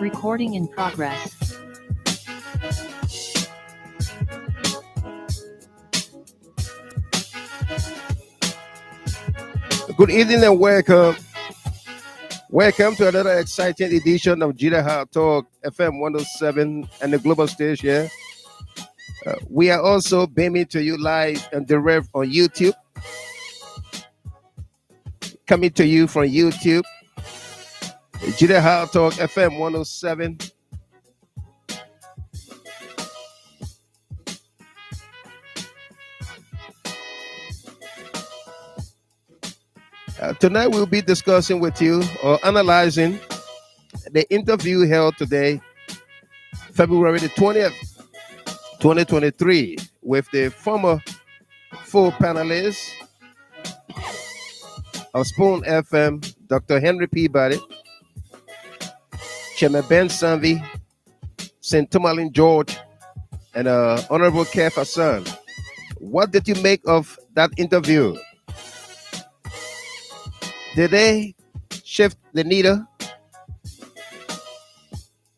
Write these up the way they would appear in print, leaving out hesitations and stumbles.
Recording in progress. Good evening and welcome. Welcome to another exciting edition of Jida Heart Talk FM 107 and the global stage here. We are also beaming to you live and direct on YouTube. Coming to you from YouTube. Jida Heart Talk FM 107. Tonight we'll be discussing with you or analyzing the interview held today, February the 20th, 2023, with the former full panelist of Spoon FM, Dr. Henry Peabody, Chairman Ben Sanvi, St. Tomalin George, and Honorable Kev Hassan. What did you make of that interview? Did they shift the needle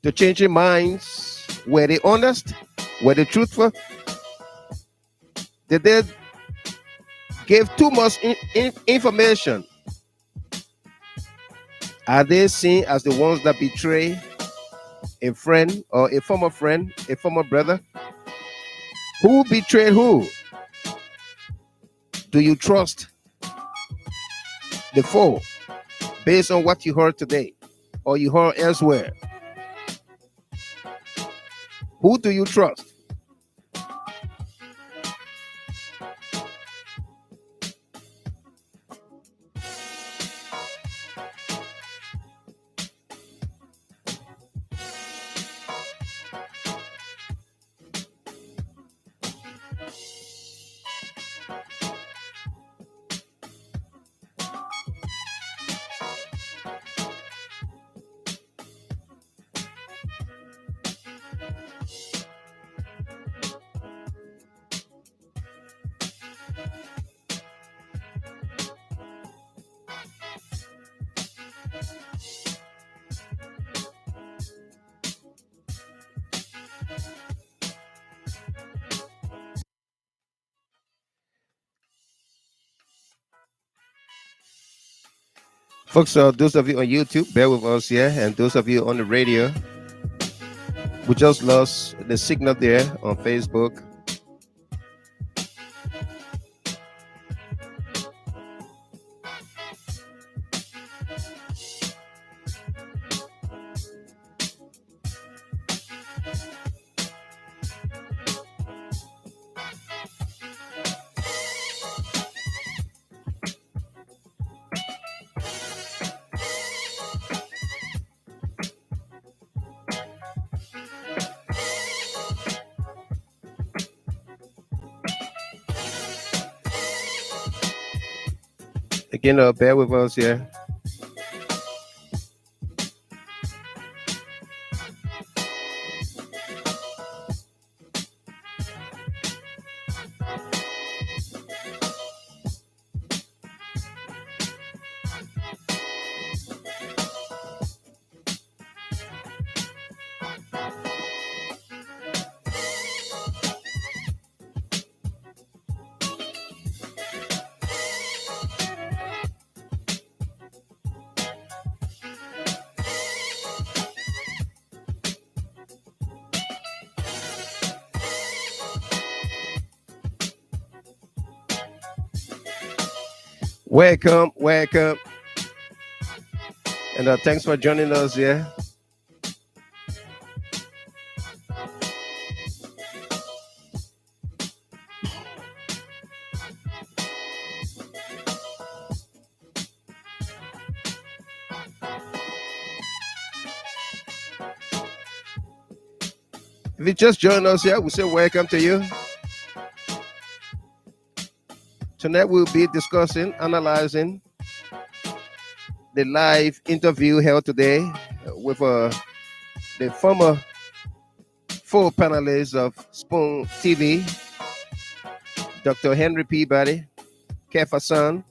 to changing minds? Were they honest? Were they truthful? Did they give too much information? Are they seen as the ones that betray a friend or a former friend, a former brother? Who betrayed who? Do you trust the foe based on what you heard today or you heard elsewhere? Who do you trust? Folks, those of you on YouTube, bear with us here, and those of you on the radio, we just lost the signal there on Facebook. Again, bear with us here. Welcome, welcome. And thanks for joining us here. If you just joined us here, we say welcome to you. Tonight we'll be discussing, analyzing the live interview held today with the former full panelist of Spoon TV, Dr. Henry Peabody, Kev Hassan,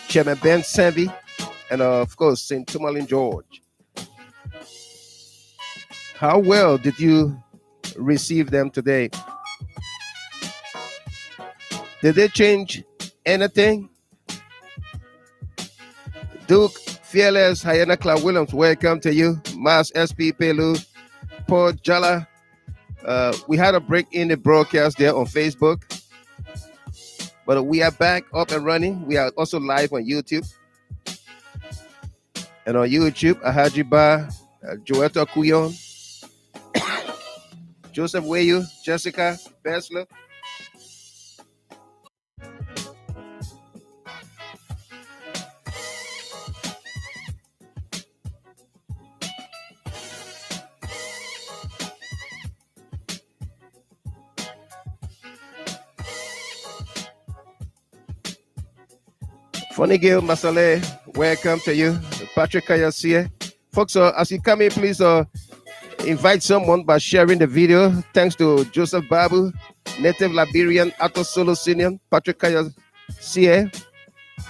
Chairman Ben Sanvi, and of course, St. Tomalin George. How well did you receive them today? Did they change anything? Duke, Fearless, Hyena Clark Williams, welcome to you. Mas SP Pelu, Paul Jala. We had a break in the broadcast there on Facebook, but we are back up and running. We are also live on YouTube. And on YouTube, Ahajiba, Joetta Kuyon, Joseph Wayu, Jessica Besler. Funny Gil Masale, welcome to you. Patrick Kayasie. Folks, as you come in, please invite someone by sharing the video. Thanks to Joseph Babu, native Liberian, Ato Solo Senior, Patrick Kayasie,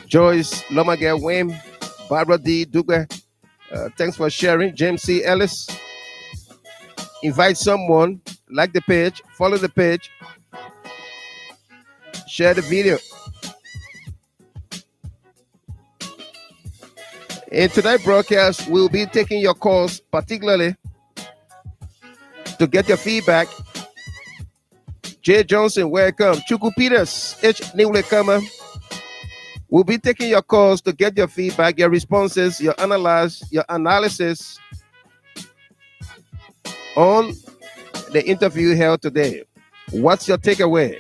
Joyce Lomagel Wim, Barbara D. Dugue. Thanks for sharing. James C. Ellis. Invite someone, like the page, follow the page, share the video. In tonight's broadcast, we'll be taking your calls, particularly to get your feedback. Jay Johnson, welcome. Chuku Peters, H. Niwlekama. We'll be taking your calls to get your feedback, your responses, your analysis on the interview held today. What's your takeaway?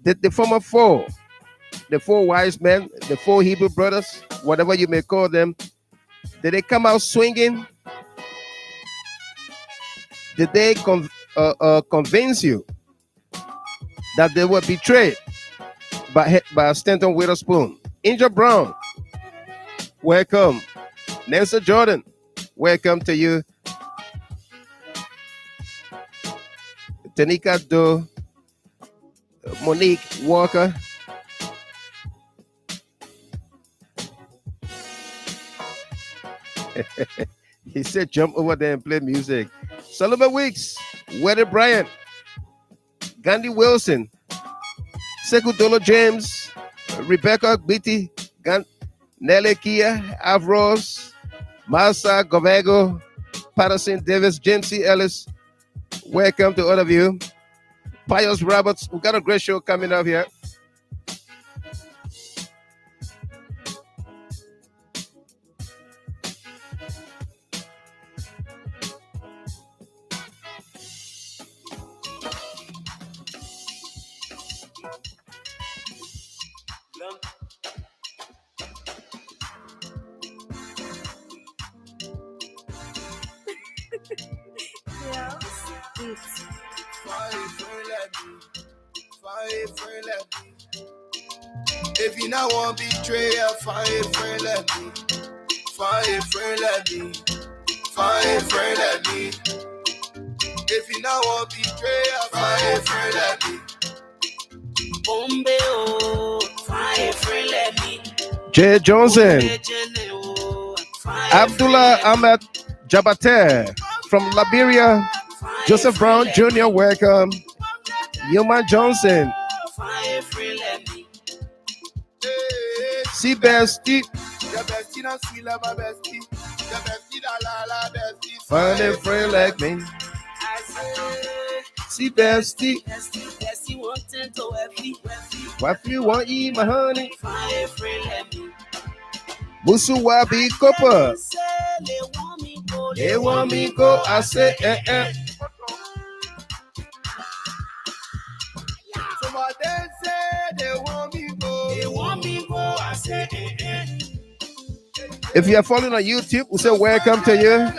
Did the former four, the four wise men, the four Hebrew brothers, whatever you may call them, did they come out swinging? Did they convince you that they were betrayed by Stanton Witherspoon? Angel Brown, welcome. Nelson Jordan, welcome to you. Tanika Do, Monique Walker. He said jump over there and play music. Solomon Weeks, Weather Bryant, Gandhi Wilson, Sekou Dolo James, Rebecca Beatty, Nelly Kia, Avros, Masa Govego, Patterson Davis, James C. Ellis. Welcome to all of you. Pius Roberts, we got a great show coming up here. If you not want betrayal, find a friend like me. Find a friend like me. Find a friend like me. If you not want betrayal, find a friend like me. Bombay, oh, find a friend like me. Jay Johnson, Abdullah Ahmed Jabater from Liberia, Joseph Brown Jr., welcome. Yuma Johnson, C-Bestie, find a friend like me. C-Bestie, what you want, eat my honey? Busu Wabi Copper, they want me go, I say, If you are following on YouTube, we say welcome to you.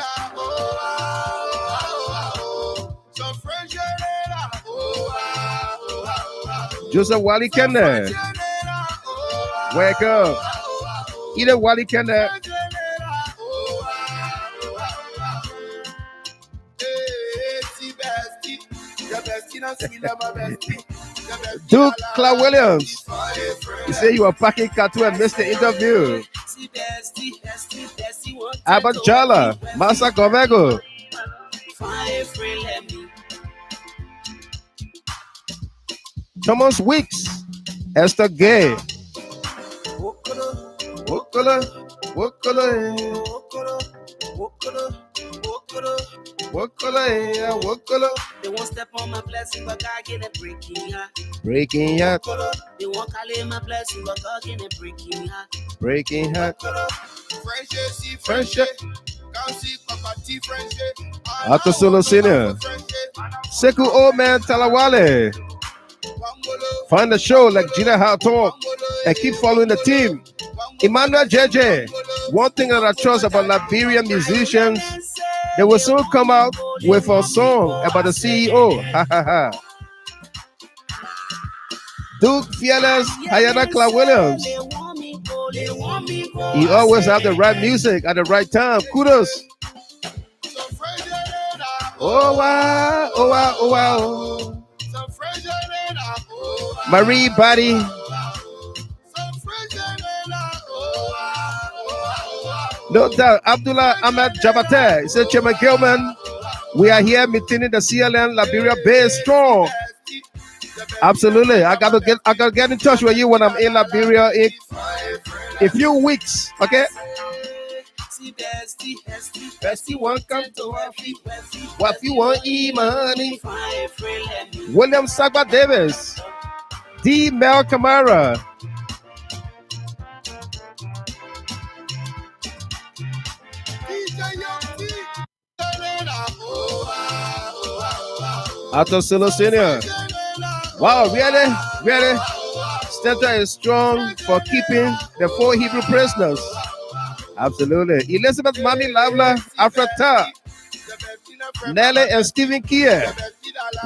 Joseph Wally Kenda, welcome. Either Wally Kenda. Duke Clark Williams, you say you were packing cattle and missed the interview. Abajala, Masa Govego, Thomas Weeks, Esther Gay, Wokola, Wokola, Wokola. They won't step on my blessing, but God get it breaking heart. Breaking heart, They won't call it my blessing, but God get it breaking heart. breaking heart. Friendship. Ato Solo Senior, Seku Old Man Talawale. Find the show like Gina How Talk and keep following the team. Emmanuel JJ. One thing that I trust about Liberian musicians, they will soon come out with a song about the CEO. Ha ha ha. Duke Fearless, Hayana Clark Williams. He always have the right music at the right time. Kudos. Oh wow, oh wow, oh wow. Marie Body. No doubt, Abdullah Ahmed Jabate. He said, Chairman Gilman, we are here meeting the CLN Liberia base strong. Absolutely. I gotta get in touch with you when I'm in Liberia in a few weeks. Okay. Bestie one come to Wafi want money. William Sagba Davis. D. Mel Kamara. Ato Silo Senior. Wow, really? Stenta is strong for keeping the 4 Hebrew prisoners. Absolutely. Elizabeth Mami Lavla, Afrata, Nelly and Stephen Kia.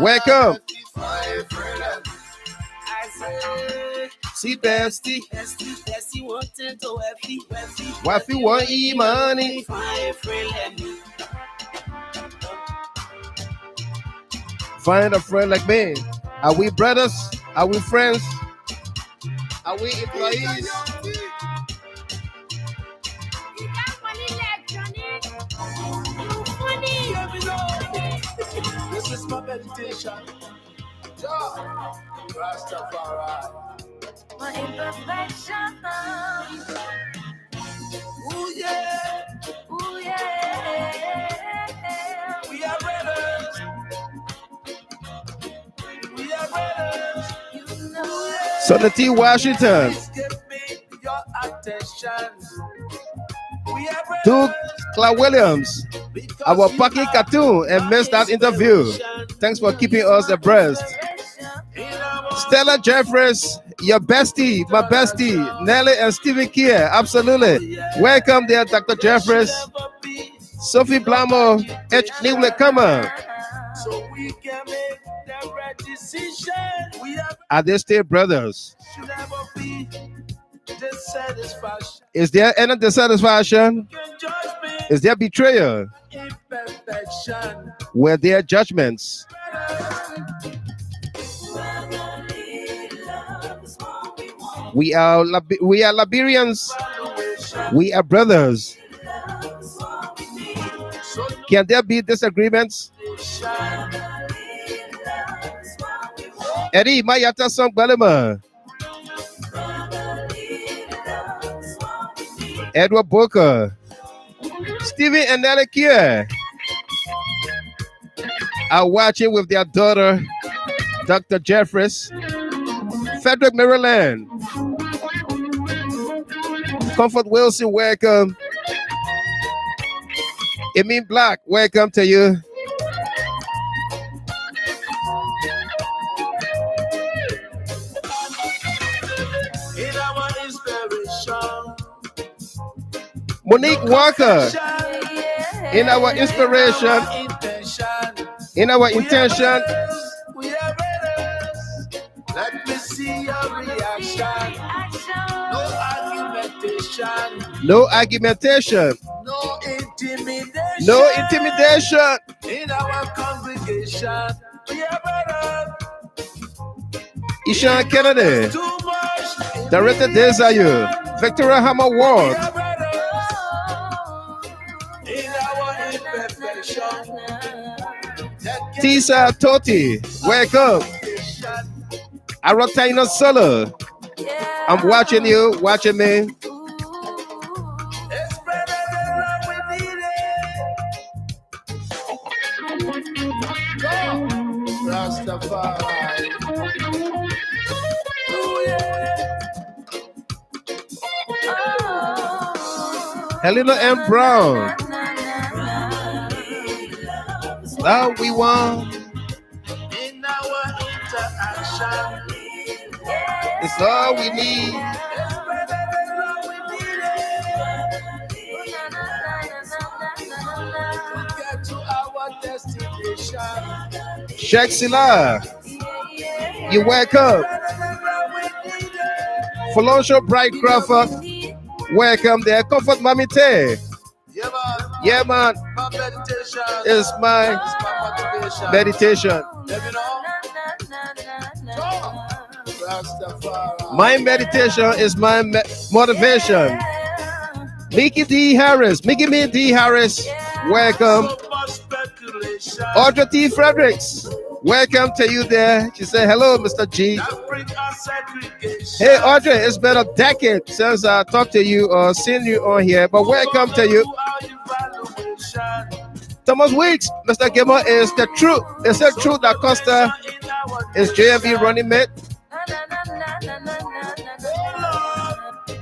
Welcome. See Bestie. Wafi want money. Find a friend like me. Are we brothers? Are we friends? Are we employees? This is my meditation. Rastafari. My imperfection. Ooh yeah. Ooh yeah. We are brothers. We are brothers. You know it. Sonny T. Washington. Give me your attention. We are brothers. Duke Clark Williams. Our Paki Cartoon and missed that interview. Thanks for keeping us abreast. Stella Jeffries, your bestie, my bestie, Nelly and Stephen Kia. Absolutely. Welcome there, Dr. Jeffries. Sophie Blamo, H. Newlet, come on. So we can make the right decision. We Are they still brothers? should never be dissatisfaction. Is there any dissatisfaction? You can judge me. Is there betrayal? Imperfection. Were there judgments? We are Liberians. We are brothers. Can there be disagreements? Eddie Mayata Song Balema. Edward Booker. Stephen and Nelly Kia are watching with their daughter, Dr. Jeffries. Frederick, Maryland. Comfort Wilson, welcome. Emin Black, welcome to you. In our inspiration. Monique Walker, in our inspiration, in our intention. We are brothers. Let me see your reaction. No argumentation. No argumentation. No intimidation. No intimidation. In our congregation. We are brothers. Ishan Kennedy, Too much. Director Desire, Victoria Hammer Ward, Tisa Toti, welcome. Arotaino Solo, I'm watching you, watching me. Rastafari. Helena M. Brown. Love we want. In our interaction, It's all we need. we get to our destination. Sheikh Silla, you welcome. Feloncio Bright Crawford, welcome there. Comfort Mami Tay. Yeah, man. Yeah, man, My meditation it's my motivation. meditation. Let me know. Rastafari. My meditation is my motivation. Mickey D. Harris, Mickey Me D. Harris, welcome. So much speculation. Audrey T. Fredericks, welcome to you there. She said, hello, Mr. G. That bring us segregation. Hey, Audrey, it's been a decade since I talked to you or seen you on here, but welcome to you. Thomas Weeks, Mr. Gimmer, is the truth. Is it true that Costa is JMB running mate?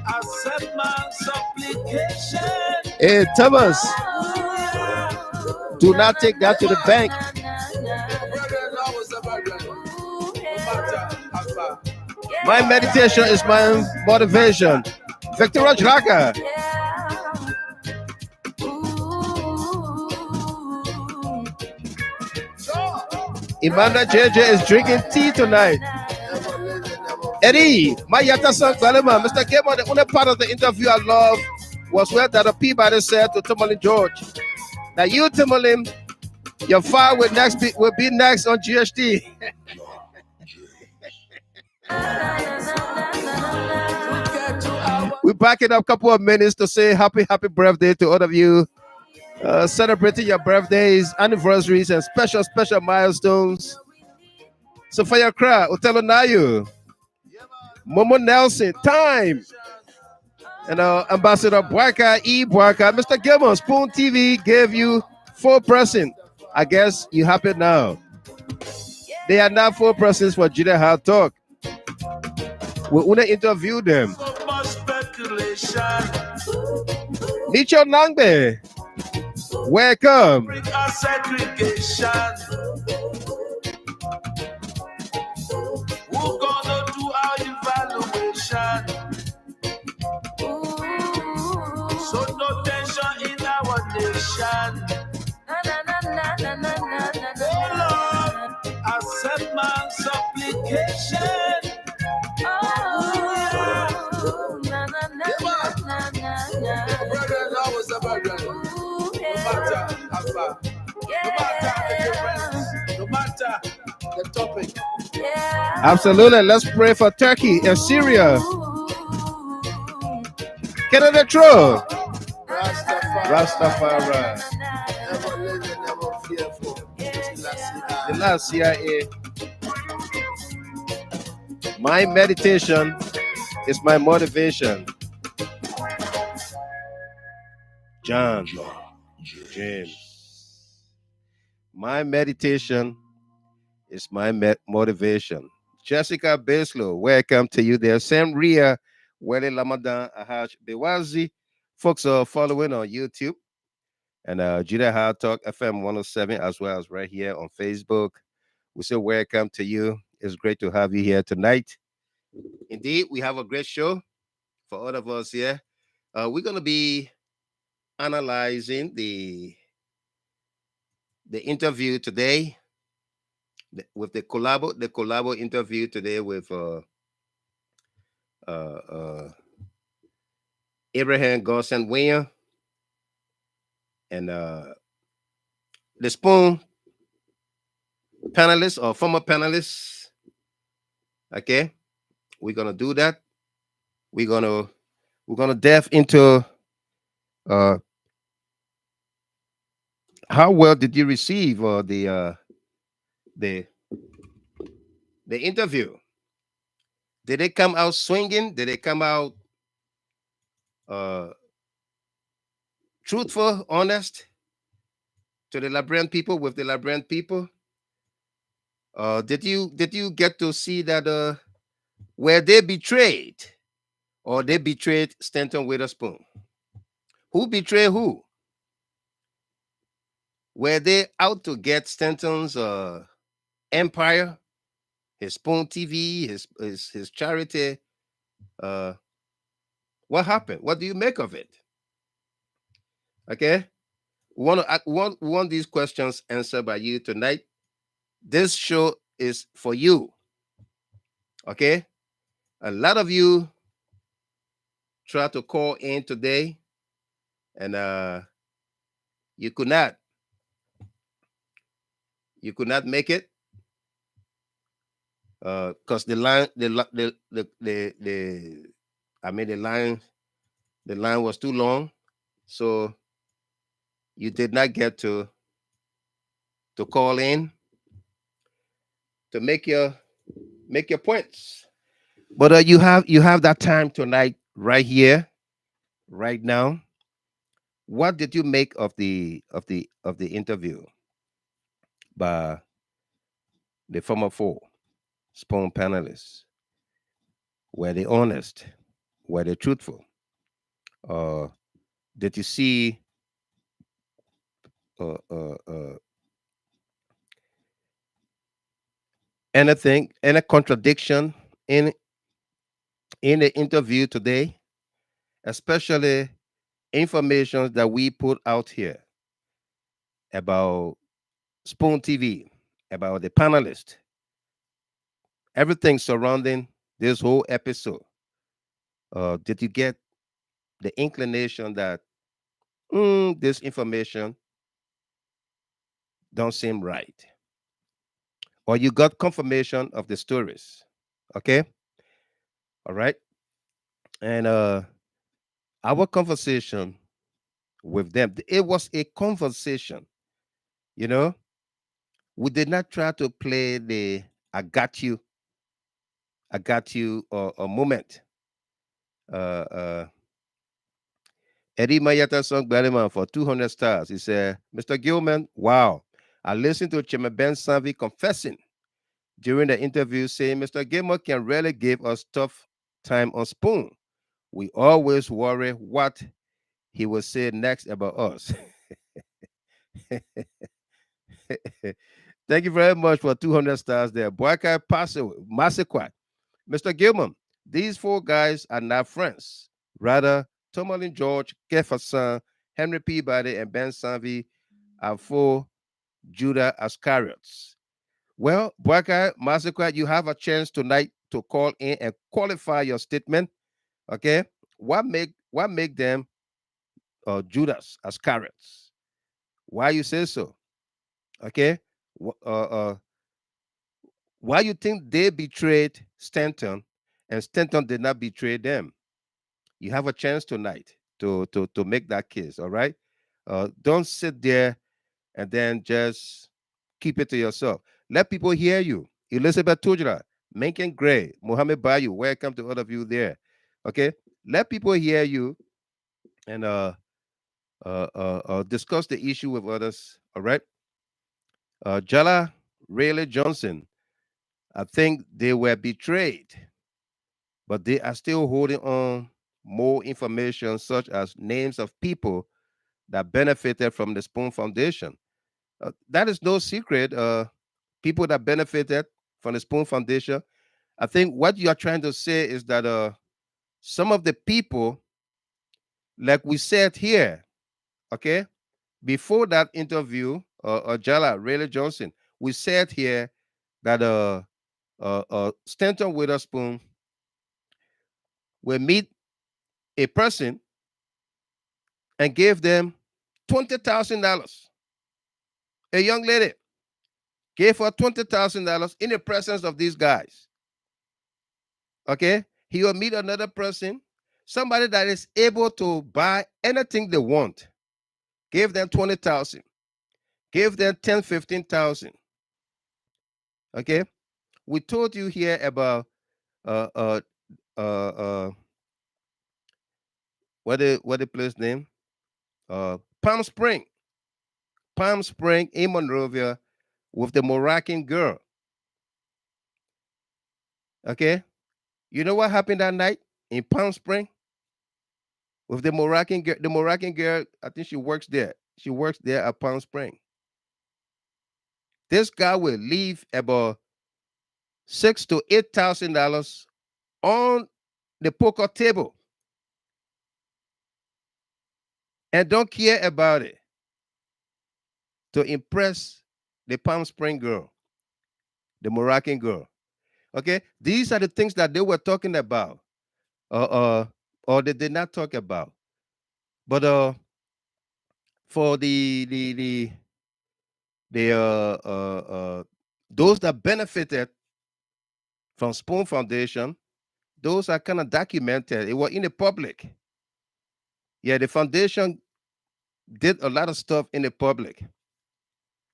Accept my supplication. Hey, Thomas, do not take that to the bank. My meditation is my motivation. Victor Rajraka. Imanda JJ is drinking tea tonight. Eddie, my Yata son, Galima, Mr. Gamer, the only part of the interview I love was where that Peabody said to Timberlin George, now you, Timberlin, your file will be next on GHT. We back it up a couple of minutes to say happy birthday to all of you celebrating your birthdays, anniversaries, and special milestones. Sophia Kra, Otelo Nayu, Momo Nelson, Time, and Ambassador Bwaka E. Bwaka. Mr. Gilmore, Spoon TV gave you 4%. I guess you happy now. They are now 4% for Jide Hard Talk. We want to interview them. So much speculation. Nicho Nangbe, welcome. Bring us segregation. Who gonna do our evaluation? So no tension in our nation. Oh Lord, accept my supplication. Brother, I was a brother. No matter how far, no matter the difference, no matter the topic. Absolutely. Let's pray for Turkey and Syria. Canada Troll. Rastafari. Never lazy, never fearful. The last CIA. My meditation is my motivation. John James. My meditation is my motivation. Jessica Baslow, welcome to you there. Sam Ria, Wele Lamadan Ahaj Bewazi. Folks are following on YouTube and Jida Hard Talk FM 107, as well as right here on Facebook. We say welcome to you. It's great to have you here tonight. Indeed, we have a great show for all of us here. We're going to be analyzing the interview today with the collabo interview today with Abraham Gosson William and the Spoon panelists or former panelists. Okay, we're gonna do that. We're gonna delve into how well did you receive the the interview. Did they come out swinging? Did they come out uh, truthful, honest to the Liberian people with the Liberian people? Did you get to see that where they betrayed or they betrayed Stanton Witherspoon? Who betrayed who? Were they out to get Stanton's empire, his Spoon TV, his charity? Uh, what happened? What do you make of it? Okay, want these questions answered by you tonight. This show is for you. Okay, a lot of you try to call in today, and you could not. You could not make it because the line, I mean the line was too long, so you did not get to call in to make your points. But you have that time tonight, right here, right now. What did you make of the interview by the former four Spoon panelists? Were they honest? Were they truthful? Uh, did you see uh, uh, uh, anything, any contradiction in the interview today, especially information that we put out here about Spoon TV, about the panelists, everything surrounding this whole episode? Did you get the inclination that this information don't seem right, or you got confirmation of the stories? Okay, all right, and our conversation with them, it was a conversation. You know, we did not try to play the I got you a moment. Uh, Eddie Mayata song Berryman for 200 stars. He said, Mr. Gilman, wow. I listened to Chairman Ben Sanvi confessing during the interview, saying Mr. Gilman can really give us tough time on Spoon. We always worry what he will say next about us. Thank you very much for 200 stars there. Boakai Masequat. Mr. Gilman, these four guys are not friends. Rather, Tomalin George, Kefferson, Henry Peabody, and Ben Sanvi are four Judah Iscariots. Well, Boakai Masequat, you have a chance tonight to call in and qualify your statement. Okay, what make them Judas Iscariots? Why you say so? Okay, why you think they betrayed Stanton and Stanton did not betray them? You have a chance tonight to make that case. All right, don't sit there and then just keep it to yourself. Let people hear you. Elizabeth Tujra, Menken Gray, Mohammed Bayu, welcome to all of you there. Okay, let people hear you and discuss the issue with others. All right. Jala Rayleigh Johnson, I think they were betrayed, but they are still holding on more information, such as names of people that benefited from the Spoon Foundation. That is no secret. People that benefited from the Spoon Foundation. I think what you are trying to say is that some of the people, like we said here, okay, before that interview, Jala Rayleigh Johnson, we said here that Stanton Witherspoon will meet a person and give them $20,000. A young lady gave her $20,000 in the presence of these guys. Okay, he will meet another person, somebody that is able to buy anything they want. Give them 20,000. Give them 10, 15,000. Okay, we told you here about uh uh uh what the place name? Palm Spring, Palm Spring in Monrovia with the Moroccan girl. Okay, you know what happened that night in Palm Spring with the Moroccan girl? The Moroccan girl, I think she works there. She works there at Palm Spring. This guy will leave about $6,000 to $8,000 on the poker table and don't care about it to impress the Palm Spring girl, the Moroccan girl. Okay, these are the things that they were talking about, uh, uh, or they did not talk about. But for the those that benefited from Spoon Foundation, those are kind of documented. It was in the public. Yeah, the foundation did a lot of stuff in the public.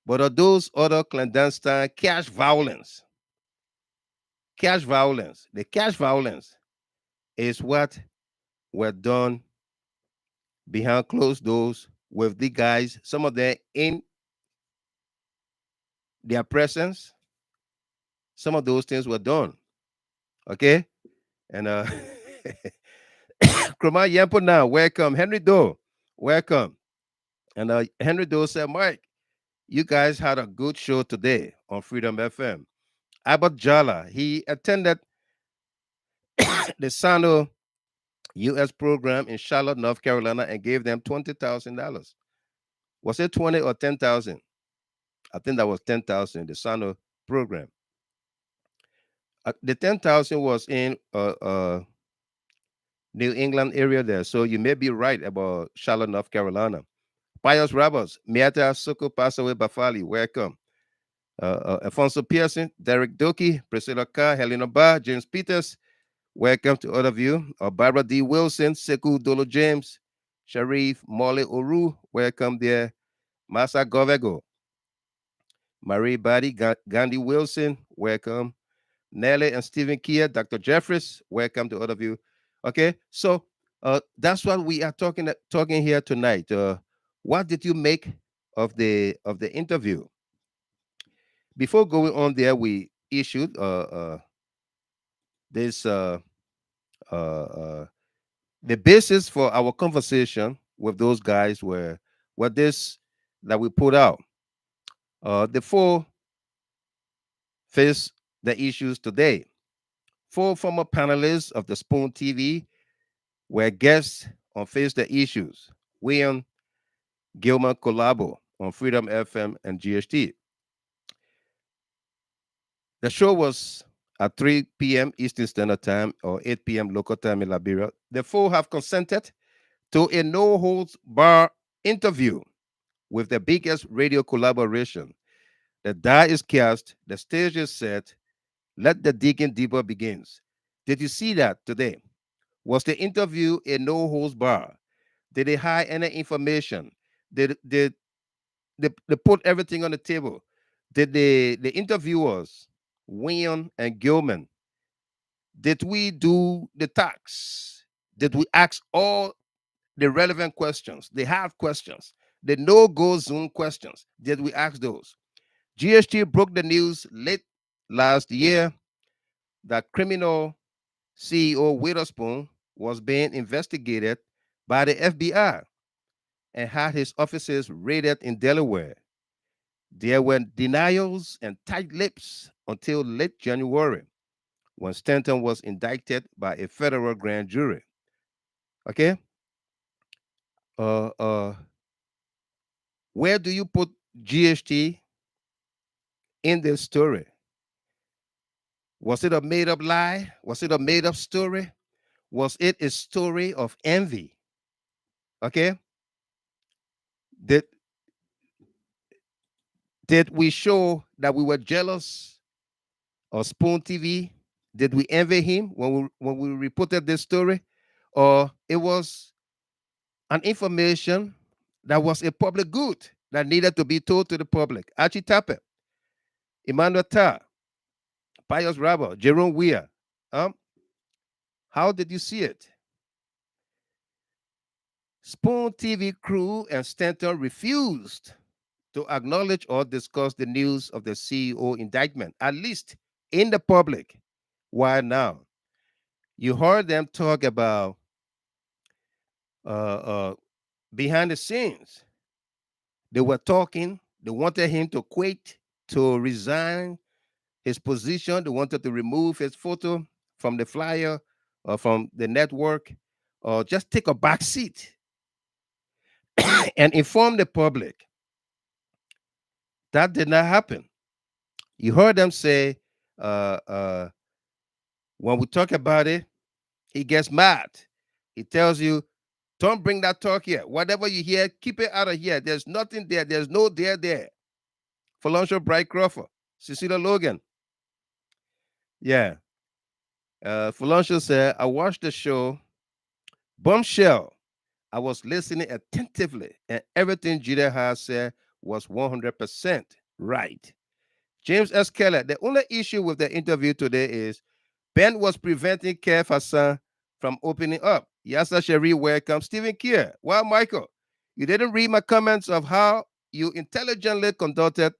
But those other clandestine the cash violence is what were done behind closed doors with the guys, some of them in their presence. Some of those things were done. Okay? And Kroma Yampo now, welcome. Henry Doe, welcome. And Henry Doe said, Mike, you guys had a good show today on Freedom FM. Abbott Jala, he attended the Sano U.S. program in Charlotte, North Carolina, and gave them $20,000. Was it 20 or 10,000? I think that was 10,000. The Sano program. The 10,000 was in New England area there, so you may be right about Charlotte, North Carolina. Pius Roberts, Miata Suko passed away Bafali, welcome. Alfonso Pearson, Derek Doki, Priscilla Carr, Helena Barr, James Peters, welcome to all of you. Barbara D. Wilson, Sekou Dolo James, Sharif, Molly Oru, welcome there. Masa Govego, Marie Badi, Gandhi Wilson, welcome. Nelly and Stephen Kia, Dr. Jeffries, welcome to all of you. Okay, so that's what we are talking here tonight. What did you make of the interview? Before going on there, we issued this uh, uh, the basis for our conversation with those guys were what this that we put out. The four face the issues today. Four former panelists of the Spoon TV were guests on Face the Issues. William Gilman Collabo on Freedom FM and GHT. The show was at 3 p.m. Eastern Standard Time or 8 p.m. local time in Liberia. The four have consented to a no holds bar interview with the biggest radio collaboration. The die is cast, the stage is set, let the digging deeper begins. Did you see that today? Was the interview a no holds bar? Did they hide any information? Did they put everything on the table? Did the interviewers, William and Gilman, did we do the tax? Did we ask all the relevant questions, the hard questions, the no-go zone questions? Did we ask those? GST broke the news late last year that criminal CEO Witherspoon was being investigated by the FBI and had his offices raided in Delaware. There were denials and tight lips until late January when Stanton was indicted by a federal grand jury. Okay? Uh, uh, where do you put GHT in this story? Was it a made up lie? Was it a made up story? Was it a story of envy? Okay? Did did we show that we were jealous of Spoon TV? Did we envy him when we reported this story? Or it was an information that was a public good that needed to be told to the public? Archie Tapper, Emmanuel Tar. Pius Rabba, Jerome Weir. Um, how did you see it? Spoon TV crew and Stanton refused to acknowledge or discuss the news of the CEO indictment, at least in the public. Why now? You heard them talk about uh, uh, behind the scenes. They were talking. They wanted him to quit, to resign his position. They wanted to remove his photo from the flyer or from the network, or just take a back seat and inform the public. That did not happen. You heard them say, uh, uh, when we talk about it, he gets mad. He tells you, don't bring that talk here. Whatever you hear, keep it out of here. There's nothing there. There's no there. Falancio Bright Crawford, Cecilia Logan. Yeah. Falancio said, I watched the show Bombshell. I was listening attentively, and everything Jida has said was 100% right. James S. Keller, the only issue with the interview today is Ben was preventing Kev Hassan from opening up. Yassa Sherry, welcome. Stephen Kier. Well, Michael, you didn't read my comments of how you intelligently conducted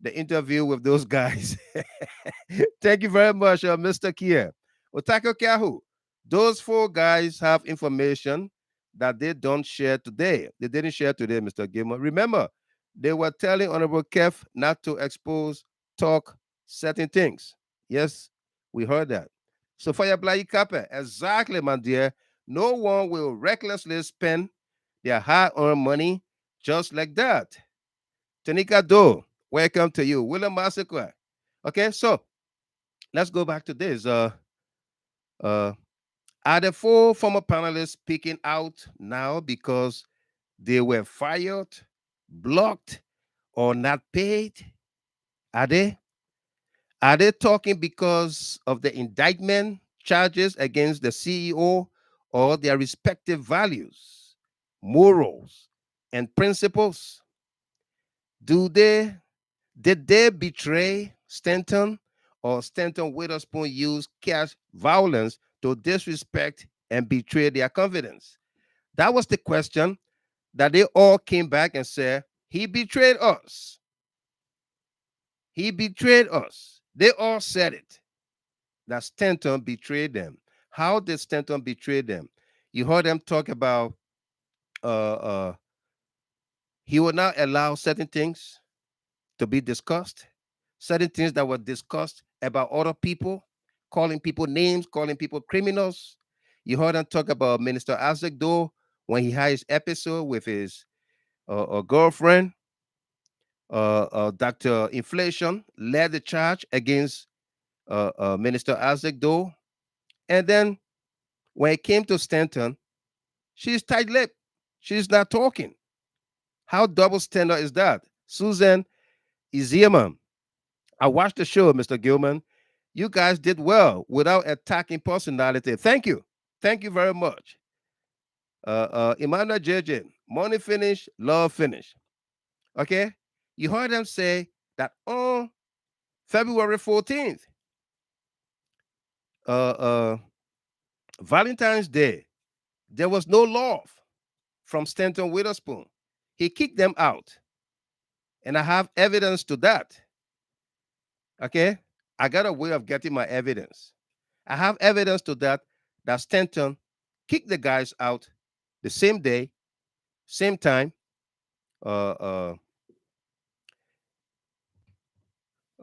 the interview with those guys. Thank you very much, Mr. Kier. Otako Kahu, those four guys have information that they don't share today. They didn't share today, Mr. Gilmore. Remember, they were telling Honorable Kev not to expose, talk certain things. Yes, we heard that. So Fire Blai Kappa, exactly, my dear. No one will recklessly spend their hard-earned money just like that. Tanika Do, welcome to you. William Massacre. Okay, so let's go back to this. Uh, are the four former panelists speaking out now because they were fired, blocked, or not paid? Are they? Are they talking because of the indictment charges against the CEO or their respective values, morals, and principles? Do they Did they betray Stanton, or Stanton Witherspoon used cash violence to disrespect and betray their confidence? That was the question that they all came back and said, he betrayed us. He betrayed us. They all said it, that Stanton betrayed them. How did Stanton betray them? You heard them talk about he would not allow certain things to be discussed, certain things that were discussed about other people, calling people names, calling people criminals. You heard him talk about Minister Isaac Doe when he had his episode with his girlfriend. Dr. Inflation led the charge against Minister Isaac Doe. And then when it came to Stanton, she's tight-lipped. She's not talking. How double standard is that? Susan Iziaman, I watched the show, Mr. Gilman. You guys did well without attacking personality. Thank you. Thank you very much. Imana JJ, money finish, love finish. Okay? You heard them say that on February 14th, uh, uh, Valentine's Day, there was no love from Stanton Witherspoon. He kicked them out. And I have evidence to that. Okay? I got a way of getting my evidence. I have evidence to that Stanton kicked the guys out the same day, same time.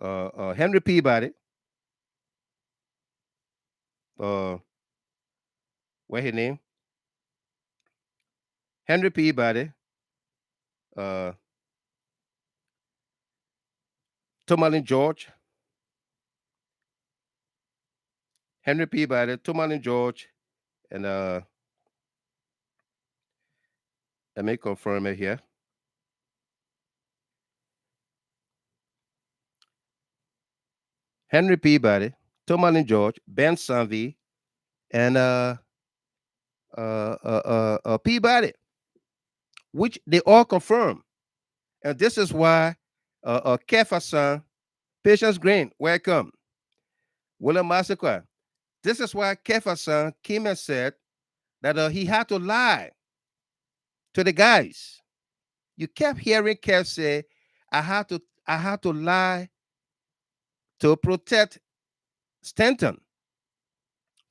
Henry Peabody, what his name? Henry Peabody, Tomalin George, Henry Peabody, Tomalin George, and let me confirm it here. Henry Peabody, Tomalin George, Ben Sanvi, and Peabody, which they all confirm. And this is why Kefasan, Patience Green, welcome. William Massacre. This is why Kefasan came and said that he had to lie to the guys. You kept hearing Kev say, I had to lie to protect Stanton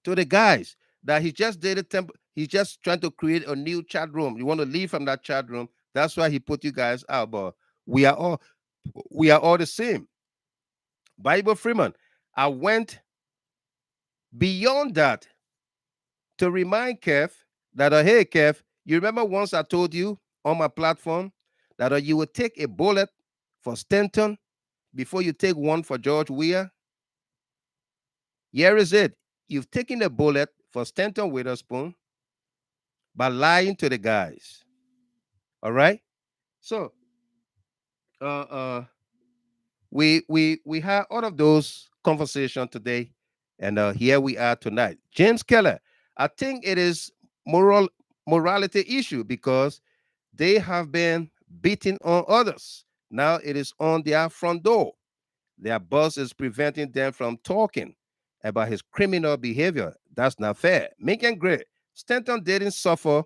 to the guys that he just did he's just trying to create a new chat room. You want to leave from that chat room. That's why he put you guys out. But we are all the same. Bible Freeman, I went beyond that to remind Kev that, hey, Kev, you remember once I told you on my platform that you would take a bullet for Stanton before you take one for George Weah? Here is it. You've taken a bullet for Stanton Witherspoon by lying to the guys. All right? So, we had all of those conversations today, and here we are tonight. James Keller, I think it is morality issue because they have been beating on others. Now it is on their front door. Their boss is preventing them from talking about his criminal behavior. That's not fair. Mink and Gray, Stanton didn't suffer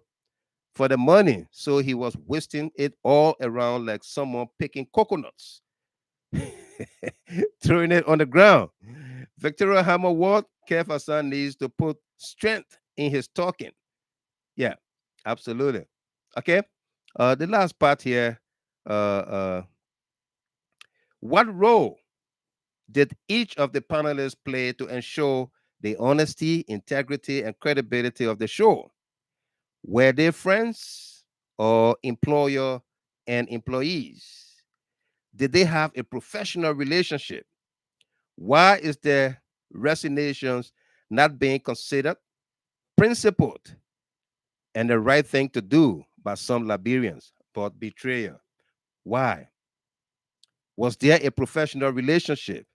for the money, so he was wasting it all around like someone picking coconuts. Throwing it on the ground. Victoria Hammer Ward, Kev Hassan needs to put strength in his talking. Yeah, absolutely. Okay. The last part here. What role did each of the panelists play to ensure the honesty, integrity, and credibility of the show? Were they friends or employer and employees? Did they have a professional relationship? Why is their resignations not being considered principled and the right thing to do by some Liberians, but betrayal? Why? Was there a professional relationship?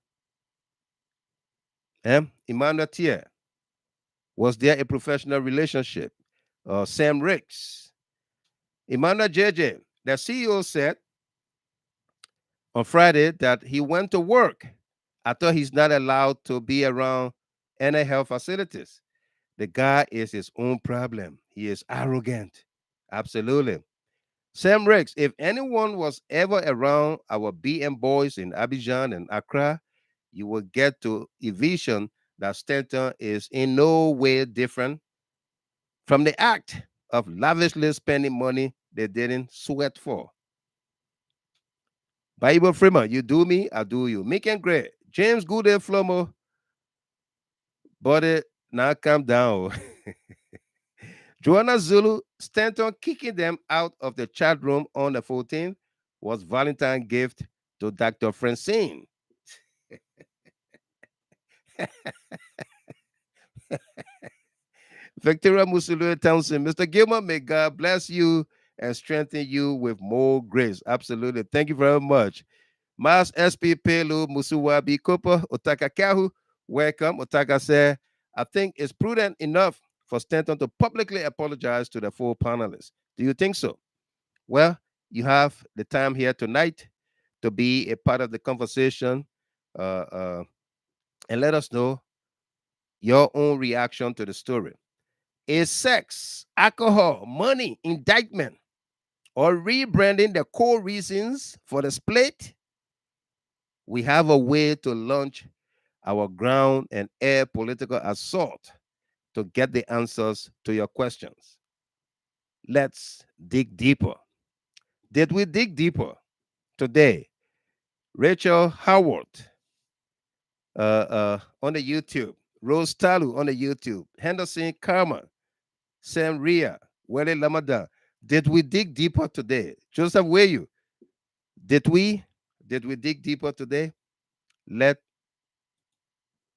Emmanuel Thier, was there a professional relationship? Sam Ricks, Emmanuel JJ, the CEO said on Friday that he went to work. I thought he's not allowed to be around any health facilities. The guy is his own problem. He is arrogant. Absolutely. Sam Rex, if anyone was ever around our BM boys in Abidjan and Accra, you will get to a vision that Stanton is in no way different from the act of lavishly spending money they didn't sweat for. Bible Freeman, you do me, I do you. Mick and Gray, James Goodell Flomo, buddy, now calm down. Joanna Zulu, Stanton kicking them out of the chat room on the 14th was Valentine gift to Dr. Francine. Victoria Musulu Townsend, Mr. Gilmer, may God bless you and strengthen you with more grace. Absolutely. Thank you very much. Mas SP Pelu Musuwabi Kopa, Otaka Kahu, welcome. Otaka said, I think it's prudent enough for Stanton to publicly apologize to the 4 panelists. Do you think so? Well, you have the time here tonight to be a part of the conversation and let us know your own reaction to the story. Is sex, alcohol, money, indictment, or rebranding the core reasons for the split? We have a way to launch our ground and air political assault to get the answers to your questions. Let's dig deeper. Did we dig deeper today? Rachel Howard on the YouTube, Rose Talu on the YouTube, Henderson Karma, Sam Ria, Wele Lamada. Did we dig deeper today? Joseph Wayu, did we dig deeper today? Let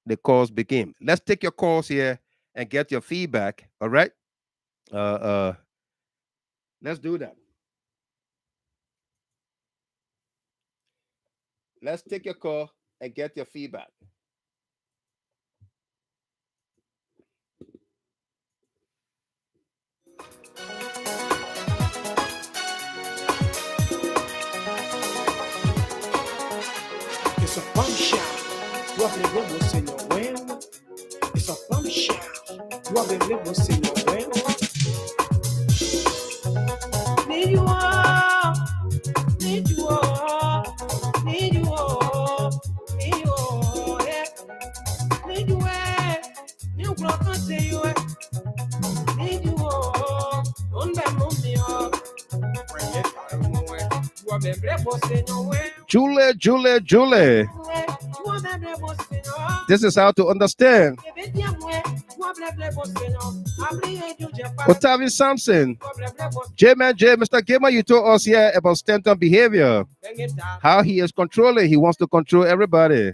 the calls begin. Let's take your calls here and get your feedback. All right. Let's do that. Let's take your call and get your feedback. It's a fun shot. What the devil say, no, when Need you all, need you all, need you all, need you all, yeah. Need you all, you can't say you need you all, on the moon, Julie. This is how to understand. Otavi Sampson. J-Man J, Mr. Gamer, you told us here about Stanton behavior. How he is controlling. He wants to control everybody.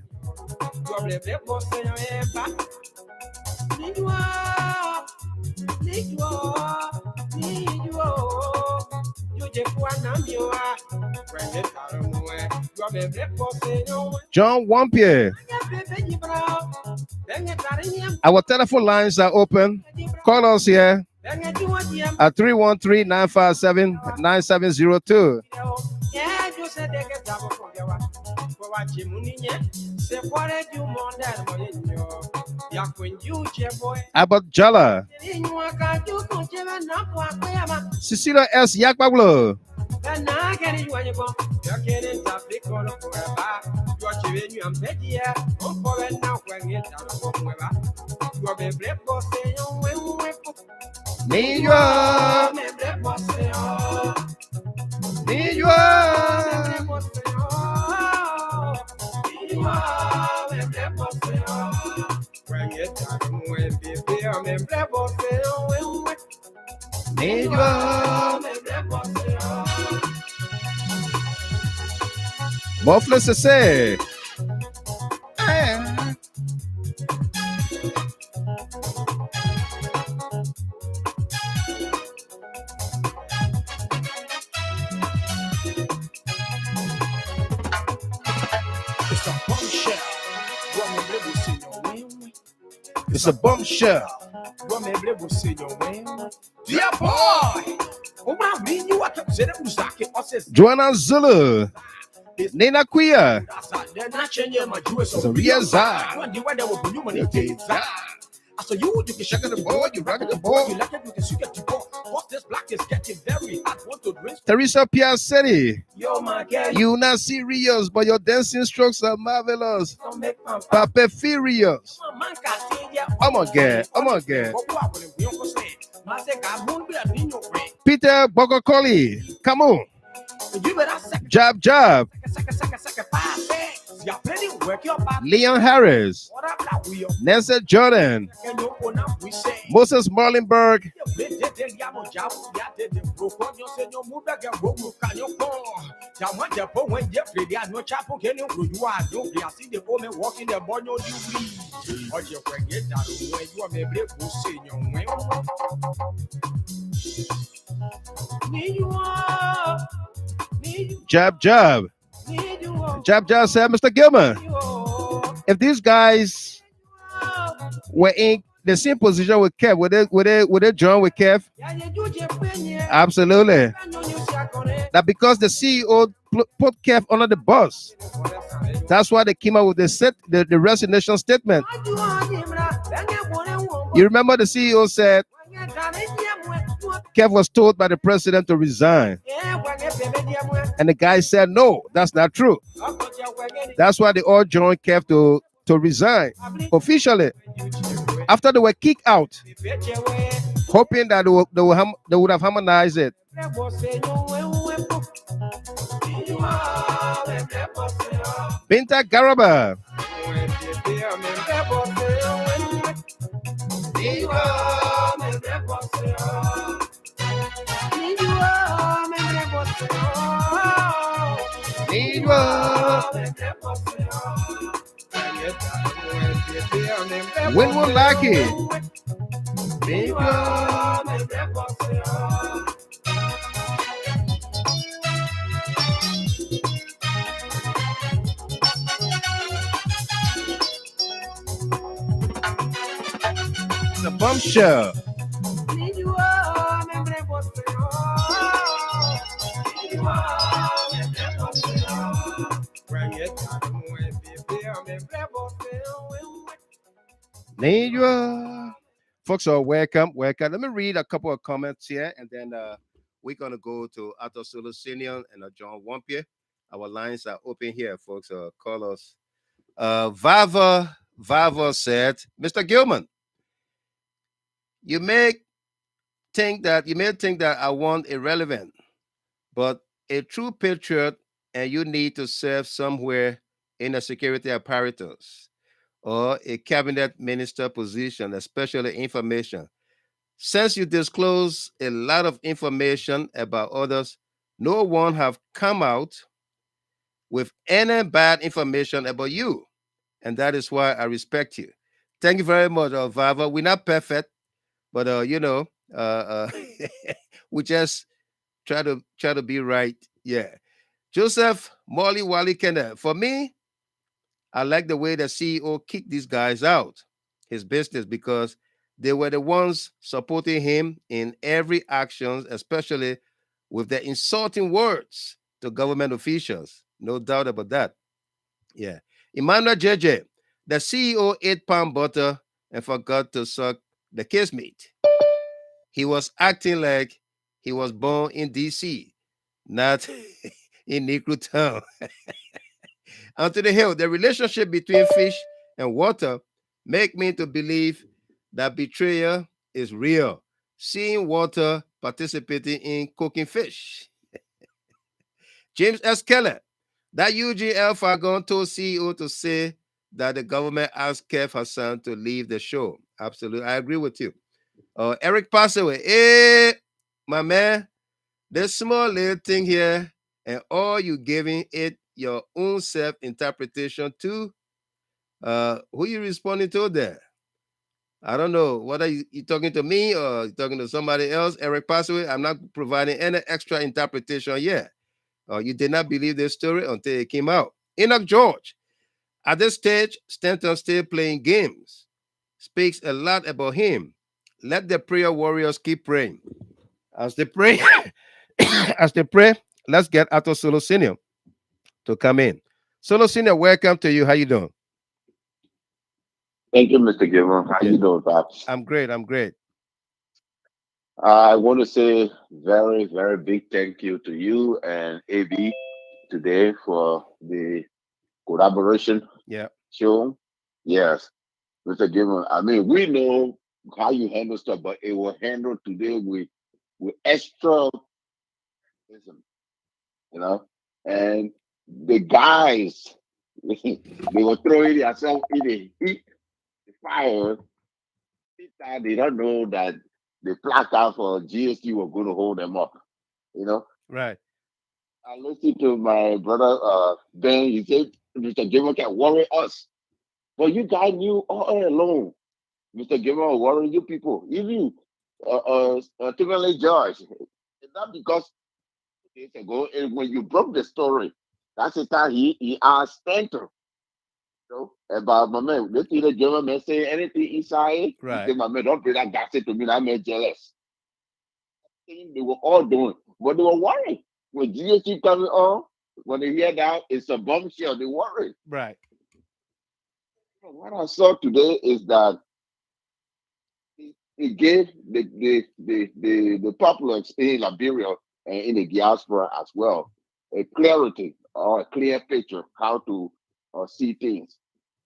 John Wampier. Our telephone lines are open. Call us here at 313-957-9702. Abbott Jala. Cecilia S. Yakbablo. Mofle se say. It's a bombshell. Dear boy, Joanna Zulu. Nina Quia. So you can shake the board, you rock the board, you like it, you can shake the board. What this black is getting very hot. Want to drink? Teresa Piacetti. Yo, my girl. You not serious, but your dancing strokes are marvelous. Pape furious. Oh my God. Peter Bogokoli. Come on. Jab. Leon Harris. Nancy Jordan. Moses Marlinberg. Jab said, Mr. Gilman, if these guys were in the same position with Kev, would they join with Kev? Absolutely. That because the CEO put Kev under the bus. That's why they came out with the resignation statement. You remember the CEO said Kev was told by the president to resign. And the guy said, no, that's not true. That's why they all joined Kev to resign officially. After they were kicked out, hoping that they would have harmonized it. Binta Garaba. Winwood Lackey. The bombshell. Folks are welcome. Welcome. Let me read a couple of comments here, and then we're going to go to Arthur Solo Senior and John Wampier. Our lines are open here, folks. Call us. Vava said, Mr. Gilman, you may you may think that I want irrelevant, but a true patriot, and you need to serve somewhere in a security apparatus or a cabinet minister position, especially information. Since you disclose a lot of information about others, no one have come out with any bad information about you. And that is why I respect you. Thank you very much, Vava. We're not perfect, but we just try to be right. Yeah. Joseph Molly Wally Kenneth. For me, I like the way the CEO kicked these guys out, his business, because they were the ones supporting him in every action, especially with the insulting words to government officials. No doubt about that. Yeah. Emmanuel JJ, the CEO ate palm butter and forgot to suck the kiss meat. He was acting like he was born in DC, not in Negro Town. Onto the hill, the relationship between fish and water make me to believe that betrayal is real. Seeing water participating in cooking fish. James S. Keller, that UGL Fargon told CEO to say that the government asked Kev Hassan to leave the show. Absolutely, I agree with you. Eric Passaway, hey, my man, this small little thing here, and all you giving it your own self interpretation to. Who you responding to there? I don't know. What are you talking to me or you talking to somebody else? Eric Passaway, I'm not providing any extra interpretation yet. You did not believe this story until it came out. Enoch George, at this stage, Stanton still playing games. Speaks a lot about him. Let the prayer warriors keep praying. As they pray, as they pray, let's get Ato Solo Senior to come in. Solo Senior, welcome to you. How you doing? Thank you, Mr. Gilman. How Yeah, you doing, Pops? I'm great. I'm great. I want to say very, very big thank you to you and AB today for the collaboration Yeah, show. Yes, Mr. Gilman. I mean, we know how you handle stuff, but it was handled today with extra, you know, and the guys they were throwing themselves in the heat, the fire. They don't know that the placard for GST were going to hold them up. You know, right. I listened to my brother Ben. He said Mr. Gamer can worry us, but you guys knew all along. Mr. Gamer will worry you people, even Timberlake George. It's not because days ago, and when you broke the story, that's the time he asked Stanton. About my man, this either German man say anything inside. He Right. said, my man, don't bring that gossip to me. That man jealous. They were all doing, but they were worried. When GST coming on, when they hear that it's a bombshell, they worried. Right. What I saw today is that it gave the populace in Liberia and in the diaspora as well a clarity or a clear picture how to see things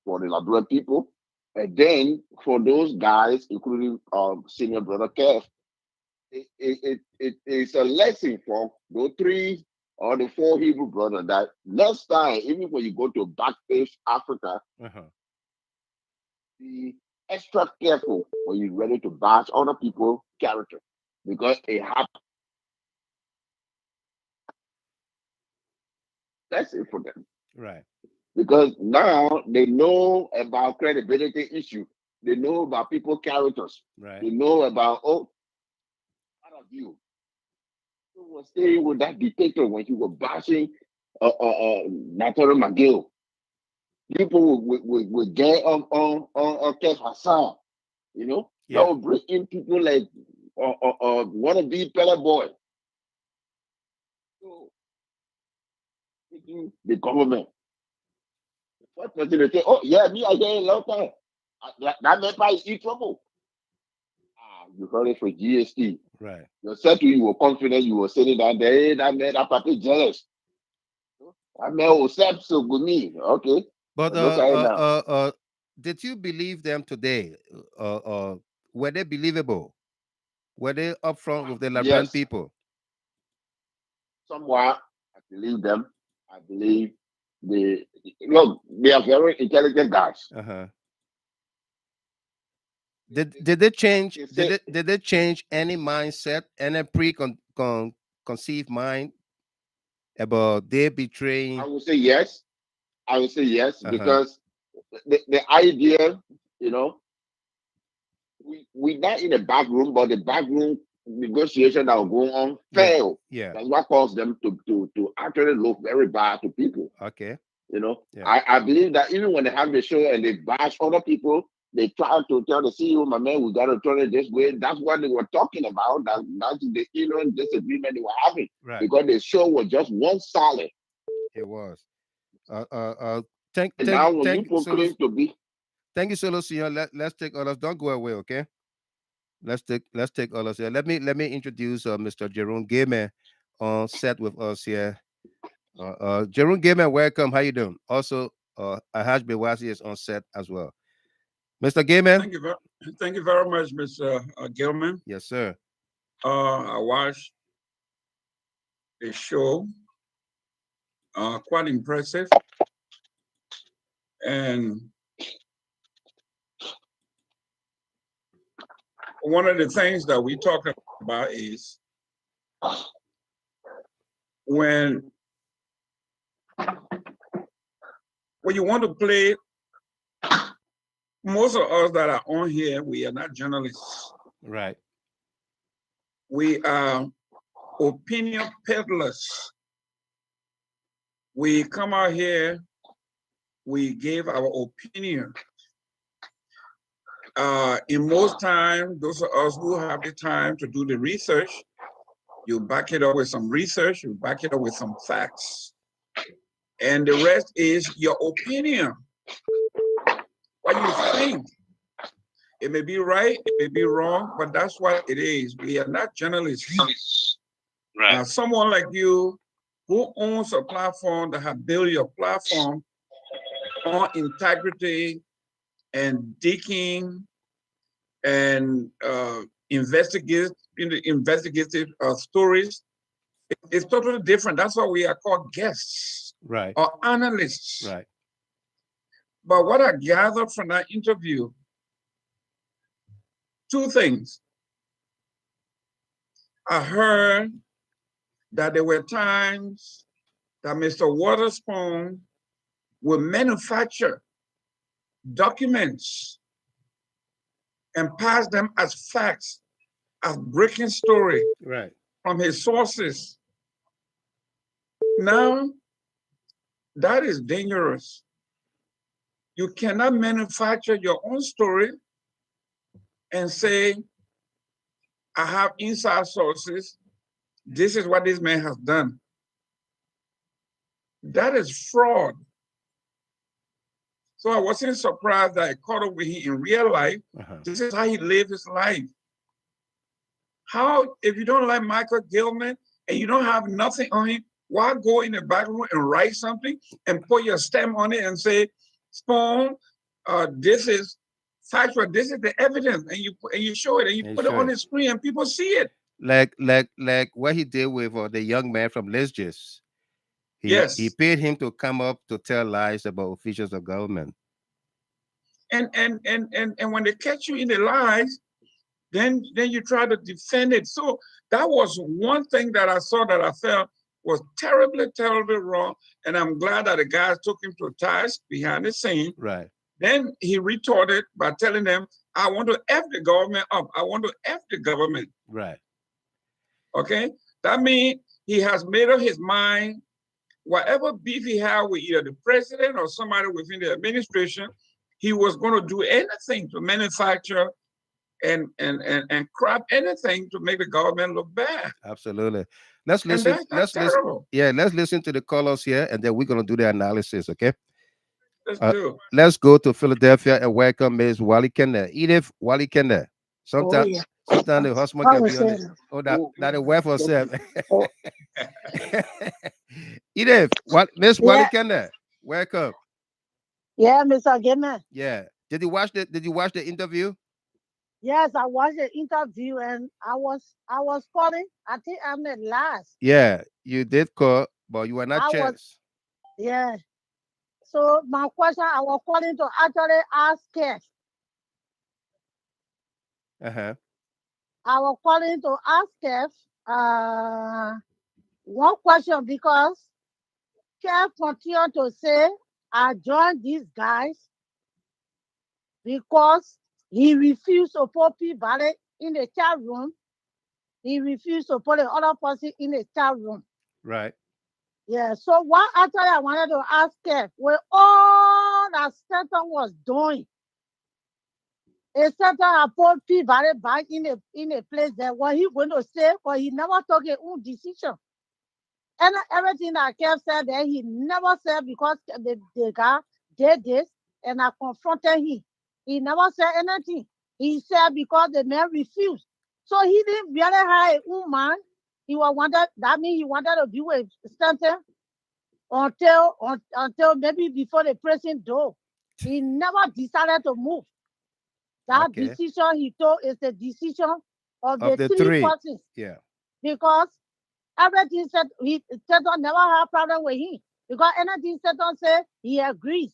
for the Liberian people. And then for those guys, including senior brother Kev, it's a lesson for those three or the four Hebrew brothers that next time, even when you go to Backpage Africa, Uh-huh. be extra careful when you're ready to bash other people's character because it happens. That's it for them. Right. Because now they know about credibility issue. They know about people characters. Right. They know about part of you. You were staying with that dictator when you were bashing Nathan McGill. People would get on Kev Hassan, you know? That Yeah. would bring in people like want to be Pele Boy. So, the government. What person they say, oh, yeah, me, I get a long time. That man is in trouble. You heard it for GST. Right. You said to you were confident, you were sitting down there, hey, that man, that party jealous. That man will step so with me. Okay. But But look at it now. did you believe them today? Were they believable? Were they upfront with the Liberian Yes, people? somewhat I believe them. I believe they look, they are very intelligent guys. Uh-huh. Did they change? They say Did they change any mindset, any conceived mind about they I betraying? would say yes. I would say yes Uh-huh. because the idea, you know, we not in the back room, but the back room negotiation that was going on Yeah. failed. Yeah. That's what caused them to actually look very bad to people. Okay. You know, Yeah. I believe that even when they have the show and they bash other people, they try to tell the CEO, my man, we got to turn it this way. That's what they were talking about. That's the disagreement they were having Right. because the show was just one solid. It was. Uh. Thank. And Thank. now when you Thank. Solo. proclaim to be, Thank you, Solo Senior. Let's take others. Don't go away. Okay. Let's take others here. Let me introduce Mr. Jerome Gayman on set with us here. Jerome Gayman, welcome. How you doing? Also, Ahaj Bewasi is on set as well. Mr. Gayman. Thank you very much, Mr. Gilman. Yes, sir. I watched the show, quite impressive. And one of the things that we talk about is when you want to play, most of us that are on here, we are not journalists. Right. We are opinion peddlers. We come out here, we give our opinion. In most time, those of us who have the time to do the research, you back it up with some research, you back it up with some facts. And the rest is your opinion. What you think. It may be right, it may be wrong, but that's what it is. We are not journalists. Right. Someone like you who owns a platform that have built your platform on integrity and digging and investigative stories, it's totally different. That's why we are called guests, right, or analysts. Right. But what I gathered from that interview, two things. I heard that there were times that Mr. Waterspoon would manufacture documents and pass them as facts, as breaking story, right, from his sources. Now, that is dangerous. You cannot manufacture your own story and say, I have inside sources. This is what this man has done. That is fraud. So I wasn't surprised that I caught up with him in real life. This is how he lived his life. How, if you don't like Michael Gilman and you don't have nothing on him, why go in the back room and write something and put your stamp on it and say, Spoon, this is factual, this is the evidence, and you show it and you put it on the screen and people see it. Like what he did with the young man from Lesgis. Yes. He paid him to come up to tell lies about officials of government. And when they catch you in the lies, then you try to defend it. So that was one thing that I saw that I felt was terribly, terribly wrong. And I'm glad that the guys took him to task behind the scene. Right. Then he retorted by telling them, I want to F the government up. I want to F the government. Right. Okay? That means he has made up his mind. Whatever beef he had with either the president or somebody within the administration, he was going to do anything to manufacture and crap anything to make the government look bad. Absolutely. Let's listen. Let's listen. Yeah, let's listen to the callers here, and then we're going to do the analysis. Okay. Let's do. Let's go to Philadelphia and welcome Ms. Wally Kenda. Edith Wally Kenda. Sometimes, yeah. sometimes the husband I can be was on the, saying. oh, that the wife herself. Oh, Edith, what Miss yeah, Walikenda, welcome. yeah, Mr. Gamer. Yeah. Did you watch the interview? Yes, I watched the interview and I was calling. I think I'm the last. Yeah, you did call, but you were not I was chance. yeah. So my question, I was calling to actually ask Kev. Uh-huh. I was calling to ask Kev one question because Kev continued to say I joined these guys because he refused to put people in the chat room. He refused to put the other person in the chat room. Right. Yeah, so what actually I wanted to ask Kev, with all that Stanton was doing, a Stanton had put people back in a place that what he going to say, but he never took his own decision. And everything that Kev said there, he never said because the guy did this and I confronted him. He never said anything. He said because the man refused. So he didn't really have a woman. He was wanted, that means he wanted to be with Stanton until maybe before the president door. He never decided to move. That Okay. decision he told is the decision of Of the the three three. persons Yeah. because everything said Satan never had problem with him because anything Satan said he agrees.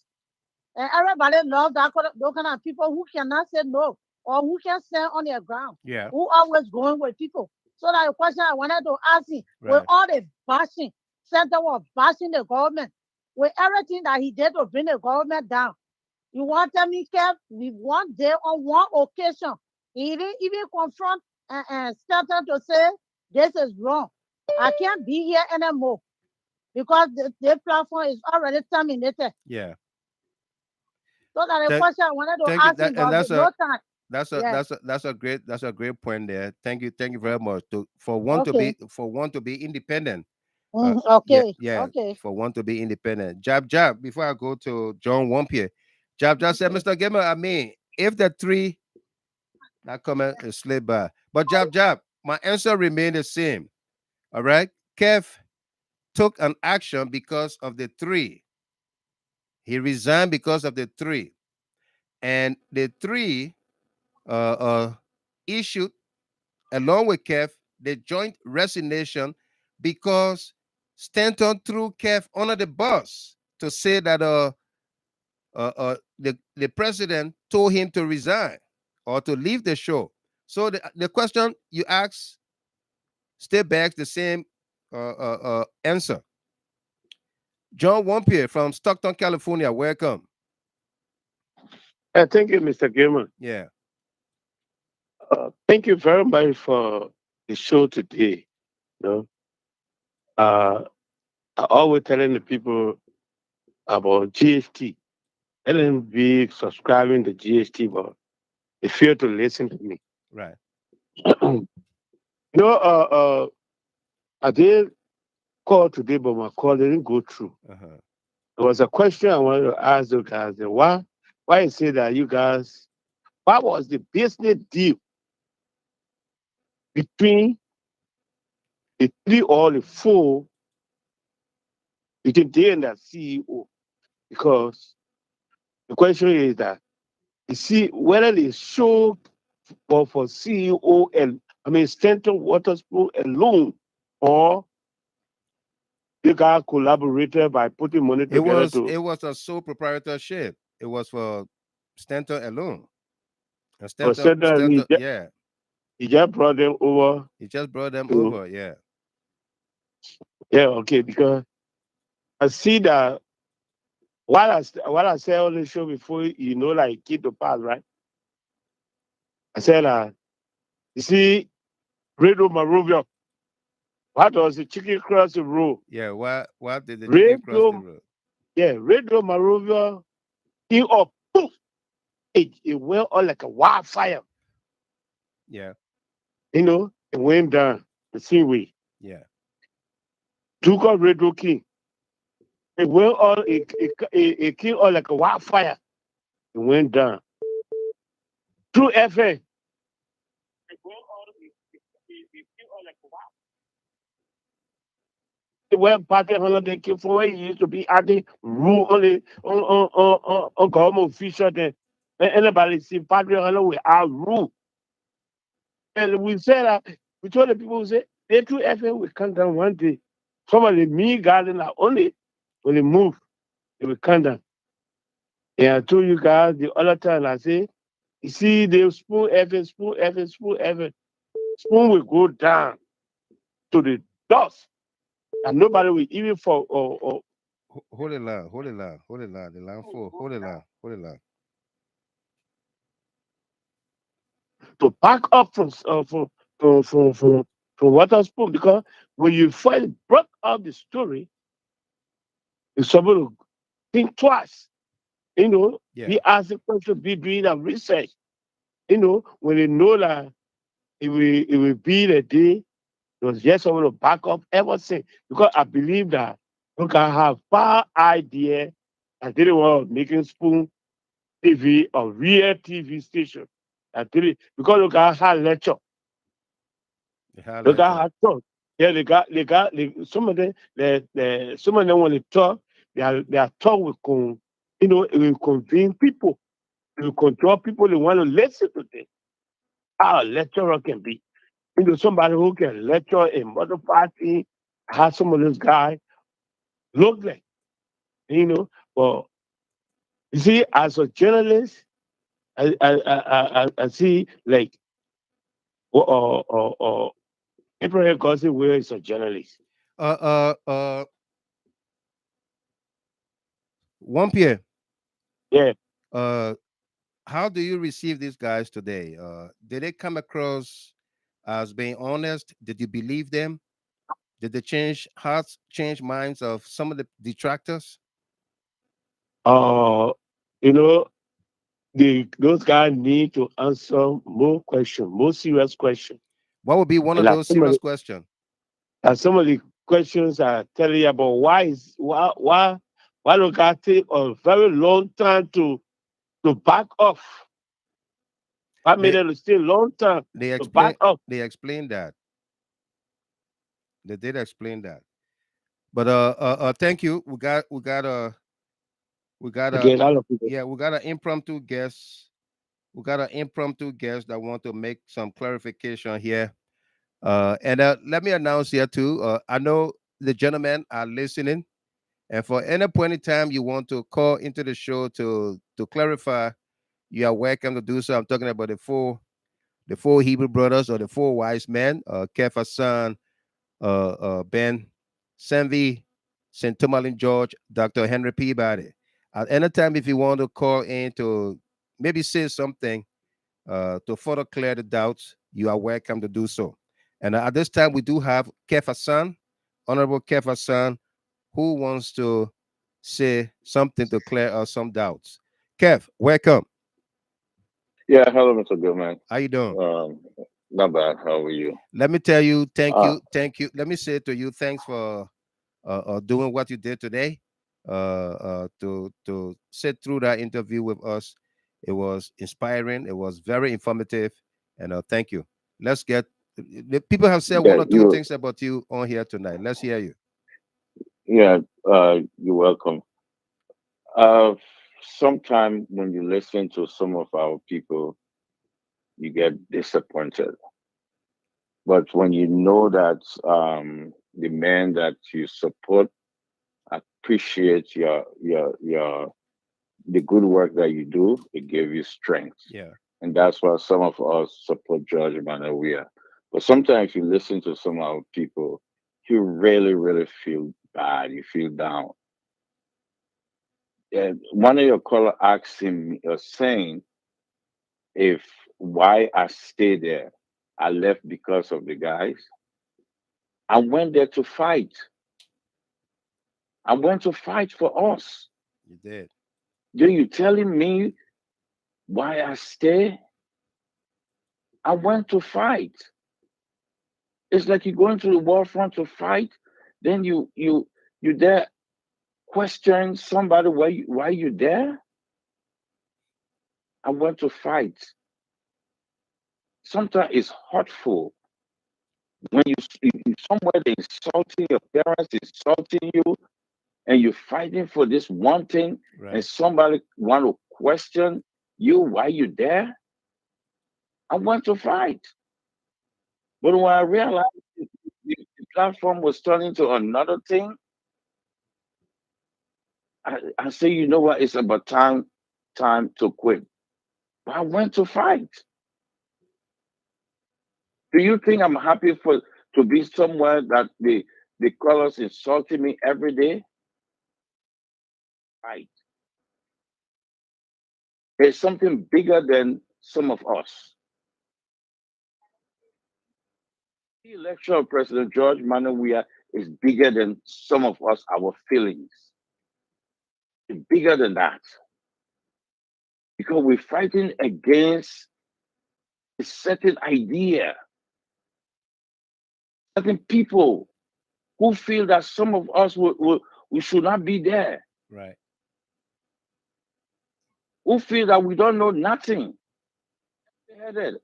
And everybody loves those kind of people who cannot say no or who can stand on their ground, Yeah. who always going with people. So that the question I wanted to ask him, with Right. all the bashing, Satan was bashing the government, with everything that he did to bring the government down. You want to tell me, Kev, with one day on one occasion, he didn't even confront and Satan to say, this is wrong. I can't be here anymore because the platform is already terminated. Yeah. So that the Thank, question I wanted to thank you. ask him, but That's a no time. that's a Yeah. that's a that's a great point there. Thank you very much. Okay. For one to be independent. Yeah, Okay. yeah. Okay. For one to be independent. Jab. Before I go to John Wampier, Jab said, Okay. Mr. Gamer, I mean, if the three that comment is slid by, but Jab, my answer remained the same. All right, Kev took an action because of the three. He resigned because of the three, and the three issued along with Kev the joint resignation because Stanton threw Kev under the bus to say that the president told him to resign or to leave the show. So the question you ask still begs the same answer. John Wampier from Stockton, California. Welcome. Thank you, Mr. Gilman. Yeah. Thank you very much for the show today. You know, uh, I always telling the people about GST. Let them be subscribing to GST, but they fail to listen to me. Right. no, I did call today, but my call didn't go through. Uh-huh. There was a question I wanted to ask you guys. Why you say that you guys? What was the business deal between the three or the four between they and that CEO? Because the question is that you see whether they show for CEO and I mean Stanton Waterspoon alone, or they got collaborated by putting money It together was to it was a sole proprietorship. It was for Stanton alone. And for Stanton. Yeah, He just brought them over he just brought them to over. Yeah. okay, because I see that what I said on the show before, like keep the past, right? I said you see Radio Marovia, what was the chicken cross the road? Yeah. Why did the chicken cross the Radio, road? yeah, Radio Marovia, he up, poof, it went on like a wildfire. Yeah. It went down the same way. Yeah. Took up Radio King. It went on, it came on like a wildfire. It went down. Through FM, Where party holiday came from, where he used to be adding rule only on government official then. Anybody see party holiday with our rule. And we said that we told the people who say they too FM will come down one day. Some of the me garden are only when they move, they will come down. And I told you guys the other time I say, you see the spoon FM, spoon FM, spoon FM, spoon will go down to the dust. And nobody will even fall or Hold it line, hold it line, hold it line. The line full. Hold it line, hold it line. to back up from what I spoke because when you first brought up the story, you're supposed to think twice. Yeah. Be asking questions, be doing a research. When they know that it will be the day, it was just someone to back up everything. Because I believe that you can have far idea that they were making spoon TV or real TV station. Because you can have lecture. The Look highlight at how talk. Yeah, some of them, some of them when they talk, their talk it will convince people. It will control people. They want to listen to them. How a lecturer can be. Somebody who can lecture a mother party, how some of those guys look like. But you see, as a journalist, I see like, Abraham Gossip Will is a journalist. uh uh uh 1 p.m. Yeah. How do you receive these guys today? Did they come across as being honest? Did you believe them? Did they change hearts, change minds of some of the detractors? Uh, you know, those guys need to answer more questions, more serious questions. What would be one And of those serious questions? some of the questions are telling you about why do guys take a very long time to back off? Why made They them stay long time they to back explain up? they explained that. They did explain that. But thank you. We got a Again, a lot of people. yeah, we got an impromptu guest. We got an impromptu guest that want to make some clarification here. And let me announce here too. I know the gentlemen are listening, and for any point in time you want to call into the show to clarify, you are welcome to do so. I'm talking about the four Hebrew brothers or the four wise men, Kepha son, Ben Senvi, St. Tomalin George, Dr. Henry Peabody. At any time, if you want to call in to maybe say something to further clear the doubts, you are welcome to do so. And at this time, we do have Kefa San, Honorable Kefa San, who wants to say something to clear us some doubts. Kev, welcome. Yeah, hello, Mr. Goodman. How you doing? Not bad. How are you? Let me tell you, thank Uh, you, thank you. Let me say to you, thanks for doing what you did today. To sit through that interview with us, it was inspiring. It was very informative, and thank you. Let's get. The people have said yeah, one or two things about you on here tonight. Let's hear you. yeah, you're welcome. Uh, Sometime when you listen to some of our people, you get disappointed. But when you know that the men that you support appreciate your the good work that you do, it gave you strength. Yeah. And that's why some of us support George Emmanuel. But sometimes you listen to some of our people, you really, really feel bad. You feel down. And one of your caller asked him, saying, if why I stay there, I left because of the guys. I went there to fight. I went to fight for us. You did. Then you telling me why I stay? I went to fight. It's like you going to the war front to fight, then you there question somebody why you there. I went to fight. Sometimes it's hurtful when somewhere they insulting your parents, insulting you, and you're fighting for this one thing, and Right. somebody want to question you why you there, I want to fight. But when I realized the platform was turning to another thing, I say, you know what, it's about time to quit. But I went to fight. Do you think I'm happy for to be somewhere that the colors insulting me every day? Right. There's something bigger than some of us. The election of President George Manuel Weah is bigger than some of us, our feelings. It's bigger than that. Because we're fighting against a certain idea, certain people who feel that some of us we should not be there, Right. who feel that we don't know nothing. Headed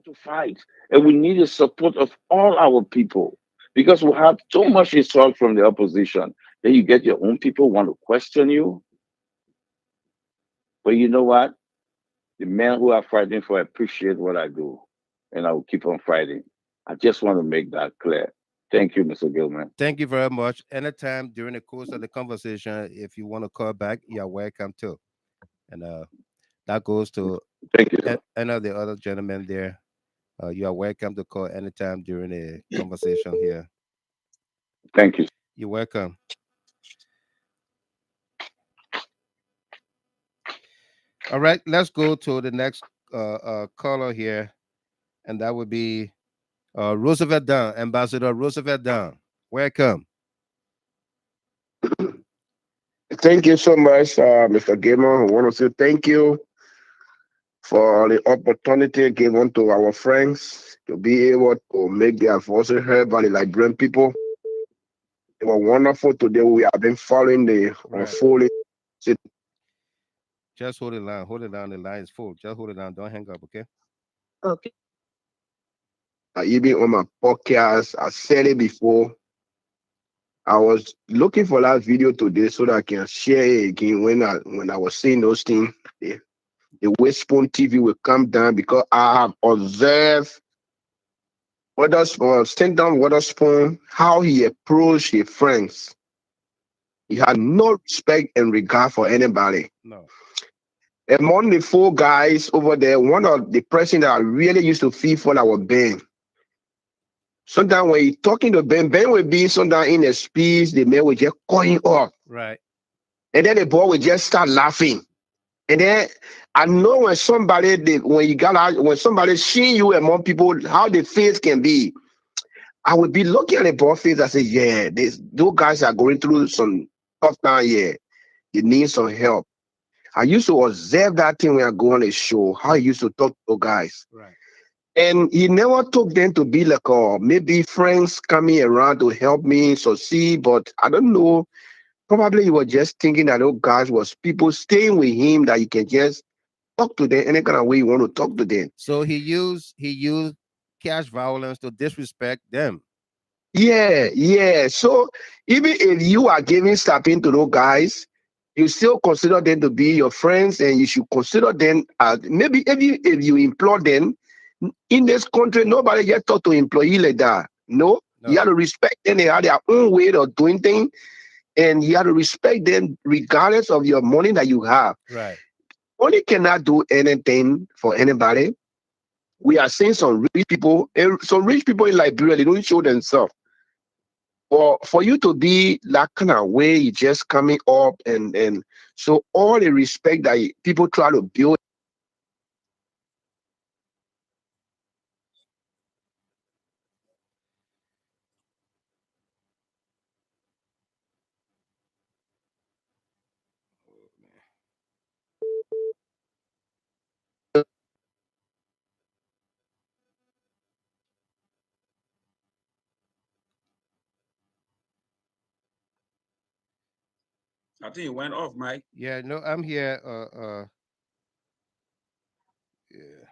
to fight, and we need the support of all our people because we have too much insult from the opposition. Then you get your own people want to question you, but you know what? The men who are fighting for appreciate what I do, and I will keep on fighting. I just want to make that clear. Thank you, Mr. Gilman. Thank you very much. Anytime during the course of the conversation, if you want to call back, you're welcome to. And that goes to Thank you, sir. any of the other gentlemen there. You are welcome to call anytime during the conversation here. Thank you. You're welcome. All right, let's go to the next caller here, and that would be Roosevelt Dunn, Ambassador Roosevelt Dunn. Welcome. Thank you so much, Mr. Gamer. I want to say thank you for the opportunity given to our friends to be able to make their voices heard by the Liberian people. It was wonderful today. We have been following the Right. unfolding. Just hold it down. Hold it down. The line is full. Just hold it down. Don't hang up, okay? Okay. Even on my podcast, I said it before. I was looking for that video today so that I can share it again when I was saying those things. The way Spoon TV will come down because I have observed Stanton Witherspoon, how he approached his friends. He had no respect and regard for anybody. No. Among the four guys over there, one of the person that I really used to feel for was Ben. Sometimes when he talking to Ben will be sometimes in a speech, the man will just call him up. Right. And then the boy will just start laughing. And then I know when when somebody seeing you among people, how the face can be. I would be looking at the boy face. I say, yeah, those guys are going through some tough time here. They need some help. I used to observe that thing when I go on a show, how he used to talk to guys. Right. And he never took them to be like maybe friends coming around to help me succeed. But I don't know. Probably he was just thinking that those guys was people staying with him that he can just talk to them any kind of way you want to talk to them. So he used cash violence to disrespect them. Yeah. So even if you are giving stepping to those guys, you still consider them to be your friends, and you should consider them as maybe if you employ them in this country, nobody yet talk to employee like that. No, you No. have to respect them. They have their own way of doing things, and you have to respect them regardless of your money that you have. Right. Money cannot do anything for anybody. We are seeing some rich people, and some rich people in Liberia, they don't show themselves. For you to be that kind of way, you just coming up and so all the respect that people try to build. I think it went off, Mike. Yeah, no, I'm here. Yeah.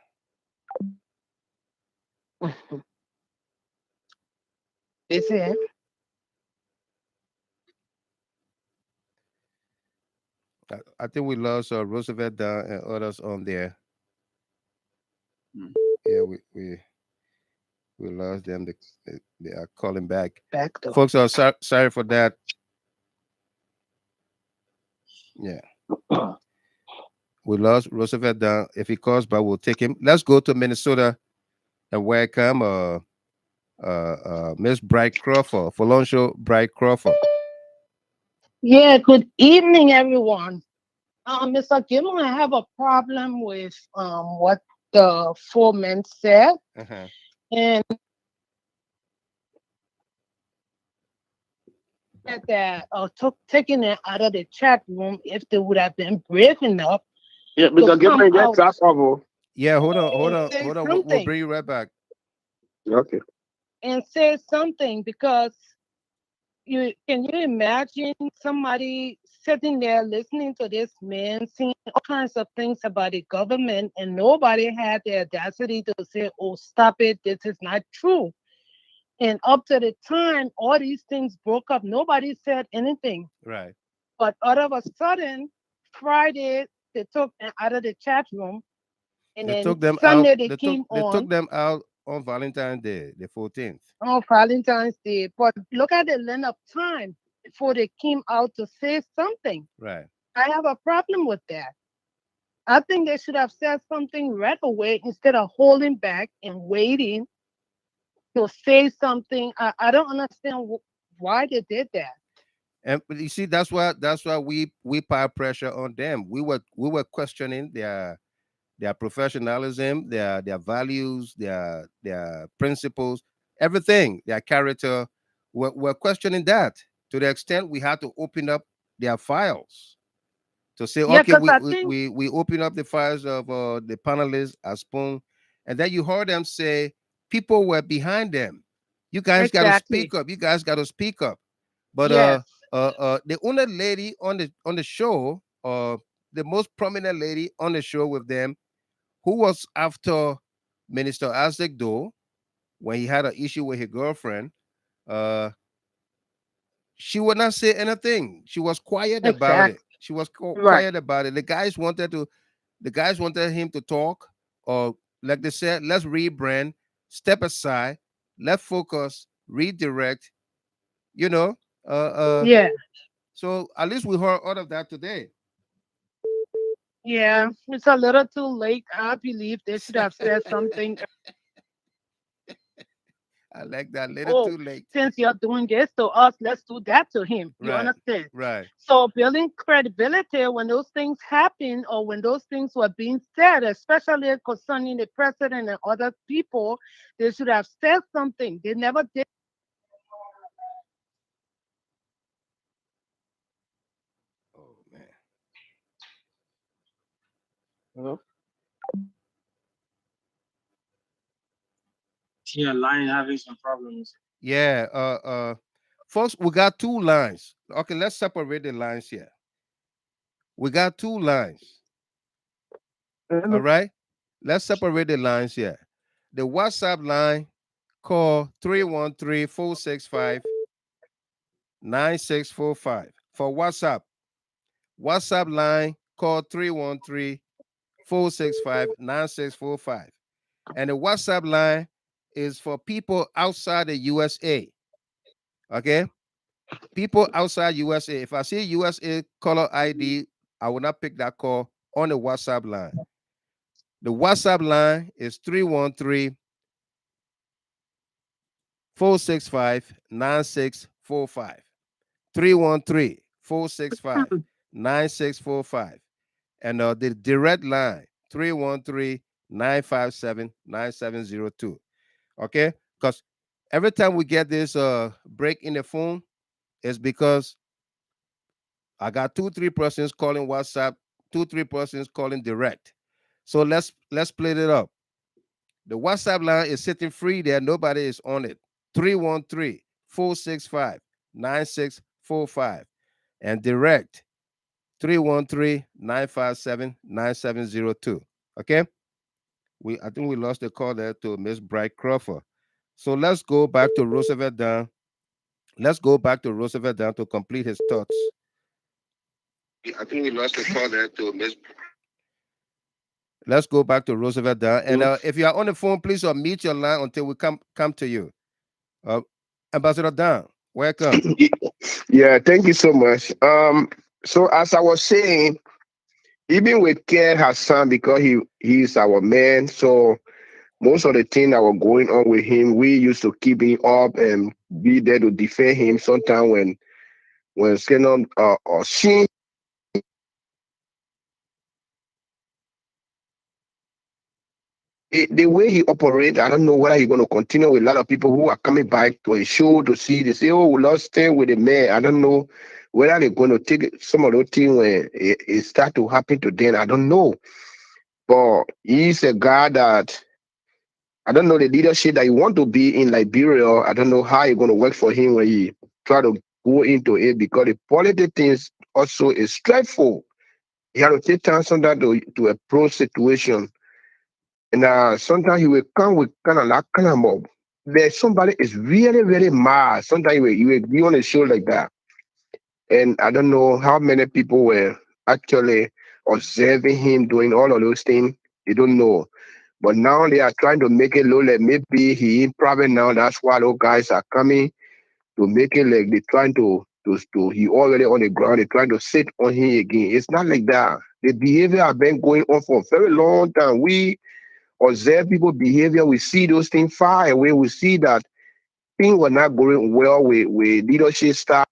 Is it? I think we lost Roosevelt down and others on there. Hmm. Yeah, we lost them. They are calling back. Back though. Folks are sorry for that. Yeah, we lost Roosevelt down. If he calls back, we'll take him. Let's go to Minnesota and welcome Miss Bright Crawford, Folonsho Bright Crawford. Yeah, good evening, everyone. Mr. Gilmore, I have a problem with what the four men said. Uh-huh. And that took taking it out of the chat room if they would have been brave enough Yeah, to Mr. come Gilman, just out drop off. Yeah, hold on, hold and on, say hold on. We'll something bring you right back. Okay. because you imagine somebody sitting there listening to this man saying all kinds of things about the government and nobody had the audacity to say, oh, stop it, this is not true. And up to the time all these things broke up, nobody said anything. Right. But all of a sudden, Friday they took them out of the chat room, and They then took them out. Sunday they They came took on them out on Valentine's Day, the 14th. on Valentine's Day. But look at the length of time before they came out to say something. Right. I have a problem with that. I think they should have said something right away instead of holding back and waiting to say something. I don't understand why they did that. And but you see, that's why we put pressure on them. We were questioning their professionalism, their values, their principles, everything, their character. We're questioning that to the extent we had to open up their files to say, Yeah, okay, because we I we think we, we open up the files of the panelists as spoon, and then you heard them say people were behind them. You guys got to exactly. speak up. You guys got to speak up. But Yes, the only lady on the show, the most prominent lady on the show with them, who was after Minister Isaac Doe when he had an issue with his girlfriend, uh, she would not say anything. She was quiet about it. exactly. She was Right. quiet about it. The guys wanted him to talk, or like they said, let's rebrand, step aside, let's focus, redirect. You know, uh, uh. Yeah. So at least we heard all of that today. Yeah, it's a little too late. I believe they should have said something. I like that. Little Oh, too late. since you're doing this to us, let's do that to him. You Right, understand? right. So building credibility when those things happen or when those things were being said, especially concerning the president and other people, they should have said something. They never did. Oh man. Uh-huh. Yeah, line having some problems. Yeah. Folks, we got two lines. Okay, let's separate the lines here. We got two lines. All right. Let's separate the lines here. The WhatsApp line, call 313-465-9645 for WhatsApp. WhatsApp line, call 313-465-9645. And the WhatsApp line is for people outside the USA. Okay? People outside USA. If I see USA caller ID, I will not pick that call on the WhatsApp line. The WhatsApp line is 313-465-9645. 313-465-9645. And the direct line, 313-957-9702. Okay? Because every time we get this break in the phone, it's because I got 2-3 persons calling WhatsApp, 2-3 persons calling direct. So let's split it up. The WhatsApp line is sitting free there. Nobody is on it. 313-465-9645. And direct 313-957-9702. Okay? I think we lost the call there to Miss Bright Crawford. So let's go back to Roosevelt Down. Let's go back to Roosevelt Down to complete his thoughts. I think we lost the call there to Miss. Let's go back to Roosevelt Down. And if you are on the phone, please unmute your line until we come to you. Ambassador Dan, welcome. Yeah, thank you so much. So as I was saying, even with Ken Hassan, because he's our man, so most of the things that were going on with him, we used to keep him up and be there to defend him. Sometimes when Shannon or she the way he operates, I don't know whether he's going to continue with a lot of people who are coming back to a show to see. They say, "Oh, we lost staying with the man." I don't know whether they're going to take some of those things when it start to happen to them. I don't know, but he's a guy that I don't know the leadership that he want to be in Liberia. I don't know how it's going to work for him when he try to go into it because the politics things also is stressful. He had to take time sometimes to approach situation. And sometimes he will come with kind of like kind of mob. There's somebody is really, really mad. Sometimes he will be on a show like that. And I don't know how many people were actually observing him doing all of those things. They don't know. But now they are trying to make it look like maybe he in private now. That's why those guys are coming to make it like they're trying to he already on the ground. They're trying to sit on him again. It's not like that. The behavior has been going on for a very long time. We observe people behavior, we see those things far away. We see that things were not going well with leadership staff,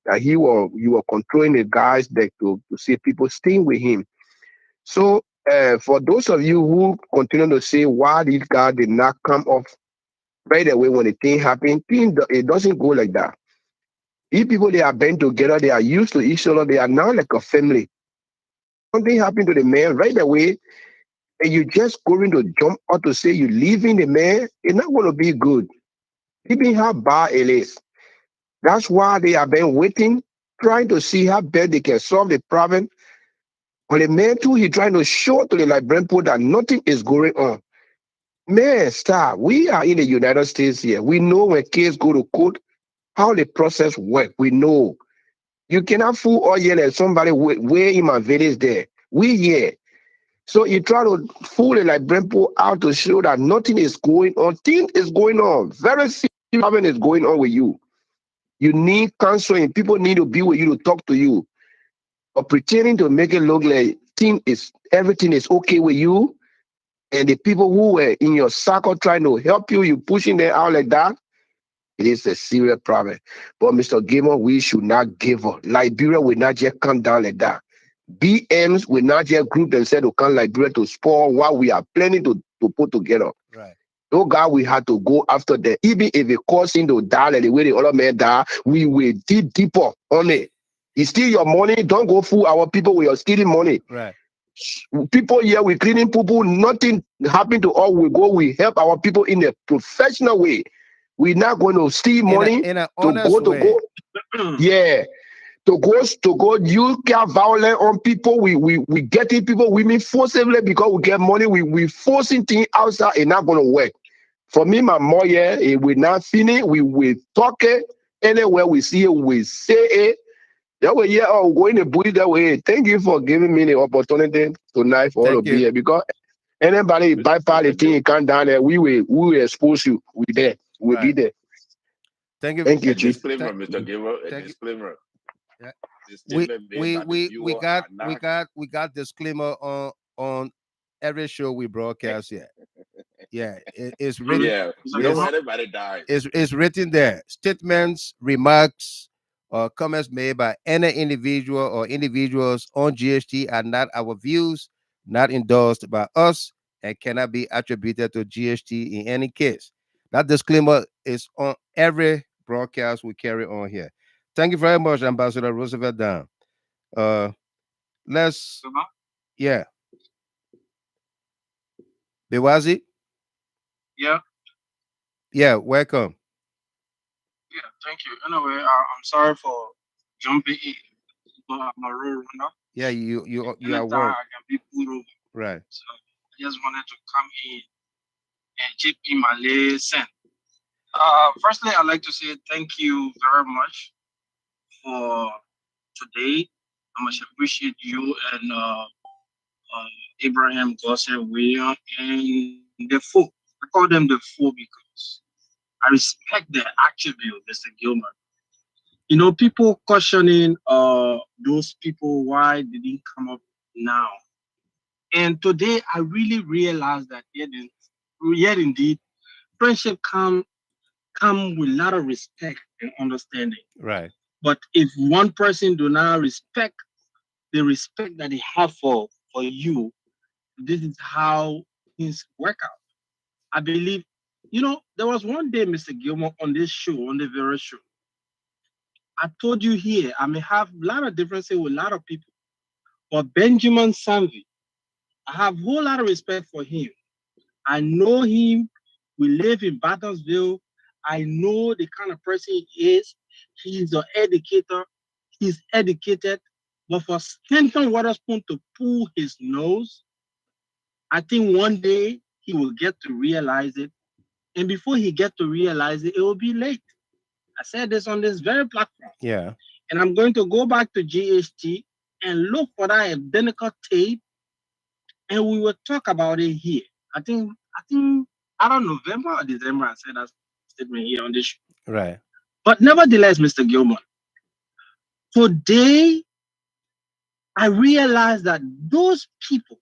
that he was controlling the guys that to see people staying with him. So for those of you who continue to say why these guys did not come off right away when the thing happened, it doesn't go like that. If people they are band together, they are used to each other, they are now like a family. Something happened to the man right away, and you just going to jump out to say you leaving the man, it's not going to be good. Even how bad it is. That's why they have been waiting, trying to see how bad they can solve the problem. But the man too, he trying to show to the Liberian people that nothing is going on. Man, stop. We are in the United States here. We know when kids go to court, how the process work. We know. You cannot fool all year that somebody way in my village there. We here. So you try to fool the Liberian people out to show that nothing is going on. Things is going on. Very serious problem is going on with you. You need counseling. People need to be with you to talk to you. But pretending to make it look like everything is okay with you, and the people who were in your circle trying to help you, you pushing them out like that, it is a serious problem. But Mr. Gamer, we should not give up. Liberia will not just come down like that. BMs will not just group themselves to come Liberia to spoil what we are planning to put together. Right. No God, we had to go after them. Even if it caused him to die like the way the other man died, we will dig deeper on it. You steal your money, don't go fool our people with your stealing money. Right. People here, we cleaning people, nothing happened to us. We help our people in a professional way. We're not going to steal money in an to honest go way. yeah. To go use care violence on people. We getting people women forcibly because we get money. We forcing things outside and not gonna work. For me, my mom, yeah, it will not finish. We will talk it anywhere we see it, we say it. That way, yeah, oh, going to bush that way. Thank you for giving me the opportunity tonight for all to be here because anybody bypass the thing, you come down there, we will expose you. We there. We'll be there. Thank you. Thank you, A Chief. disclaimer, Mr. Gamer. A disclaimer. Yeah. The We statement made by the viewer we got disclaimer on every show we broadcast here. Yeah, it's written. Yeah, we don't want anybody dying. It's written there. Statements, remarks, or comments made by any individual or individuals on GHT are not our views, not endorsed by us, and cannot be attributed to GHT in any case. That disclaimer is on every broadcast we carry on here. Thank you very much, Ambassador Roosevelt Down. Let's yeah. Bewazi? Yeah. Yeah, welcome. Yeah, thank you. Anyway, I'm sorry for jumping in, but I'm a road runner. Yeah, you are Anytime work. I can be pulled over. Right. So just wanted to come in and chip in my little cent. Firstly, I'd like to say thank you very much for today. I much appreciate you and Abraham Gossett William and the folk. I call them the folk because I respect their attribute, Mr. Gilmer. You know, people questioning those people why they didn't come up now. And today I really realized that yet indeed, friendship come with a lot of respect and understanding. Right. But if one person do not respect the respect that they have for you, this is how things work out. I believe, you know, there was one day, Mr. Gilmore, on this show, on the very show. I told you here, I may have a lot of differences with a lot of people, but Benjamin Sanvi, I have a whole lot of respect for him. I know him. We live in Bartonsville. I know the kind of person he is. He's an educator. He's educated. But for Stanton Waterspoon to pull his nose, I think one day he will get to realize it. And before he get to realize it, it will be late. I said this on this very platform. Yeah. And I'm going to go back to GHT and look for that identical tape, and we will talk about it here. I think I don't know, November or December I said that statement here on this show. Right. But nevertheless, Mr. Gilman, today I realized that those people,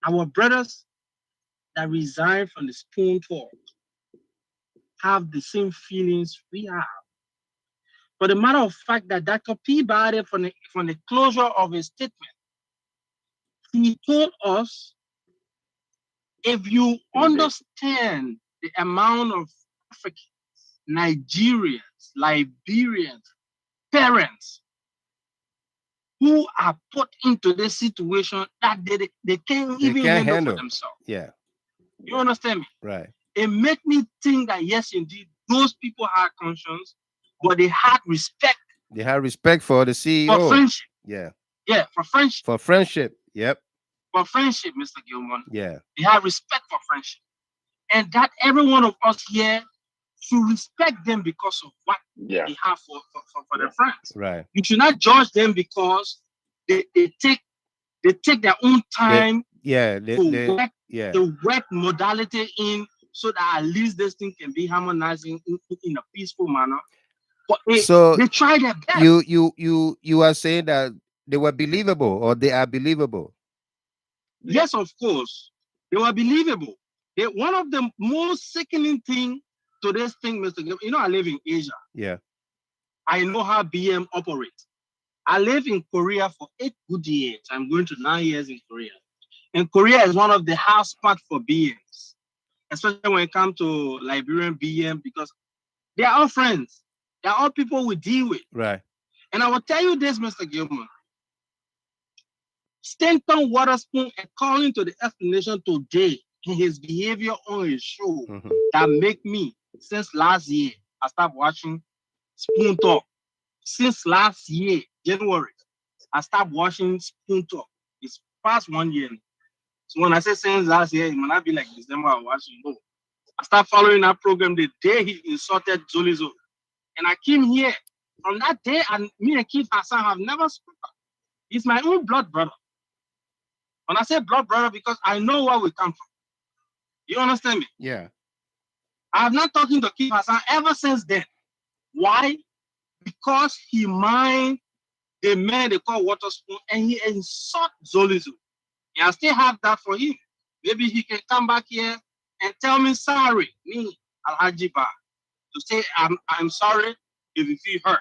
our brothers that reside from the Spoon Talk, have the same feelings we have. For the matter of fact that Dr. Peabody, from the closure of his statement, he told us, if you understand the amount of Africans, Nigerians, Liberians, parents who are put into this situation that they can't even handle for themselves. Yeah. You understand me? Right. It made me think that yes, indeed, those people had conscience, but they had respect. They had respect for the CEO. For friendship. Yeah. Yeah, for friendship. For friendship. Yep. For friendship, Mr. Gilman. Yeah. They have respect for friendship. And that every one of us here should respect them because of what they have for their friends. Right. You should not judge them because they take their own time to work modality in so that at least this thing can be harmonizing in a peaceful manner. But they try their best. You are saying that they were believable or they are believable? Yes, of course. They were believable. One of the most sickening thing to this thing, Mr. Gilman, you know, I live in Asia. Yeah. I know how BM operates. I live in Korea for 8 good years. I'm going to 9 years in Korea. And Korea is one of the hot spots for BMs, especially when it comes to Liberian BM, because they are all friends. They are all people we deal with. Right. And I will tell you this, Mr. Gilman. Stanton Waterspoon, according to the explanation today in his behavior on his show, that make me, since last year, I started watching Spoon Talk. Since last year, January, I started watching Spoon Talk. It's past 1 year. So when I say since last year, it might not be like December I watching. No. I started following that program the day he insulted Zolizo. And I came here. From that day, and me and Keith Hassan have never spoken. He's my own blood brother. When I say blood brother, because I know where we come from. You understand me? Yeah. I have not talking to Keith Hassan ever since then. Why? Because he mind the man they call Waterspoon and he insult Zolizo. And I still have that for him. Maybe he can come back here and tell me sorry, me, Alhaji Ba, to say I'm sorry if you feel hurt.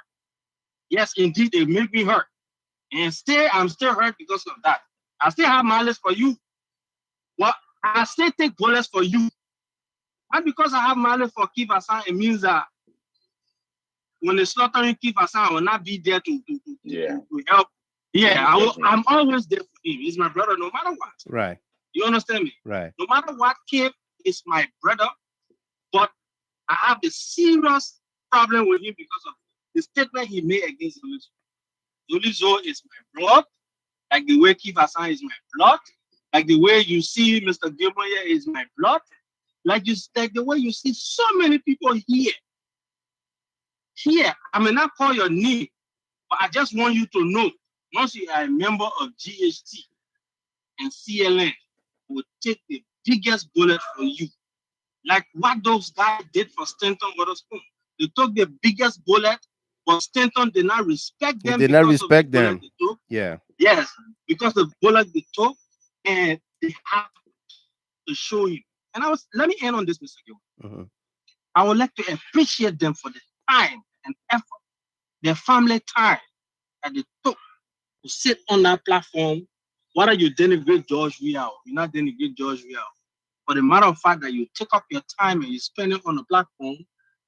Yes, indeed, it made me hurt. And I'm still hurt because of that. I still have malice for you. Well, I still take bullets for you. Not because I have malice for Keith Hassan, it means that when they're slaughtering Keith Hassan, I will not be there to help. Yeah, I'm always there for him. He's my brother no matter what. Right. You understand me? Right. No matter what, Keith is my brother, but I have a serious problem with him because of the statement he made against Zolizo. Zolizo is my blood, like the way Keith Hassan is my blood, Like the way you see Mr. Gilmore here is my blood. Like the way you see so many people here. Here, I may not call your name, but I just want you to know, once you are a member of GHT and CLN, will take the biggest bullet for you. Like what those guys did for Stanton Witherspoon. They took the biggest bullet, but Stanton did not respect them. Did not respect them. Yeah. Yes, because the bullet they took, and they have to show you. And let me end on this, Mr. Gilmore. I would like to appreciate them for the time and effort, their family time that they took to sit on that platform. Whether you denigrate George Weah, you're not denigrate George Weah. But the matter of fact that you take up your time and you spend it on the platform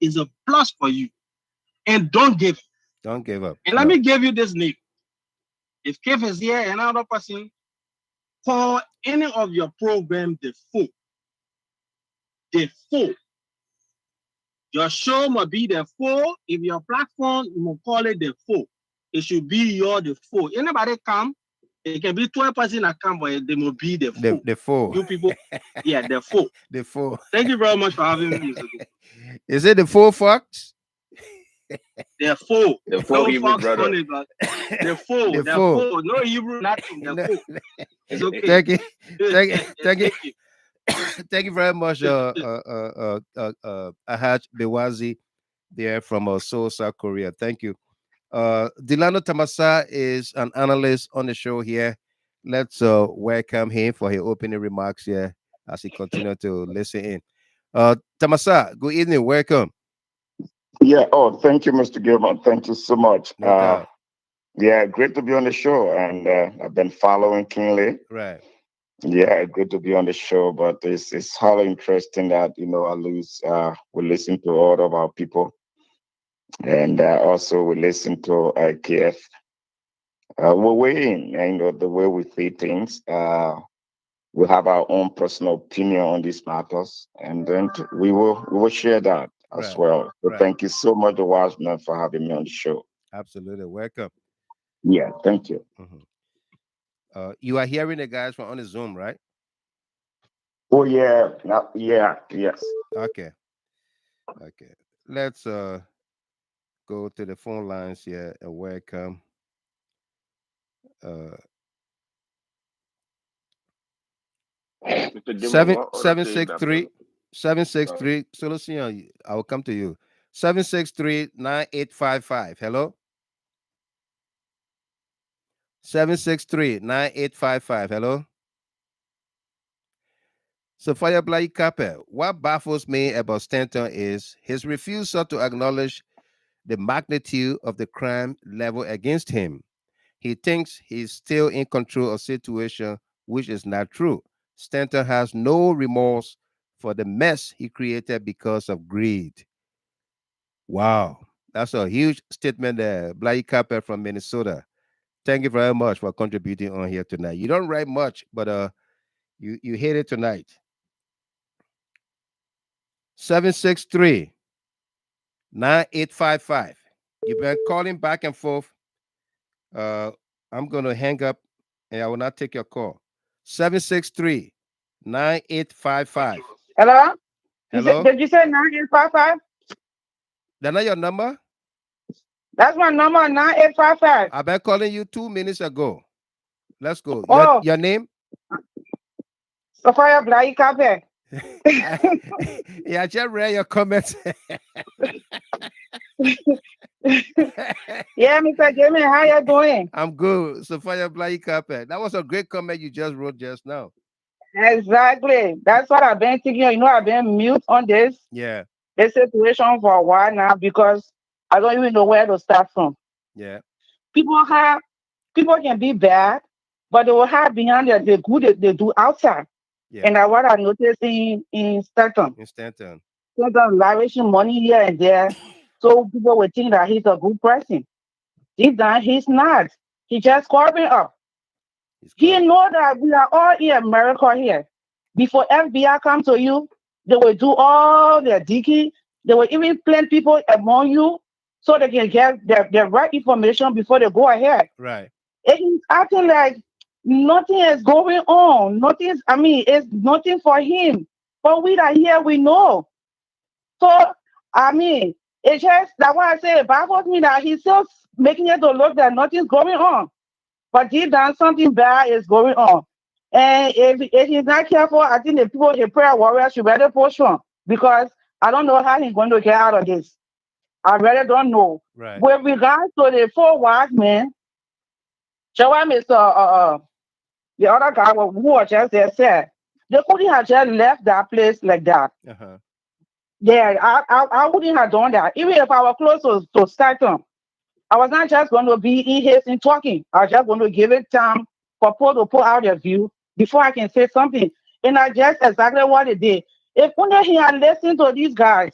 is a plus for you. And don't give up. Don't give up. And let me give you this name. If Kev is here and another person, call any of your program the fool. The fool. Your show must be the fool. If your platform, you will call it the fool. It should be the fool. Anybody come, it can be 12 person that come, but they will be the fool. The fool. You people, yeah, the fool. The fool. Thank you very much for having me. Is it the fool, Fox? The fool. The fool, Hebrew brother. Funny, the fool. The fool. No Hebrew, nothing. The fool. It's okay. Thank you. Thank you. Thank you very much, Ahaj Bewazi, there from Seoul, South Korea. Thank you. Delano Tamasa is an analyst on the show here. Let's welcome him for his opening remarks here as he continues to listen in. Tamasa, good evening. Welcome. Yeah. Oh, thank you, Mr. Gilmore. Thank you so much. No doubt. Yeah, great to be on the show, and I've been following keenly. Right. Yeah, good to be on the show, but it's highly interesting that at least we listen to all of our people, and also we listen to KF. We're weighing, the way we see things. We have our own personal opinion on these matters, and then we will share that as well. So thank you so much, the Wiseman, for having me on the show. Absolutely, welcome. Yeah, thank you. You are hearing the guys from on the Zoom, right? Oh yeah, yes. Okay. Let's go to the phone lines here and welcome. 763. So listen, I will come to you. 763-9855. Hello. 763-9855. Hello. So Fireblight Capper, what baffles me about Stanton is his refusal to acknowledge the magnitude of the crime level against him. He thinks he's still in control of situation, which is not true. Stanton has no remorse for the mess he created because of greed. Wow, that's a huge statement there. Blight Capper from Minnesota. Thank you very much for contributing on here tonight. You don't write much, but you hit it tonight. 763-9855. You've been calling back and forth. I'm going to hang up and I will not take your call. 763-9855. Hello? Hello? Did you say 9855? That's not your number? That's my number, 9855. I've been calling you 2 minutes ago. Let's go. Oh. Your name? Sophia Blight Capper. Yeah, I just read your comments. Yeah, Mr. Jimmy, how you doing? I'm good. Sophia Blight Capper. That was a great comment you just wrote just now. Exactly. That's what I've been thinking. I've been mute on this situation for a while now because I don't even know where to start from. Yeah. People can be bad, but they will have behind the good they do outside. Yeah. And that's what I noticed in Stanton. Stanton lavishing money here and there. So people will think that he's a good person. Deep down, he's not. He's just carving up. He knows that we are all in America here. Before FBI come to you, they will do all their digging. They will even plant people among you so they can get the right information before they go ahead. Right. And he's acting like Nothing is going on. Nothing. I mean, it's nothing for him. But we that here, we know. So I mean, it's just that what I say. It baffles me that he's still making it to look that nothing's going on. But deep down, something bad is going on. And if he's not careful, I think the people, the prayer warriors, should better push him because I don't know how he's going to get out of this. I really don't know. Right. With regards to the 4 wise men, Joam is the other guy who was just there said they couldn't have just left that place like that. Uh-huh. Yeah, I wouldn't have done that. Even if I was close to Staten, I was not just going to be in haste talking. I was just going to give it time for people to put out their view before I can say something. And that's just exactly what they did. If only he had listened to these guys,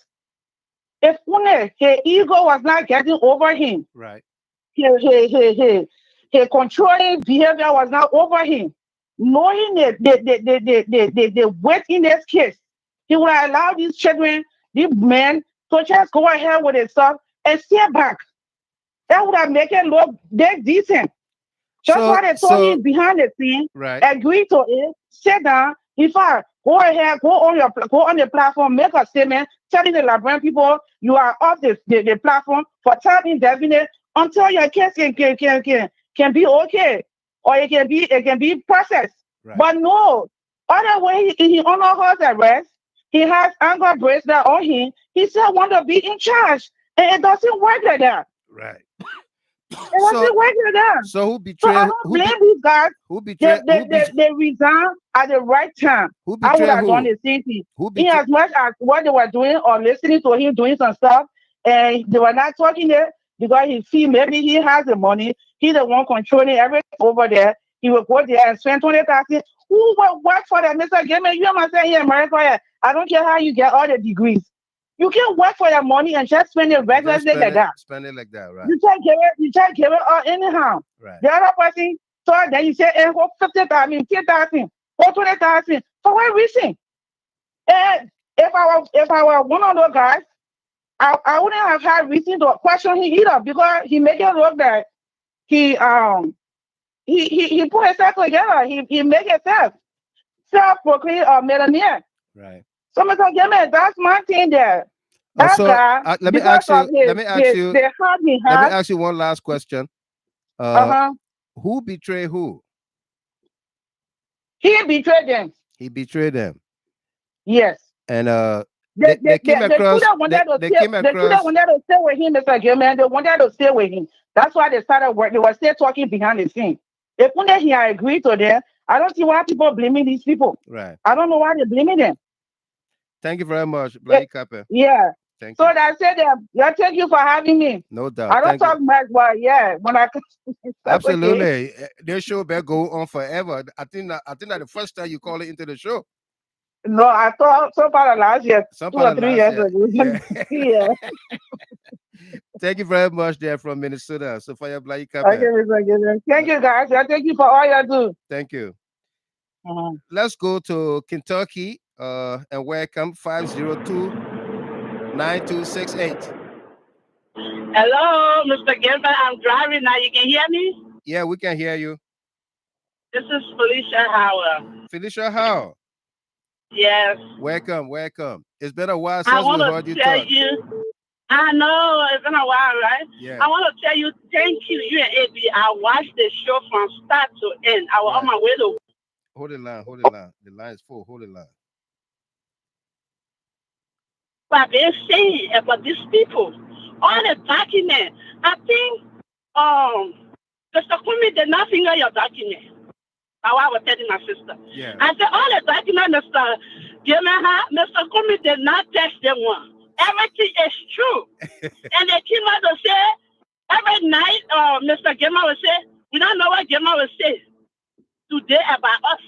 if only his ego was not getting over him, right? His controlling behavior was not over him. Knowing the weight in this case, he would allow these children, these men, to just go ahead with his stuff and stay back. That would have made it look dead decent. Just what they told him behind the scene, right? Agree to it, sit down. In fact, go ahead, go on the platform, make a statement, telling the Liberian people you are off the platform for time indefinite until your case can be okay, or it can be processed. Right. But no, other way he honor her arrest. He has anger bracelet on him. He still want to be in charge, and it doesn't work like that. Right. It doesn't work like that. So who betrayed? So I don't blame these guys. Who betrayed? They resigned at the right time. Who betrayed? I would have done the same thing. In as much as what they were doing or listening to him doing some stuff, and they were not talking there because he see maybe he has the money. He's the one controlling everything over there. He will go there and spend 20,000. Who will work for that, Mr. Gamer? You must say here in America, I don't care how you get all the degrees. You can't work for your money and just spend it recklessly like that. Spend it like that, right? You can't give it anyhow. Right. The other person, so then you say, for 50,000, 10,000, for 20,000. For what reason? And if I were one of those guys, I wouldn't have had reason to question him either because he make it look that he put himself together. He make himself self-proclaimed millionaire. Right. So Mr. Gamer, that's my thing there. That guy, let me ask you one last question. Who betrayed who? He betrayed them. He betrayed them. Yes. And they came across. They came across. They wanted to stay with him, Mr. Gilman. They wanted to stay with him. That's why they started working. They were still talking behind the scene. If only he had agreed to them, I don't see why people are blaming these people. Right. I don't know why they're blaming them. Thank you very much, Blackie Kappa. Yeah. Thank you. So that's it. Yeah, thank you for having me. No doubt. I don't talk much, but yeah, when I absolutely, this show better go on forever. I think that the first time you call it into the show. No, I thought so far last year, 2 or 3 years ago. Yeah. Thank you very much, there from Minnesota, Sophia Blackie Kappa. Thank you, guys. Thank you for all you do. Thank you. Let's go to Kentucky and welcome 502-9268. Hello, Mr. Gilbert. I'm driving now. You can hear me? Yeah, we can hear you. This is Felicia Howell. Felicia Howell. Yes. Welcome. It's been a while since we heard you talk. I know, it's been a while, right? Yeah. I want to tell you, thank you, you and AB. I watched the show from start to end. I was on my way to... Hold the line. The line is full. Hold the line. But they're saying about these people, all the documents, I think Mr. Kumi did not finger your document. How I was telling my sister. Yeah. I said, all the documents, Mr. Kumi did not test them one. Everything is true. And they came out to say, every night, Mr. Gemma will say, we don't know what Gemma will say today about us.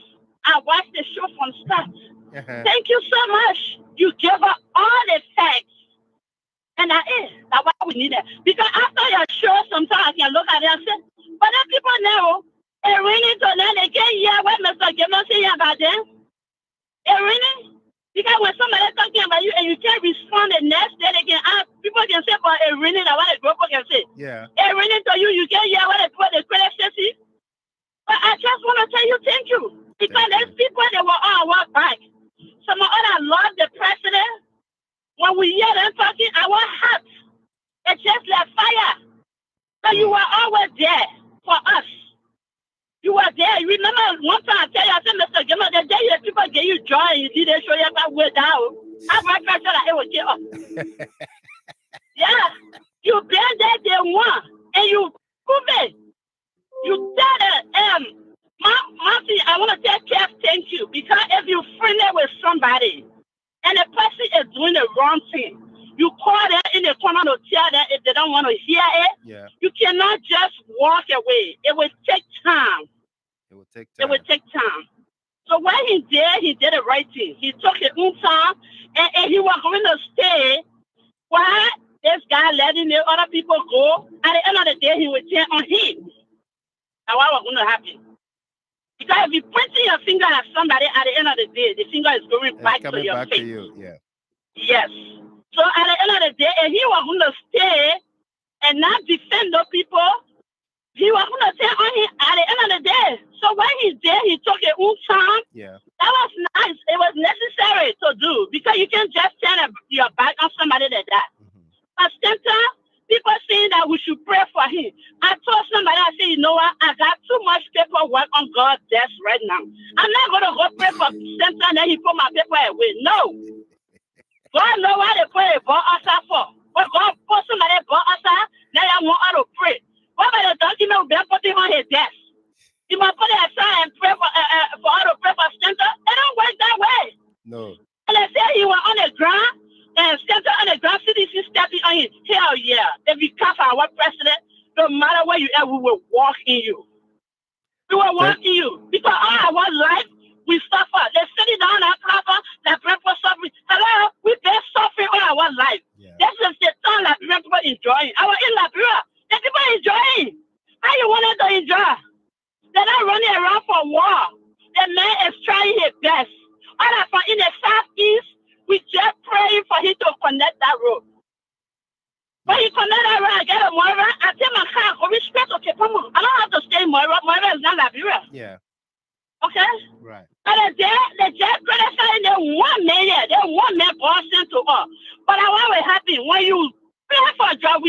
I watched the show from start. Thank you so much. You gave her all the facts. And that's why we need it. Because after your show, sometimes I can look at it and say, but then people know, it raining to them, they can't hear what Mr. Gemma say about them. It raining. Because when somebody talking about you and you can't respond the next day, they can ask, people can say, but it raining, what the group can say. Yeah. It raining to you, you can't hear what the critics say. But I just want to tell you thank you. Because there's people that were on our back. Some of us love the president. When we hear them talking, our hearts, it's just like fire. So you were always there for us. You were there. You remember one time I tell you, I said, Mr. Gilman, the day the people gave you joy and you didn't show you that way down. I my pressure that it was here. Yeah. You been there day one and you prove it. You said it. Marcy, I want to tell Kev thank you, because if you friendly with somebody and the person is doing the wrong thing, you call them in the corner to tell them if they don't want to hear it. Yeah. You cannot just walk away. It will take time. It will take time. It will take time. So what he did the right thing. He took his own time and he was going to stay while this guy letting the other people go. At the end of the day, he would turn on him. And what was going to happen? Because if you pointing your finger at somebody, at the end of the day, the finger is going back to your face. To you. Yeah. Yes. So at the end of the day, and he was going to stay and not defend those people. He was going to turn on him at the end of the day. So when he's there, he took his own time. Yeah. That was nice. It was necessary to do, because you can't just turn your back on somebody like that. But sometimes people saying that we should pray for him. I told somebody, I said, you know what? I got too much paperwork on God's desk right now. I'm not going to go pray for Satan and then he put my paper away. No. God knows why they put a ball outside for. But God put somebody ball outside, now I want her to pray. What about the document will be putting on his desk? You must put it aside and pray for her to pray for Satan. It don't work that way. No. And they say he was on the ground. And Satan on the ground, CDC stepping on him. Hell yeah. If you come for our president, no matter where you are, we will walk in you. We will walk in you. Because all our life, we suffer. They're sitting down our cover, they're praying for suffering. Hello, we've been suffering all our life. Yeah. This is the time that people enjoying. I was in Liberia. The people enjoying. How you want them to enjoy? They're not running around for war. The man is trying his best. All that from in the southeast, we just praying for him to connect that road. When he connect that road, I get a Moira, I tell my car, go straight to Cape Town. I don't have to stay in Moira. Moira is not Liberia. Yeah. Okay? Right. But they just criticizing the 1 million. They 1 million person to us. But what will happen when you pay for a job,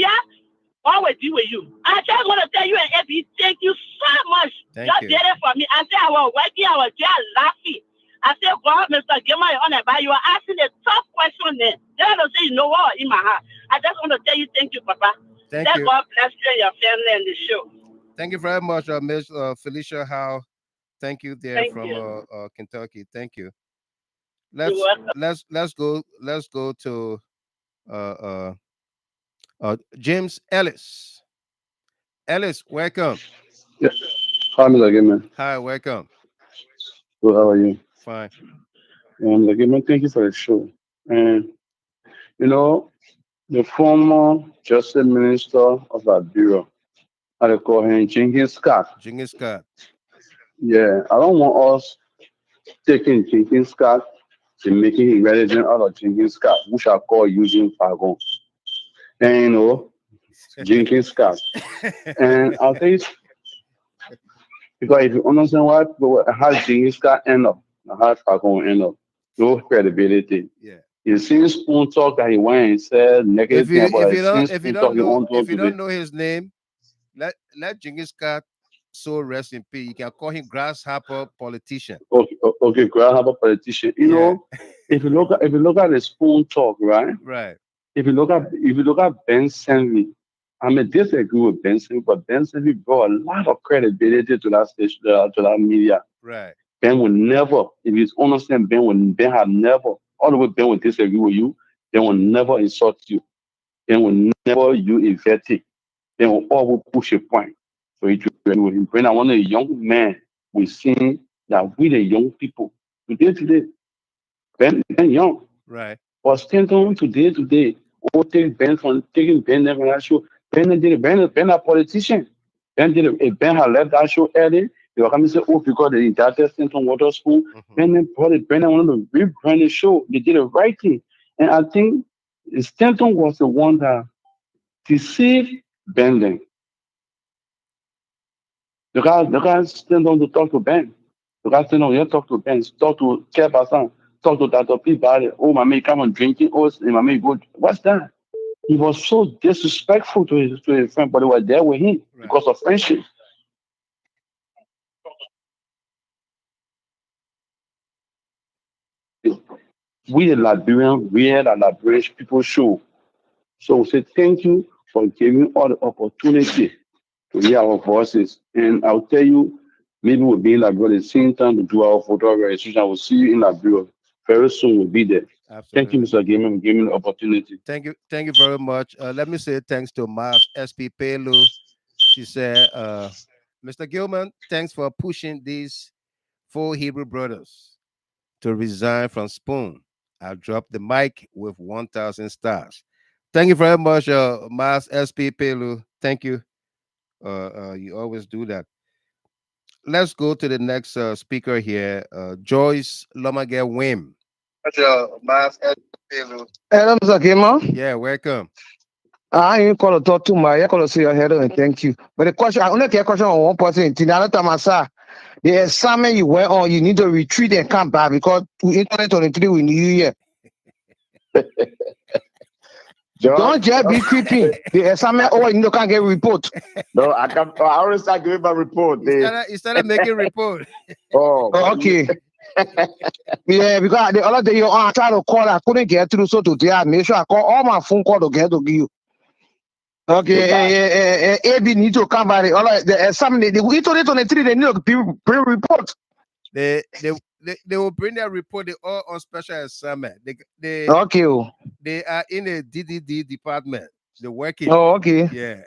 what will do with you? I just want to tell you, and Epi, thank you so much. Thank you. Did it for me. I said I was working, I was just laughing. I said, God, Mr. Gilman, you're on it, but you are asking a tough question there. They don't say, you know what, in my heart. I just want to tell you, thank you, Papa. Thank you. God bless you and your family and the show. Thank you very much, Miss Felicia Howe. Thank you there from Kentucky. Thank you. Let's go to James Ellis. Ellis, welcome. Yes. Hi, Mr. Gilman. Hi, welcome. Good, how are you? Fine. Mr. Gilman, thank you for the show. And you know, the former Justice Minister of Liberia, I call him Jenkins Scott. Jenkins Scott. Yeah, I don't want us taking Jenkins Scott and making him relevant out of Jenkins Scott, which I call using Fagon. And you know, Jenkins Scott. And I'll tell you, because if you understand why how Jenkins Scott end up, how Fagon end up, no credibility. Yeah. You see Spoon talk that he went and said negative thing about if you don't know his name, let Jenkins Scott so rest in peace. You can call him grasshopper politician. Okay, grasshopper politician. You know, if you look at the Spoon talk, right? Right. If you look at Ben Senvi, I may disagree with Ben Senvi, but Ben Senvi brought a lot of credibility to that station, to that media. Right. Ben would never, if you understand, Ben had never, all the way Ben would disagree with you, Ben will never insult you. Ben will never you invert it. Ben will always push a point. So it will bring one of the young men, we see that we the young people, today, Ben young. Right. But Stanton today, taking Ben from that show. Ben a politician. Ben had left that show early. They were coming to say, oh, because they indicted Stanton Water School. Ben wanted to rebrand the show. They did the right thing. And I think Stanton was the one that deceived Ben. The guy stand on to talk to Ben. The guy stand on here, talk to Ben, talk to Kepasan, talk to Dr. P. Barry. Oh, my man, come on drinking. Oh, my man, go. What's that? He was so disrespectful to his friend, but they were there with him because of friendship. We the Liberian, we had a Liberian people show. So we say thank you for giving all the opportunity to hear our voices. And I'll tell you, maybe we'll be in Liberia at the same time to do our photo registration. I will see you in Liberia. Very soon we'll be there. Thank you, Mr. Gaiman, for giving me the opportunity. Thank you very much. Let me say thanks to Mars SP Pelu. She said, Mr. Gilman, thanks for pushing these 4 Hebrew brothers to resign from Spoon. I'll drop the mic with 1,000 stars. Thank you very much, Mars SP Pelu. Thank you. You always do that. Let's go to the next speaker here, Joyce Lomage Wim. Mars SP Pelu. Hello, Mr. Gilman. Yeah, welcome. I ain't call to talk to my, I call to say your head and thank you. But the question, I only get a question on one person. The other time I saw the assignment you went on, you need to retreat and come back because in 2023 we need you here. Don't just be creeping. The assignment, you need to can't get a report. No, I already start giving my report. You started making report. Okay. Yeah, because the other day I tried to call, I couldn't get through. So today I made sure I call all my phone call to get to give you. Okay, AB need to come by the assignment. The 2023 they need to bring report. They will bring their report. They all on special assignment. They are in the DDD department. They're working. Oh, okay. Yeah.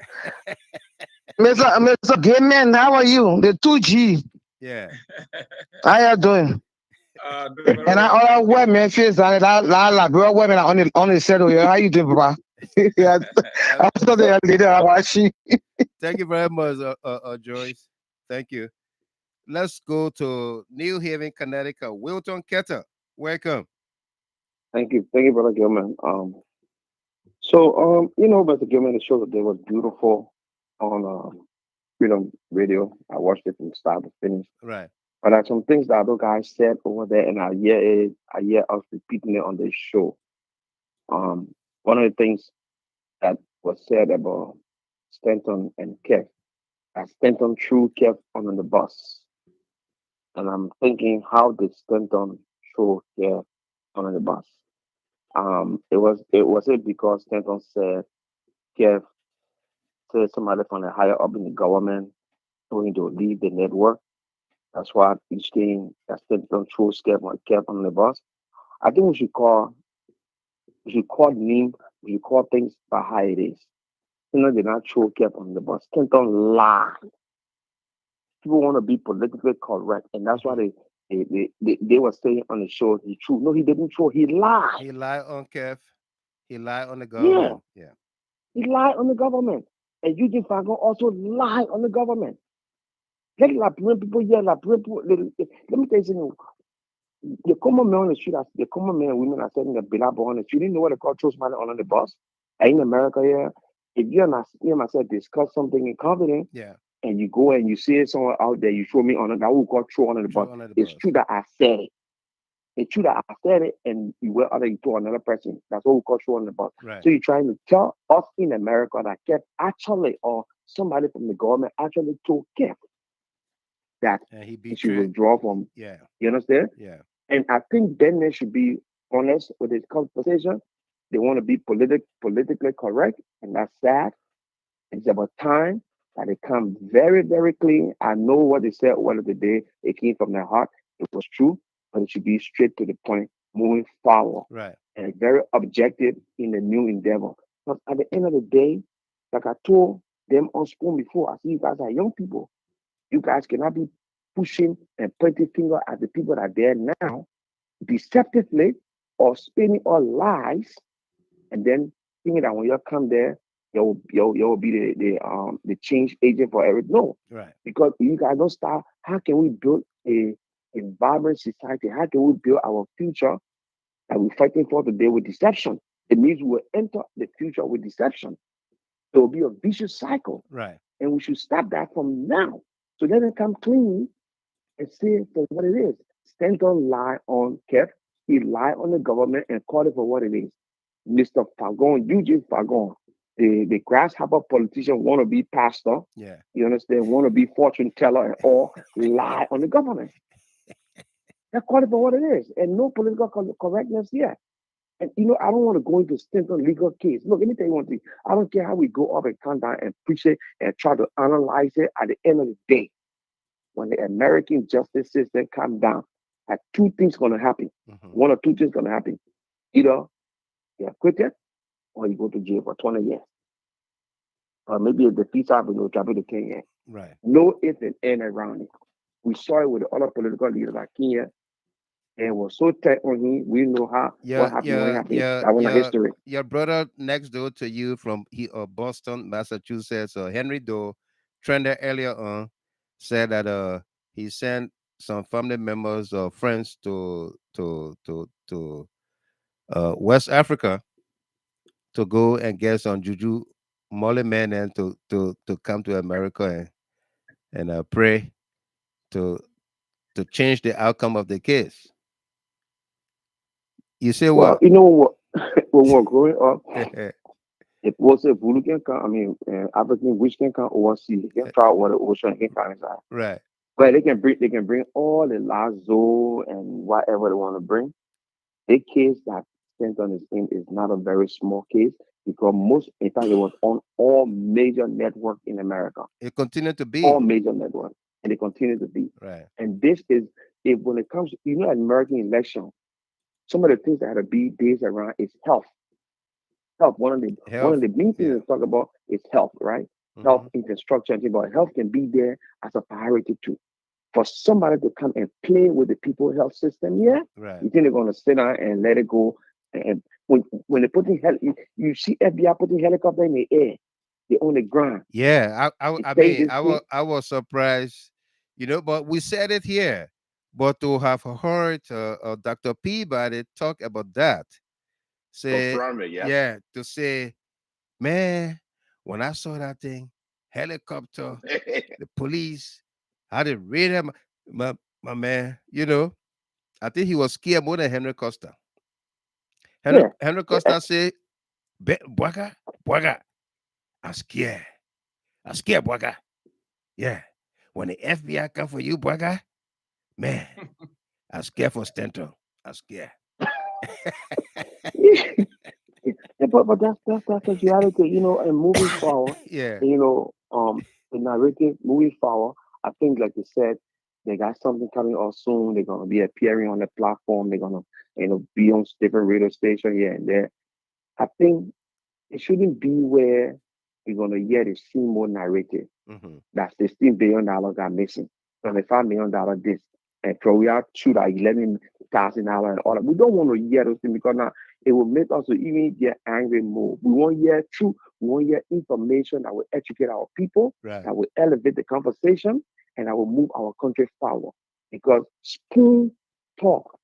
Mr. Gayman, how are you? The 2G. Yeah. How you doing? And I all women face that la women on the set. How you doing, Papa? Yeah, I saw the leader. Thank you very much, Joyce. Thank you. Let's go to New Haven, Connecticut. Wilton Ketter, welcome. Thank you, Brother Gilman. Mr. Gilman, the show today was beautiful on Freedom Radio. I watched it from start to finish. Right. But there are some things that other guys said over there, and I hear us repeating it on this show. One of the things that was said about Stanton and Kev, that Stanton threw Kev on the bus. And I'm thinking, how did Stanton throw Kev on the bus? It was because Stanton said Kev said somebody from the higher up in the government told him to leave the network. That's why each thing that Stanton threw Kev on the bus. I think we should call things by how it is. They not throw Kev on the bus. Stanton lied. People want to be politically correct, and that's why they were saying on the show he threw. No, he didn't throw. He lied. He lied on Kev. He lied on the government. Yeah. He lied on the government, and Eugene Fagon also lied on the government. Let people here, let me tell you something. The common man on the street, the common men and women are saying the Bilabo on the street. You didn't know what they call throw somebody on the bus. And in America here, if you and myself discuss something in confidence, and you go and you see someone out there, you throw me on it, I will call throw on the bus. It's true that I said it. It's true that I said it, and you throw another person. That's what we call throw on the bus. Right. So you're trying to tell us in America that Kev actually, or somebody from the government actually told Kev that he should withdraw from. Yeah. You understand? Yeah. And I think then they should be honest with this conversation. They want to be politically correct, and that's sad. It's about time that they come very, very clean. I know what they said one of the day. It came from their heart. It was true, but it should be straight to the point, moving forward. Right. And very objective in the new endeavor. Because at the end of the day, like I told them on Spoon before, I see you guys are young people. You guys cannot be pushing and pointing finger at the people that are there now, deceptively or spinning all lies, and then thinking that when you come there, you'll be the change agent for everything. No, right? Because you guys don't start. How can we build a vibrant society? How can we build our future that we're fighting for today with deception? It means we will enter the future with deception. There will be a vicious cycle, right? And we should stop that from now. So let them come clean and see it for what it is. Stanton lie on Kev. He lied on the government and called it for what it is. Mr. Fagon, Eugene Fagon, the grasshopper politician, want to be pastor. Yeah. You understand? Want to be fortune teller and all, lie on the government. They call it for what it is, and no political correctness yet. And I don't want to go into Stanton legal case. Look, let me tell you one thing. I don't care how we go up and come down and preach it and try to analyze it. At the end of the day, when the American justice system comes down, two things going to happen. One or two things going to happen. Either you're acquitted or you go to jail for 20 years. Or maybe if the peace happens, you'll travel to Kenya. Right. No if and end around it. We saw it with the other political leaders like Kenya, and was so tight on him. We know what happened when it happened. That was history. Your brother next door to you from Boston, Massachusetts, Henry Doe, trended earlier on, said that he sent some family members or friends to West Africa to go and get some juju molly men and to come to America and pray to change the outcome of the case. You say well, what? You know what? When we were growing up, it was a Voodoo can come. African witch can come overseas. They can try over the ocean. They can come inside. Right. But they can bring all the lazo and whatever they want to bring. The case that Stanton is in is not a very small case because in fact, it was on all major networks in America. It continued to be all major networks, and they continue to be. Right. And this is when it comes to an American election, some of the things that had to be based around is health. Health. One of the main things to talk about is health, right? Health infrastructure and things, but health can be there as a priority too. For somebody to come and play with the people's health system, right. You think they're gonna sit down and let it go? And when they're putting you see FBI putting helicopter in the air, they on the ground. Yeah, I was surprised, but we said it here. But to have heard Dr. Peabody talk about that, say, to say, man, when I saw that thing, helicopter, the police, how they raid him, my man, I think he was scared more than Henry Costa. Henry Costa said, Bwaga, I'm scared. I'm scared, Bwaga. Yeah. When the FBI come for you, Bwaga, man, I'm scared for Stanton. I'm scared. But that's the reality, and moving forward. Yeah. The narrative moving forward, I think, like you said, they got something coming out soon. They're gonna be appearing on the platform. They're gonna, be on different radio stations here and there. I think it shouldn't be where we're gonna hear the more narrative. That $16 billion got missing, $25 million this, and probably shoot at $11,000 and all that. We don't want to hear those things because now it will make us even get angry more. We want to hear truth. We want to hear information that will educate our people, that will elevate the conversation, and that will move our country forward. Because spoon talk,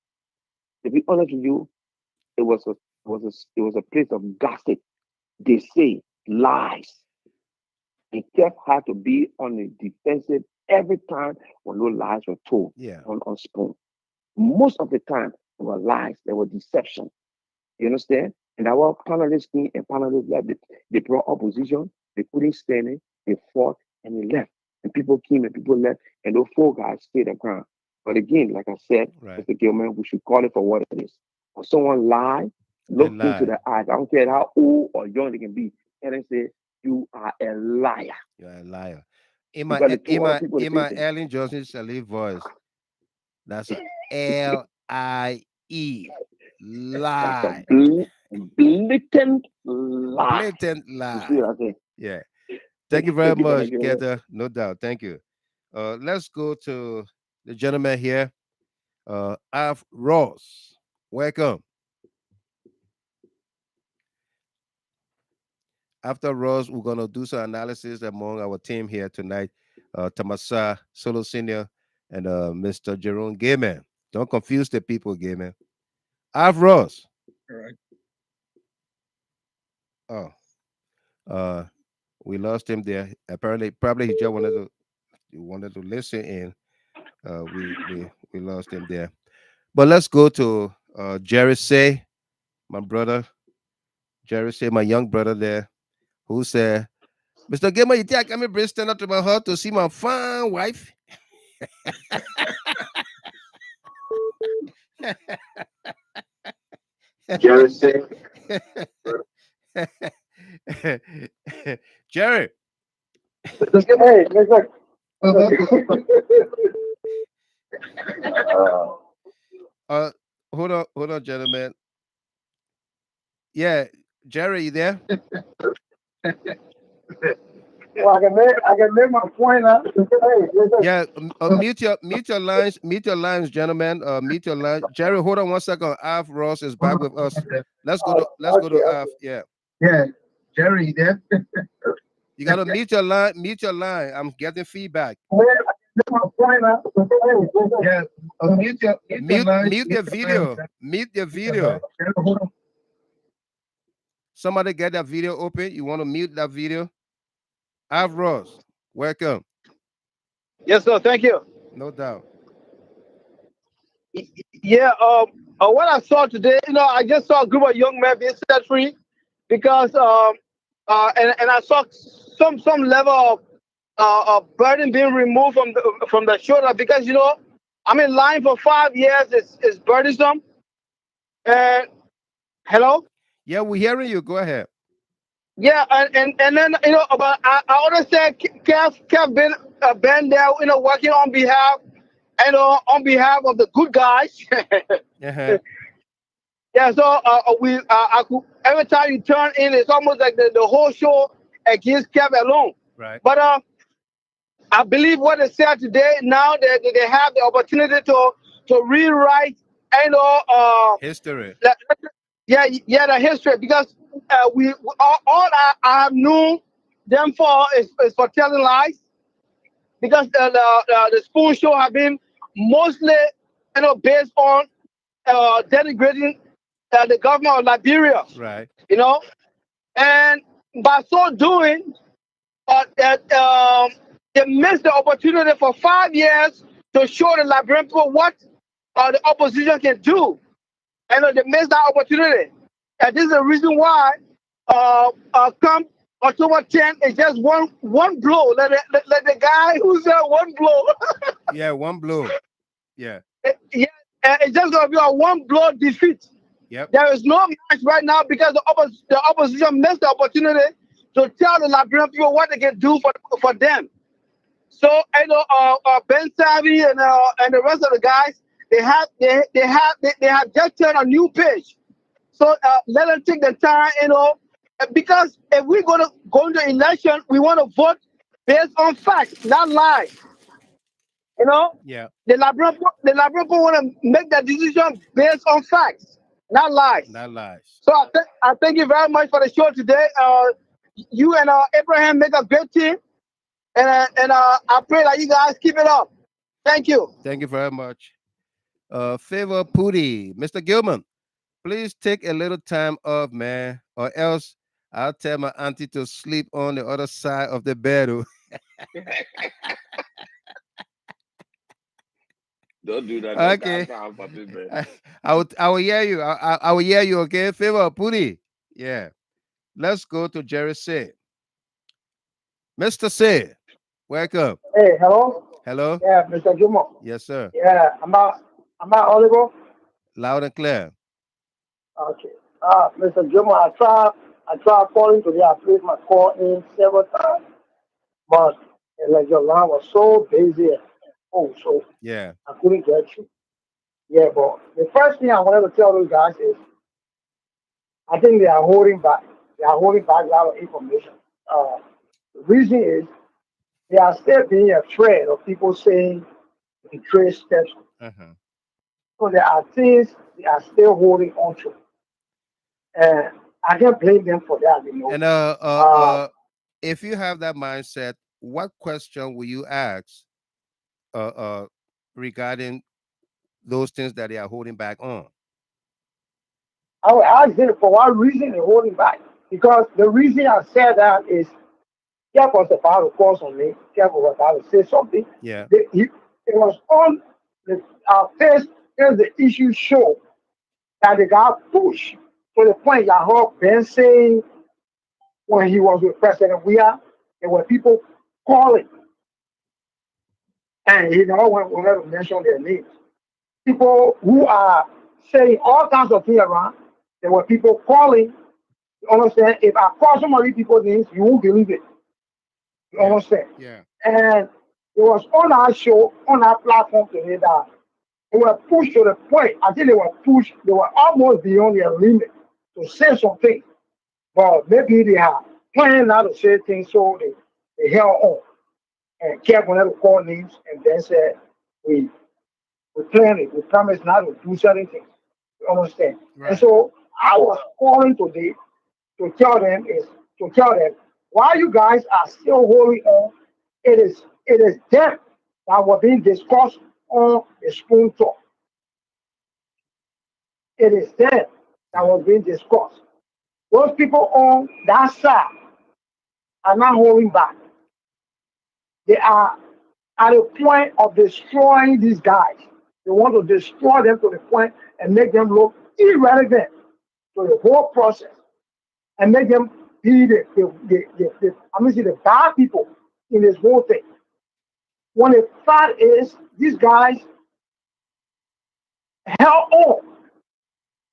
to be honest with you, it was a place of gossip. They say lies. And Kev had to be on the defensive every time when those lies were told on Spoon. Most of the time, there were lies, there were deception. You understand? And our panelists and panelists left. They brought opposition, they couldn't stand it, they fought, and they left. And people came and people left, and those four guys stayed their ground. But again, like I said, Mr. Gilman, we should call it for what it is. When someone lies, look into the eyes. I don't care how old or young they can be, and they say, you are a liar. You are a liar. In my Ellen Johnson Sirleaf voice, that's a L-I-E. Lie. Blatant lie. Blatant lie. You see what I say? Yeah. Thank you very much, Keta. No doubt. Thank you. Let's go to the gentleman here. Av Ross. Welcome. After Ross, we're going to do some analysis among our team here tonight. Tamasa Solo Senior and Mr. Jerome Gayman. Don't confuse the people, Gayman. Av Ross. All right. Oh. We lost him there. Apparently, probably he just wanted he wanted to listen in. We lost him there. But let's go to Jerry Say, my brother. Jerry Say, my young brother there, who said, Mr. Gamer, you think I can bring stand up to my heart to see my fine wife? Jerry Say. Jerry. Hey, listen. Hold on, gentlemen. Yeah, Jerry, you there? Well, I can make my point. Yeah, mute your lines, gentlemen. Mute your lines. Jerry, hold on one second. Av Ross is back with us. Let's go to Av. Yeah. Yeah, Jerry, you there? You gotta mute your line. Mute your line. I'm getting feedback. Yeah, mute the video. Mute the video. Somebody get that video open. You want to mute that video? Av Ross, welcome. Yes, sir. Thank you. No doubt. Yeah. What I saw today, I just saw a group of young men being set free because, and I saw some level of burden being removed from the shoulder because I'm in line for 5 years. It's burdensome. And hello. Yeah, we're hearing you. Go ahead. Yeah, and then but I understand Kev been there, working on behalf of the good guys. Uh-huh. Yeah, so every time you turn in, it's almost like the whole show against Kev alone. Right. But I believe what they said today. Now they have the opportunity to rewrite history. The history, because all I have known them for is for telling lies, because the Spoon Show have been mostly based on denigrating the government of Liberia, right? And by so doing, they missed the opportunity for 5 years to show the Liberian people what the opposition can do. And they missed that opportunity. And this is the reason why come October 10th, it's just one blow. Let the guy who said one blow. Yeah, one blow. Yeah. It's just going to be a one blow defeat. Yep. There is no match right now because the opposition missed the opportunity to tell the Liberian people what they can do for them. So Ben Savvy and the rest of the guys, they have just turned a new page. So let them take the time, because if we're gonna go into election, we want to vote based on facts, not lies. Yeah. The Liberian people want to make that decision based on facts, not lies. Not lies. So I thank you very much for the show today. You and Abraham make a great team, and I pray that you guys keep it up. Thank you. Thank you very much. Favor Pooty, Mr. Gilman, please take a little time off, man, or else I'll tell my auntie to sleep on the other side of the bed. Don't do that. Okay. I will hear you. I will hear you. Okay, Favor Pooty. Yeah. Let's go to Jerry Say. Mr. Say, welcome. Hey, hello. Hello. Yeah, Mr. Jumo. Yes, sir. Yeah, am I audible? Loud and clear. Okay. Mr. Jumo, I tried calling today. I placed my call in several times, but like your line was so busy. So yeah, I couldn't get you. Yeah, but the first thing I wanted to tell those guys is, I think they are holding back. They are holding back a lot of information. The reason is they are still being afraid of people saying the trade steps. So there are things they are still holding on to, and I can't blame them for that. And if you have that mindset, what question will you ask regarding those things that they are holding back on? I will ask them for what reason they're holding back. Because the reason I said that is Kev was about to call on me. Kev was about to say something. Yeah. It was on the first as the issue show that they got pushed to the point that heard Ben saying when he was with President Weah, there were people calling, and he never wanted to mention their names. People who are saying all kinds of things around. There were people calling. You understand? If I call some of these people's names, you won't believe it. You understand? Yeah. And it was on our show, on our platform today that they were pushed to the point. I think they were pushed, they were almost beyond their limit to say something. But maybe they are planning not to say things, so they held on. And Kev wanted to call names and then said, we plan it, we promise not to do certain things. You understand? Right. And so I was calling today to tell them while you guys are still holding on, it is them that were being discussed on the spoon talk. It is them that was being discussed. Those people on that side are not holding back. They are at a point of destroying these guys. They want to destroy them to the point and make them look irrelevant to the whole process and make them be the bad people in this whole thing. When the fact is, these guys held on.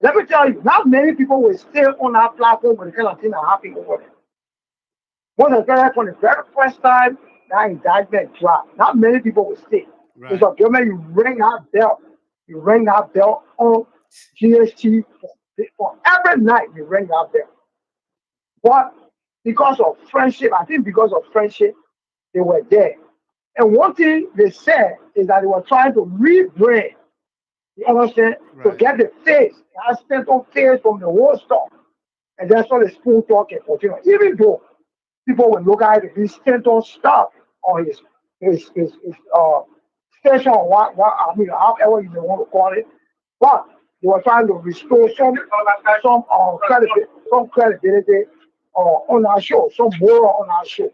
Let me tell you, not many people will stay on our platform when the kind of thing are happening over there. When the very first time that indictment dropped, not many people will stay. Right. Because government, you ring that bell on GST for every night. You ring that bell. But because of friendship, I think because of friendship, they were there. And one thing they said is that they were trying to rebrand, you understand, to get the face, that Stanton face from the whole stuff. And that's what the spoon talk and continue. Even though people will look at it, this Stanton stuff on his station, however you may want to call it, but they were trying to restore some credibility on our show, some moral on our show.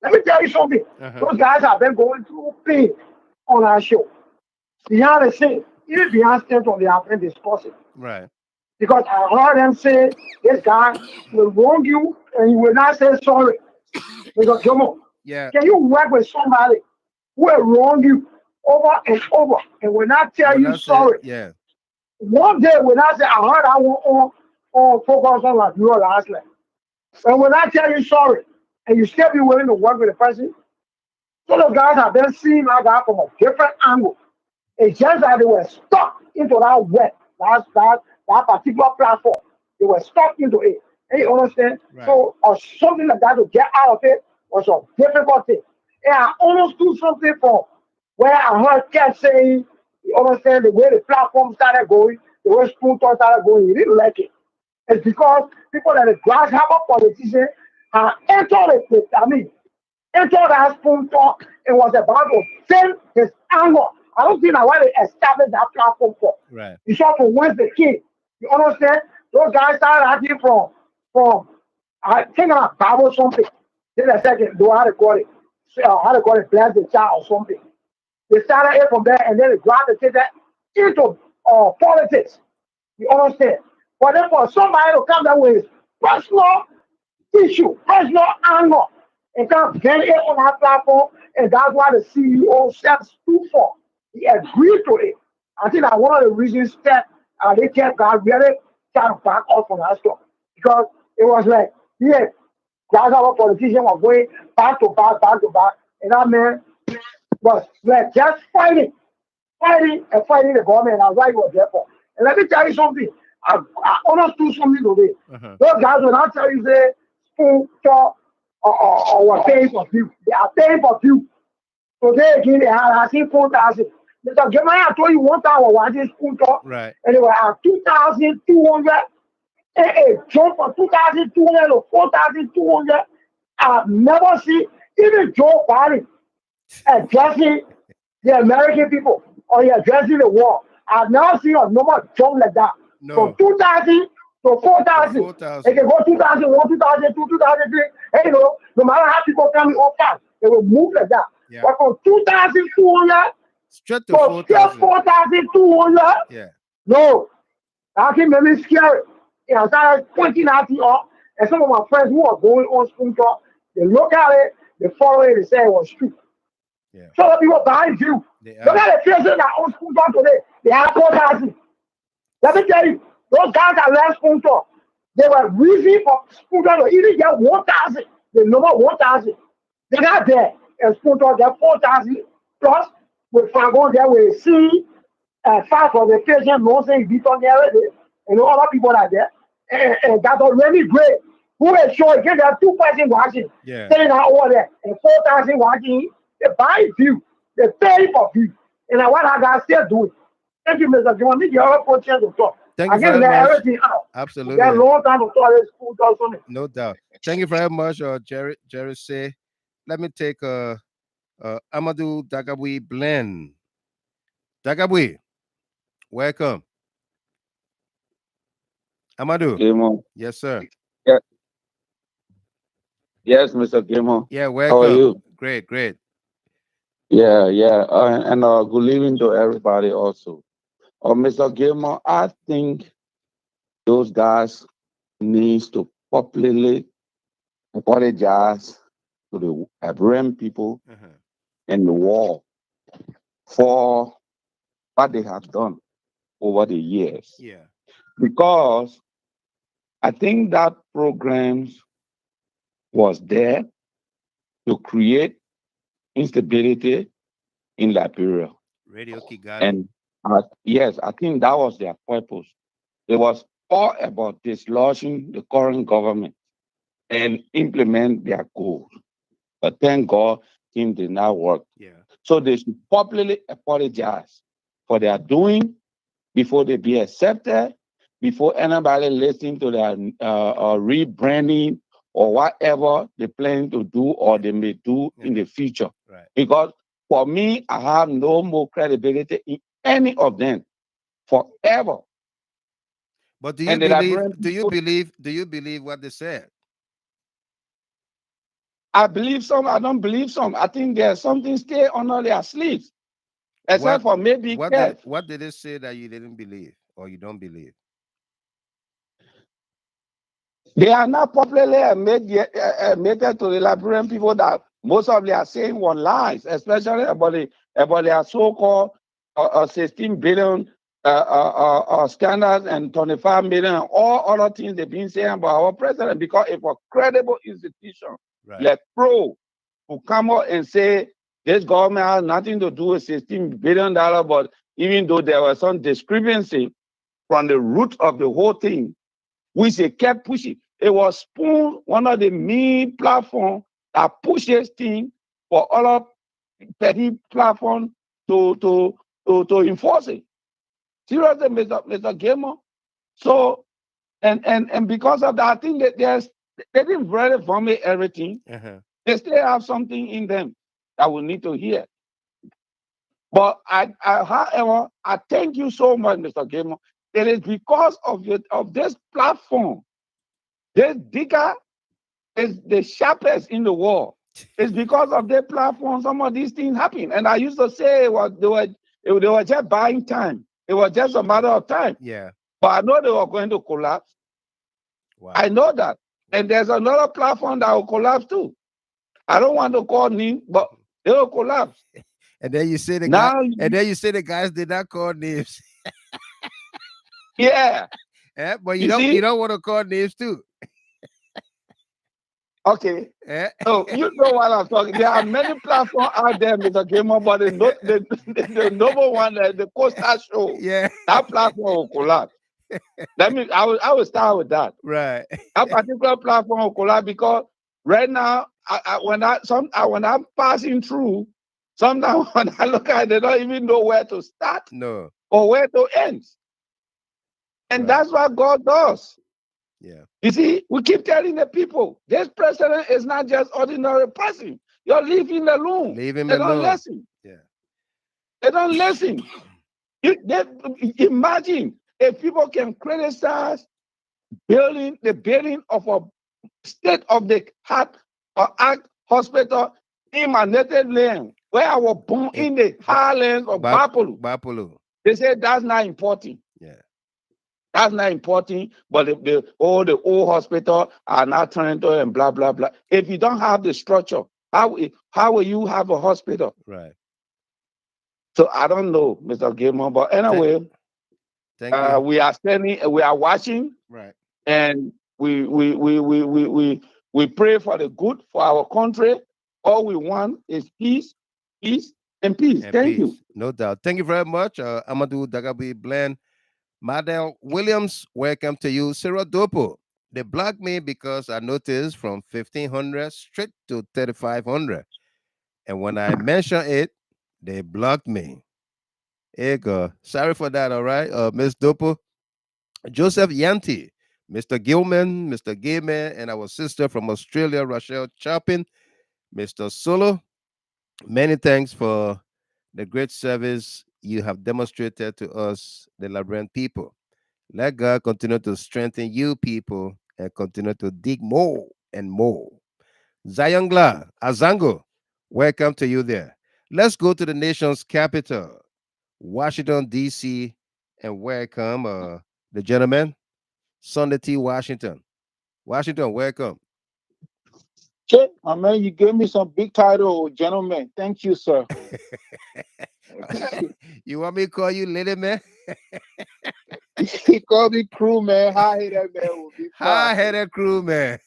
Let me tell you something. Those guys have been going through pain on our show. Behind the scenes, even behind Stanton, they have been discussing. Right. Because I heard them say, this guy will wrong you and he will not say sorry. Because, Jomo, can you work with somebody who will wrong you over and over and will not tell you sorry? Yeah. One day when I say, I heard I want focus on like you last night. And when I tell you sorry, and you still be willing to work with the person, so those guys have been seeing that from a different angle. It's just that they were stuck into that web, that particular platform. They were stuck into it. And you understand? Right. So, or something like that to get out of it was a difficult thing. And I almost do something from where I heard Kat saying, you understand, the way the platform started going, the way Spoon Talk started going, he didn't like it. It's because people that are grasshopper politicians have entered that Spoon Talk and was about to send his anger. I don't think that's why they established that platform for. Right. You saw from whence they came. You understand? Those guys started acting from I think about Bible something. Then a second, do how to call it, bless the child or something. They started it from there and then they gravitated into politics. You understand? But then for somebody to come down with personal issue, personal anger, and come get it on our platform, and that's why the CEO said stood for. He agreed to it. I think that one of the reasons that they kept God really trying to back off on that stuff. Because it was like, grasshopper politician was going back to back, and that man was like just fighting the government, and that's why he was there for. And let me tell you something. I almost do something today. Those guys will not tell you, say, Spoon Talk or we're paying for view. They are paying for view. Today again, they had 4,000. Mr. Gemini, I told you 1 hour watching Spoon Talk. Right. And they were at 2,200. It jumped from 2,200 to 4,200. I've never seen even Joe Biden addressing the American people or he addressing the war. I've never seen a number jump like that. No. From 2,000 So 4,000. They can go 2001, 2002, 2003. And you know, no matter how people coming on fast, they will move like that. Yeah. But from 2,200 straight to to 4,000. 4,200, Yeah. no. That can make me scary. You know, I started pointing at it up. And some of my friends who are going on school talk, they look at it, they follow it, they say it was true. Yeah. So the people behind you. Look at the faces that on school talk today. They have 4,000. Let me tell you, those guys that left school talk, they were reason for school talk to even get 1,000. The number 1,000. They got there. And school talk get 4,000 plus with Fagon there with C, 5 for the patient, nonsense, Beaton there, and other people are there. And that's already great. Who is sure get that 2,000 watching? Yeah. Sitting out over there and 4,000 watching. They buy view. They pay for view. And that's what I got still doing. Thank you, Mr. John. Need your other chance to talk. Thank I you can very let much. everything out. Absolutely. Get a long time to talk this school talk for me. No doubt. Thank you very much, Jerry say. Let me take Amadou Dagabui Blend. Dagabui, welcome. Amadou. Gilmore. Yes, sir. Yeah. Yes, Mr. Gilmore. Yeah, welcome. How are you? Great, great. Yeah. And good evening to everybody also. Mr. Gilmore, I think those guys needs to publicly apologize to the Hebrew people and the world for what they have done over the years. Yeah. Because I think that programs was there to create instability in Liberia. Radio Kigali. And yes, I think that was their purpose. It was all about dislodging the current government and implement their goals. But thank God, things did not work. Yeah. So they should publicly apologize for their doing before they be accepted, before anybody listening to their rebranding or whatever they plan to do or they may do in the future. Right. Because for me, I have no more credibility in any of them forever. But do you believe what they said? I believe some, I don't believe some. I think there's something still under their sleeves. Except for maybe what did they say that you didn't believe or you don't believe? They are not popularly admitted to the Liberian people that most of them are saying were lies, especially about their so-called 16 billion scandals and 25 million and all other things they've been saying about our president. Because if a credible institution like Pro who come out and say this government has nothing to do with $16 billion, but even though there was some discrepancy from the root of the whole thing, which they kept pushing. It was Spoon, one of the main platforms that pushes things for other petty platforms to enforce it. Seriously, Mr. Gamer. So, and because of that, I think that they didn't really vomit everything. They still have something in them that we need to hear. But however, I thank you so much, Mr. Gamer. It is because of this platform. This digger is the sharpest in the world. It's because of their platform some of these things happen. And I used to say they were just buying time. It was just a matter of time. Yeah. But I know they were going to collapse. Wow. I know that. And there's another platform that will collapse too. I don't want to call names, but they will collapse. And then you say the guys did not call names. Yeah. Yeah, but you don't want to call names too. Okay. So you know what I'm talking. There are many platforms out there, Mr. Gamer, but the number one, the Costa Show. Yeah. That platform will collapse. I will start with that. Right. That particular platform will collapse because right now, when I'm passing through, sometimes when I look at it, they don't even know where to start. No. Or where to end. And that's what God does. Yeah. You see, we keep telling the people, this president is not just ordinary person. You're leaving alone. Leave him They alone. don't listen. Yeah. They don't listen. Imagine if people can criticize building of a state-of-the-art hospital in my native land, where I was born in the highlands of Bapolo. They say that's not important. Yeah. That's not important, but all the old hospital are not turned to and blah, blah, blah. If you don't have the structure, how will you have a hospital? Right. So I don't know, Mr. Gilmore, but anyway, thank you. We are standing, we are watching, right, and we pray for the good for our country. All we want is peace, peace, and peace. Thank you. No doubt. Thank you very much, Amadou Dagabi Bland. Madel Williams, welcome to you. Sarah Dopo, they blocked me because I noticed from 1,500 straight to 3,500. And when I mentioned it, they blocked me. Ego. Sorry for that, all right, Miss Dopo. Joseph Yanti, Mr. Gilman, Mr. Gayman, and our sister from Australia, Rachel Chapin, Mr. Solo. Many thanks for the great service you have demonstrated to us, the Liberian people. Let God continue to strengthen you people and continue to dig more and more. Zayangla Azango, welcome to you there. Let's go to the nation's capital, Washington, D.C., and welcome the gentleman, Sunday T. Washington. Washington, welcome. Okay, my man, you gave me some big title, gentlemen. Thank you, sir. You want me to call you Lily Man? He called me crew man. High-headed man will be fine. High-headed crew man.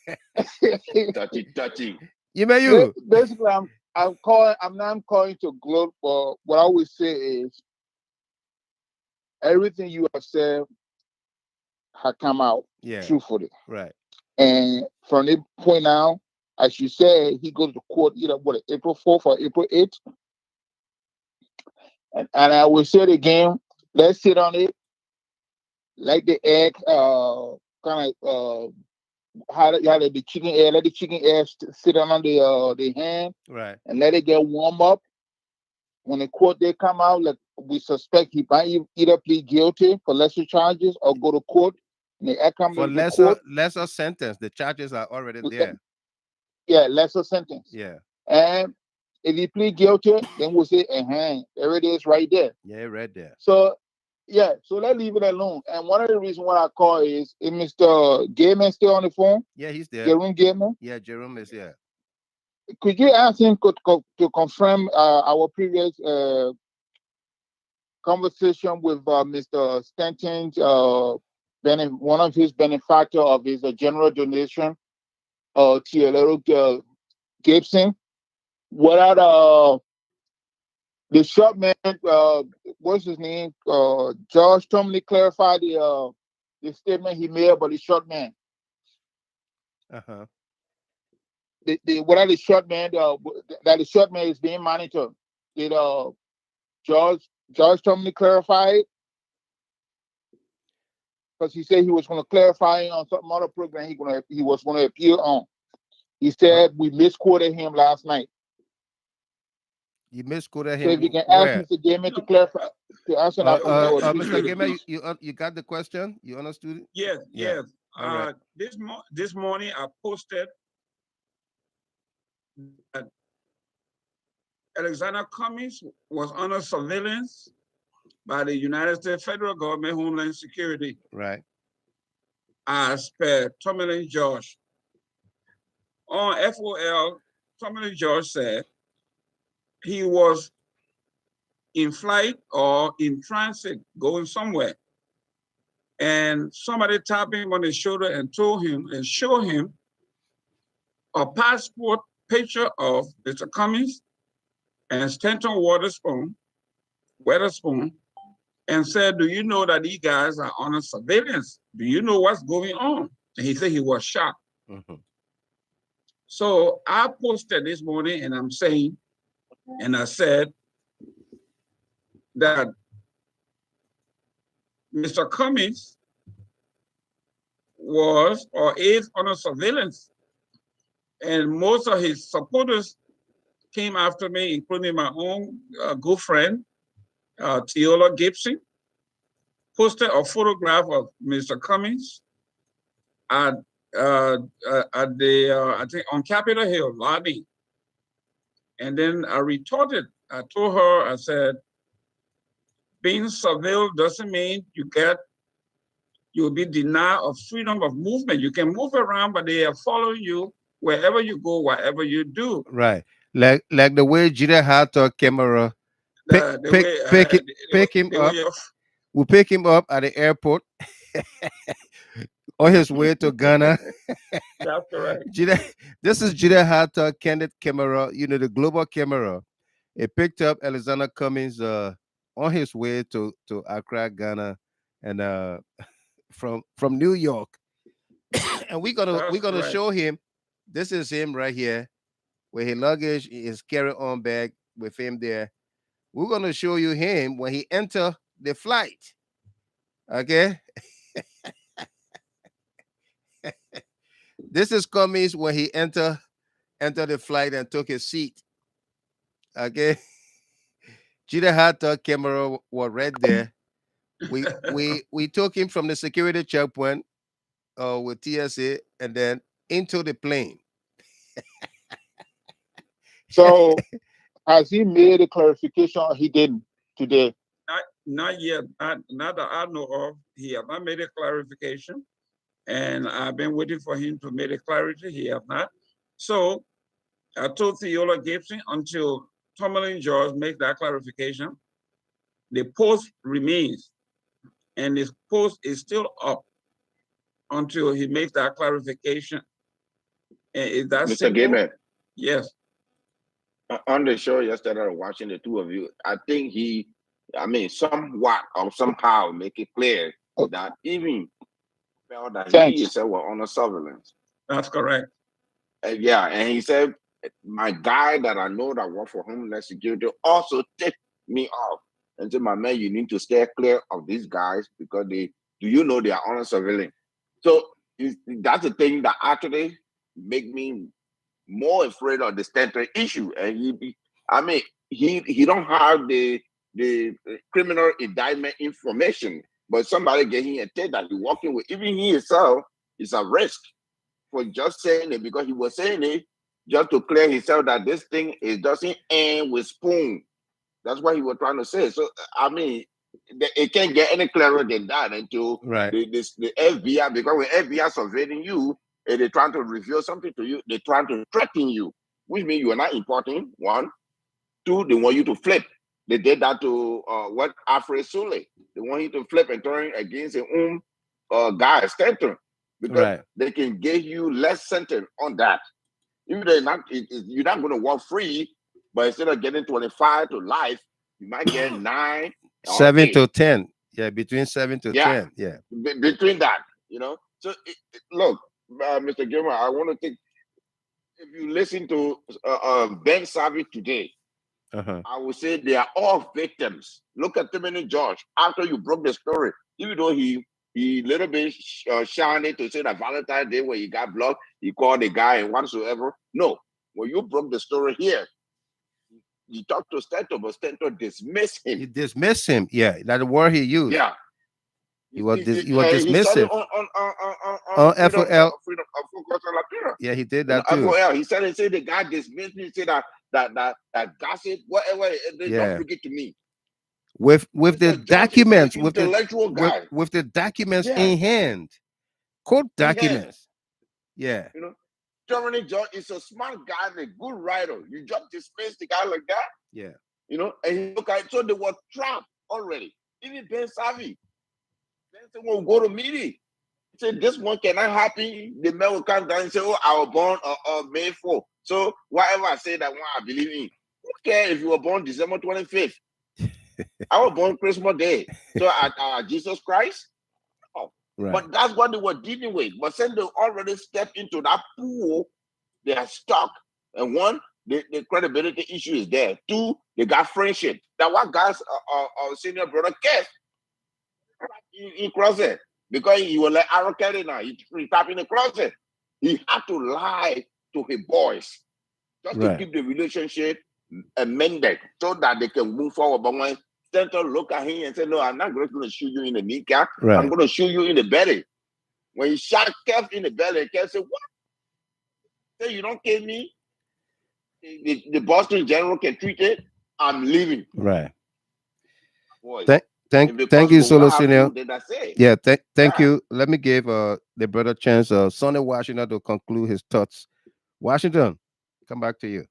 Touchy. You may you. Basically, I'm calling to gloat, but what I always say is everything you have said has come out truthfully. Right. And from this point now, as you said, he goes to court either April 4th or April 8th. And I will say it again, let's sit on it. Like the egg, kind of how the chicken egg, let the chicken egg sit on the hand, right, and let it get warm up. When the court they come out, like we suspect he might either plead guilty for lesser charges or go to court. And they come for lesser sentence. The charges are already there. Yeah, lesser sentence. Yeah. And if he plead guilty, then we'll say, there it is right there. Yeah, right there. So yeah, so let's leave it alone. And one of the reasons why I call is Mr. Gayman still on the phone? Yeah, he's there. Jerome Gayman? Yeah, Jerome is here. Could you ask him to confirm our previous conversation with Mr. Stanton's one of his benefactor of his general donation to a little Gibson? What the short man, what's his name? George Tomley clarified the statement he made about the short man. Uh-huh. What are the short man? That the short man is being monitored. Did George Tomley clarify it? Because he said he was going to clarify on some other program he was going to appear on. He said we misquoted him last night. You misquoted him. So if you can ask Mr. Gayman to clarify, to answer that. Mr. Gayman, you got the question? You understood it? Yes, yes. Right. This morning I posted that Alexander Cummings was under surveillance by the United States federal government, Homeland Security. Right. As per Tomlin George. On FOL, Tomlin George said he was in flight or in transit going somewhere. And somebody tapped him on the shoulder and told him and showed him a passport picture of Mr. Cummings and Stanton Weatherspoon, and said, do you know that these guys are under surveillance? Do you know what's going on? And he said he was shocked. Mm-hmm. So I posted this morning and I'm saying, and I said that Mr. Cummings was or is under surveillance. And most of his supporters came after me, including my own good friend, Teola Gibson, posted a photograph of Mr. Cummings at the I think on Capitol Hill lobby. And then I retorted. I told her, I said, being surveilled doesn't mean you'll be denied of freedom of movement. You can move around, but they are following you wherever you go, whatever you do. Right. Like the way Jida had a camera pick him up. We pick him up at the airport on his way to Ghana. That's correct. This is Jida Hatta, candid camera, the global camera. It picked up Alexander Cummings on his way to Accra, Ghana, and from New York. And we're gonna show him. This is him right here, where his luggage is carry-on bag with him there. We're gonna show you him when he enter the flight. Okay. This is Cummings when he entered the flight and took his seat. Okay. Jida Hatta camera was right there. We took him from the security checkpoint with TSA and then into the plane. So has he made a clarification? He didn't today. Not yet. Not that I know of. He has not made a clarification. And I've been waiting for him to make a clarity. He has not. So I told Theola Gibson until Tomlin George makes that clarification, the post remains. And this post is still up until he makes that clarification. And is that Mr. simple? Gaiman. Yes. On the show yesterday, watching the two of you, I think somewhat or somehow make it clear that even felt that he himself was under surveillance. That's correct. And he said, my guy that I know that work for Homeland Security also tipped me off and said, my man, you need to stay clear of these guys because they are under surveillance. So that's the thing that actually make me more afraid of the Stanton issue. And he don't have the criminal indictment information, but somebody getting a tape that he's working with, even he himself is a risk for just saying it because he was saying it just to clear himself that this thing doesn't end with spoon. That's what he was trying to say. So it can't get any clearer than that until the FBI, because when FBI surveilling you and they're trying to reveal something to you, they're trying to threaten you, which means you are not important. 1, 2, they want you to flip. They did that to Alfred Sule. They want you to flip and turn against their own guy, Stanton, because they can give you less sentence on that. Even though you're not going to walk free, but instead of getting 25 to life, you might get 9, 7 to 10. Yeah, between 7 to 10. Yeah, between that, So look, Mr. Gilmer, I want to think. If you listen to Ben Savage today, I would say they are all victims. Look at Tomlin George. After you broke the story, even though he little bit shined it to say that Valentine's Day when he got blocked, he called the guy and whatsoever. No, when you broke the story here, you talked to Stanton, but Stanton dismissed him. He dismissed him. Yeah, that's the word he used. Yeah. He was dismissive. On FOL. Yeah, he did that too. FOL. He said the guy dismissed me. He said that gossip, whatever. Don't forget to me. With the documents, with the documents in hand, court documents. Yeah. Tomlin George is a smart guy and a good writer. You just dismiss the guy like that. Yeah. And he look at so they were trapped already. Even Ben Savvy. Ben will go to meeting. He said, this one cannot happen. The man will come down and say, oh, I was born on May 4th. So whatever I say that one I believe in. Who cares if you were born December 25th? I was born Christmas Day. So Jesus Christ. Oh. Right. But that's what they were dealing with. But since they already stepped into that pool, they are stuck. And 1, the credibility issue is there. 2, they got friendship. That one guy's senior brother Kev in closet because he was like Aaron Kelly now. He trapped in the closet. He had to lie to his boys just to keep the relationship amended so that they can move forward. But when Stanton look at him and say, no, I'm not going to shoot you in the kneecap. I'm going to shoot you in the belly. When he shot Kev in the belly, Kev said, "What? Say you don't kill me? The Boston General can treat it. I'm leaving." Right. Boy, Thank you, Solo Senior. That's it. Yeah, thank you. Let me give the brother chance, Sonny Washington, to conclude his thoughts. Washington, come back to you.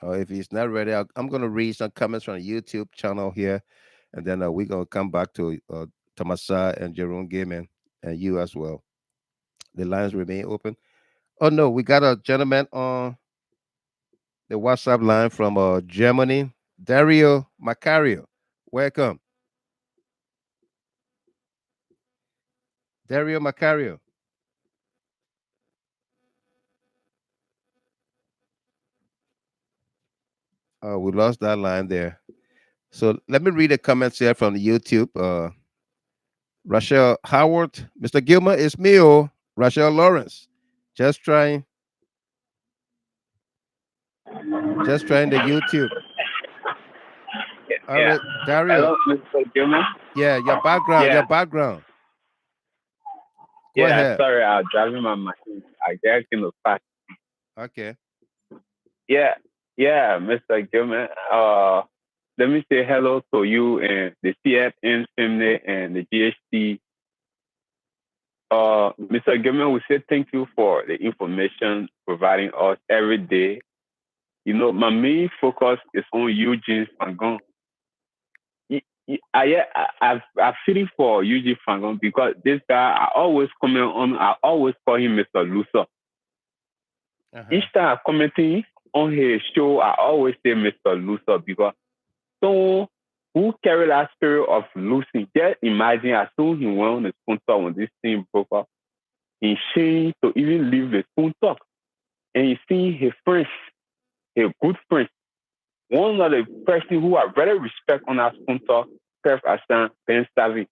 If he's not ready, I'm going to read some comments from the YouTube channel here, and then we're going to come back to Tomasa and Jerome Gaiman and you as well. The lines remain open. Oh, no, we got a gentleman on the WhatsApp line from Germany, Dario Macario. Welcome. Dario Macario. We lost that line there. So let me read the comments here from the YouTube. Rachel Howard, Mr. Gilmer, it's me, Rachel Lawrence. Just trying the YouTube. All right, Dario. Hello, Mr. Gilmer. Yeah, your background. Go ahead. Sorry, I was driving my machine. I guess in the fast. Okay. Yeah, Mr. Gilman. Let me say hello to you and the CFN family and the GHC. Mr. Gilman, we say thank you for the information providing us every day. You know, my main focus is on Eugene Fangon. I'm feeling for Eugene Fangon because this guy, I always comment on, I always call him Mr. Loser. Each time I'm commenting on his show, I always say Mr. Loser because someone who carry that spirit of losing, just imagine as soon as he went on the spoon talk when this thing broke up, he changed to even leave the spoon talk. And he see his friends, his good friends. One of the person who I really respect on that spoon talk, Kev Hassan, Ben Savvy.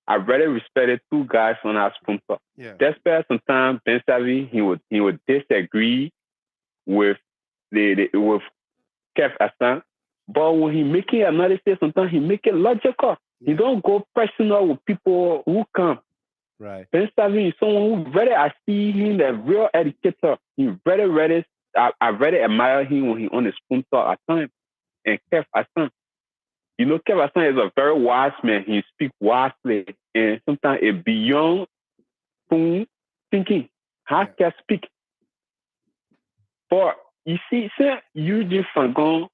I really respected two guys on that spoon talk. Yeah. Despite sometimes Ben Savvy, he would disagree with with Kev Hassan. But when he make it analysis, sometimes he make it logical. Yeah. He don't go personal with people who come. Right. Ben Savvy is someone who really, I see him a real educator. He really, I really admire him when he on the spoon talk at times. And Kev Hassan, you know, Kev Hassan is a very wise man. He speaks wisely, and sometimes it's beyond spoon thinking. How can speak? But you see, say Eugene Fangon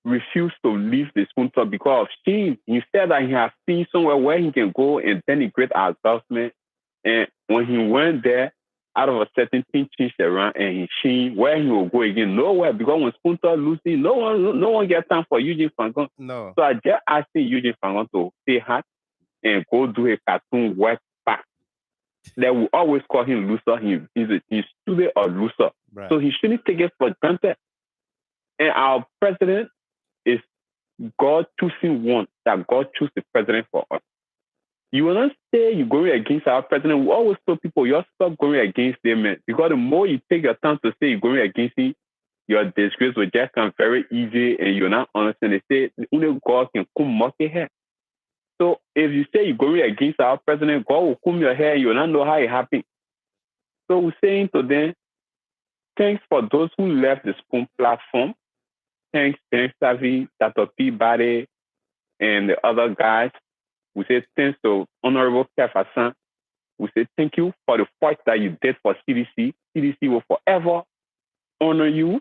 refused to leave the spoon talk because of shame. He said that he has seen somewhere where he can go and denigrate our government. And when he went there, out of a certain thing changed around, and he seen where he will go again. Nowhere, because when spoon talk losing, no one gets time for Eugene Fangon. No. So I just asked Eugene Fangon to stay hard and go do a cartoon work back. They will always call him loser. He's a student or loser. Right. So he shouldn't take it for granted. And our president is God choosing one, that God choose the president for us. You will not say you're going against our president. We always tell people, you stop going against them, man. Because the more you take your time to say you're going against him, your disgrace will just come very easy and you're not understand. They say, only God can come mock your hair. So if you say you're going against our president, God will comb your hair and you'll not know how it happened. So we're saying to them, thanks for those who left the Spoon platform. Thanks, Ben Savvy, Dr. Peabody, and the other guys. We say thanks to Honorable Kev Hassan. We say thank you for the fight that you did for CDC. CDC will forever honor you.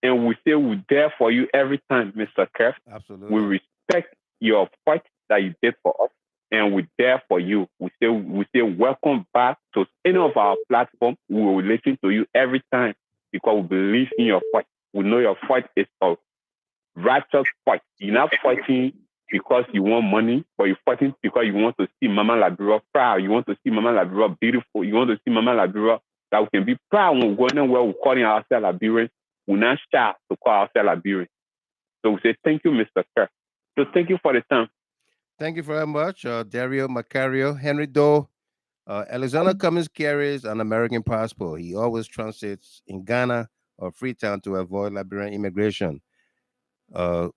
And we say we're there for you every time, Mr. Kev. Absolutely. We respect your fight that you did for us. And we're there for you. We say welcome back to any of our platforms. We will listen to you every time because we believe in your fight. We know your fight is a righteous fight. You're not fighting because you want money, but you're fighting because you want to see Mama Labira proud. You want to see Mama Labira beautiful. You want to see Mama Labira that we can be proud when we're going where we're calling ourselves Liberians. We're not shy to call ourselves Liberians. So we say thank you, Mr. Kerr. So thank you for the time. Thank you very much, Dario Macario. Henry Doe. Alexander Cummings carries an American passport. He always transits in Ghana or Freetown to avoid Liberian immigration. Know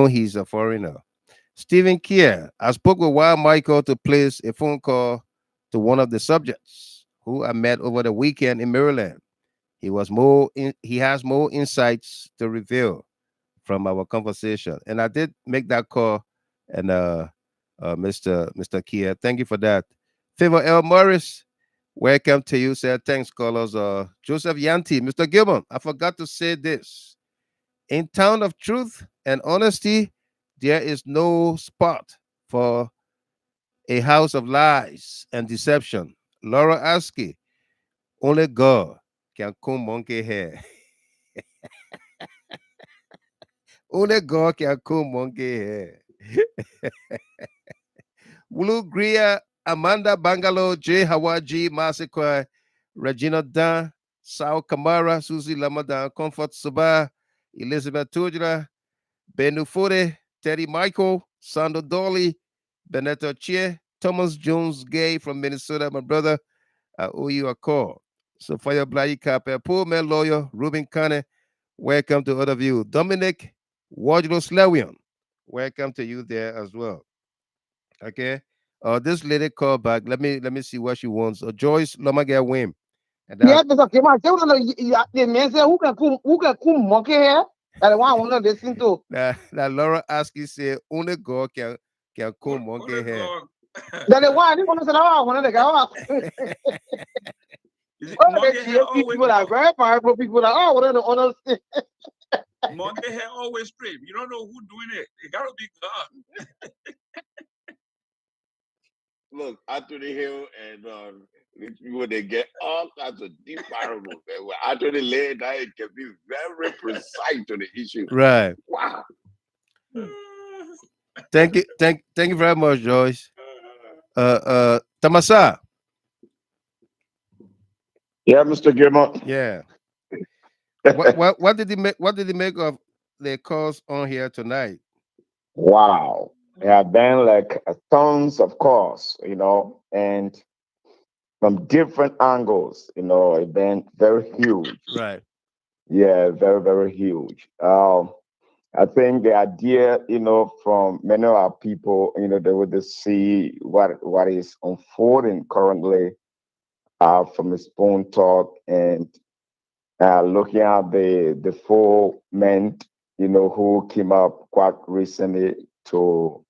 he's a foreigner. Stephen Kier, I spoke with Wild Michael to place a phone call to one of the subjects who I met over the weekend in Maryland. He has more insights to reveal from our conversation. And I did make that call, and Mr. Kia, thank you for that. Favor L. Morris, welcome to you, sir. Thanks, callers. Joseph Yanti, Mr. Gilman, I forgot to say this. In town of truth and honesty, there is no spot for a house of lies and deception. Laura Askey, only God can comb monkey hair. Only God can comb monkey hair. Wulu Gria, Amanda Bangalo, J. Hawaji, Masekwa, Regina Dan, Sao Kamara, Susie Lamadan, Comfort Suba, Elizabeth Tujra, Benu Fode, Teddy Michael, Sandro Dolly, Beneto Chie, Thomas Jones Gay from Minnesota, my brother. I owe you a call. Sophia Blai Kape, poor man lawyer, Ruben Kane, welcome to all of you. Dominic Wardlow Slewian, welcome to you there as well. Okay. This lady called back. Let me see what she wants. Joyce Lomaga Wim. And Yeah, Mr. Kima, the man say who can come monkey here? That one I want to listen to. Now Laura Askey say only God can comb monkey hair. That the one I didn't want to say I want to go. People are very powerful people that want to understand. Monkey hair always straight. You don't know who doing it. It gotta be God. Look, Anthony Hill and these people, they get all kinds of deep parables. And when Anthony lay it down, it can be very precise to the issue. Right. Wow. Thank you very much, Joyce. Tamasa. Yeah, Mr. Gilmore. Yeah. what did he make of the calls on here tonight? Wow. There have been like tons of calls, and from different angles, it's been very huge. Right. Yeah, very, very huge. I think the idea, from many of our people, they would just see what is unfolding currently from his phone talk and looking at the four men, who came up quite recently to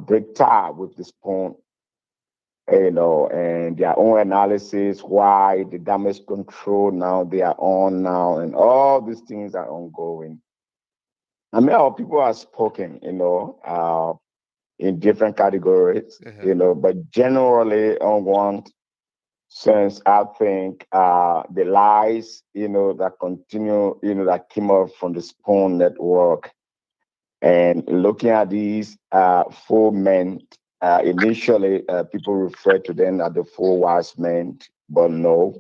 break tie with the spoon, and their own analysis, why the damage control now they are on now, and all these things are ongoing. I mean, our people are spoken, in different categories, but generally on one sense, I think the lies, that continue, that came up from the Spoon Network. And looking at these four men, initially people refer to them as the four wise men, but no.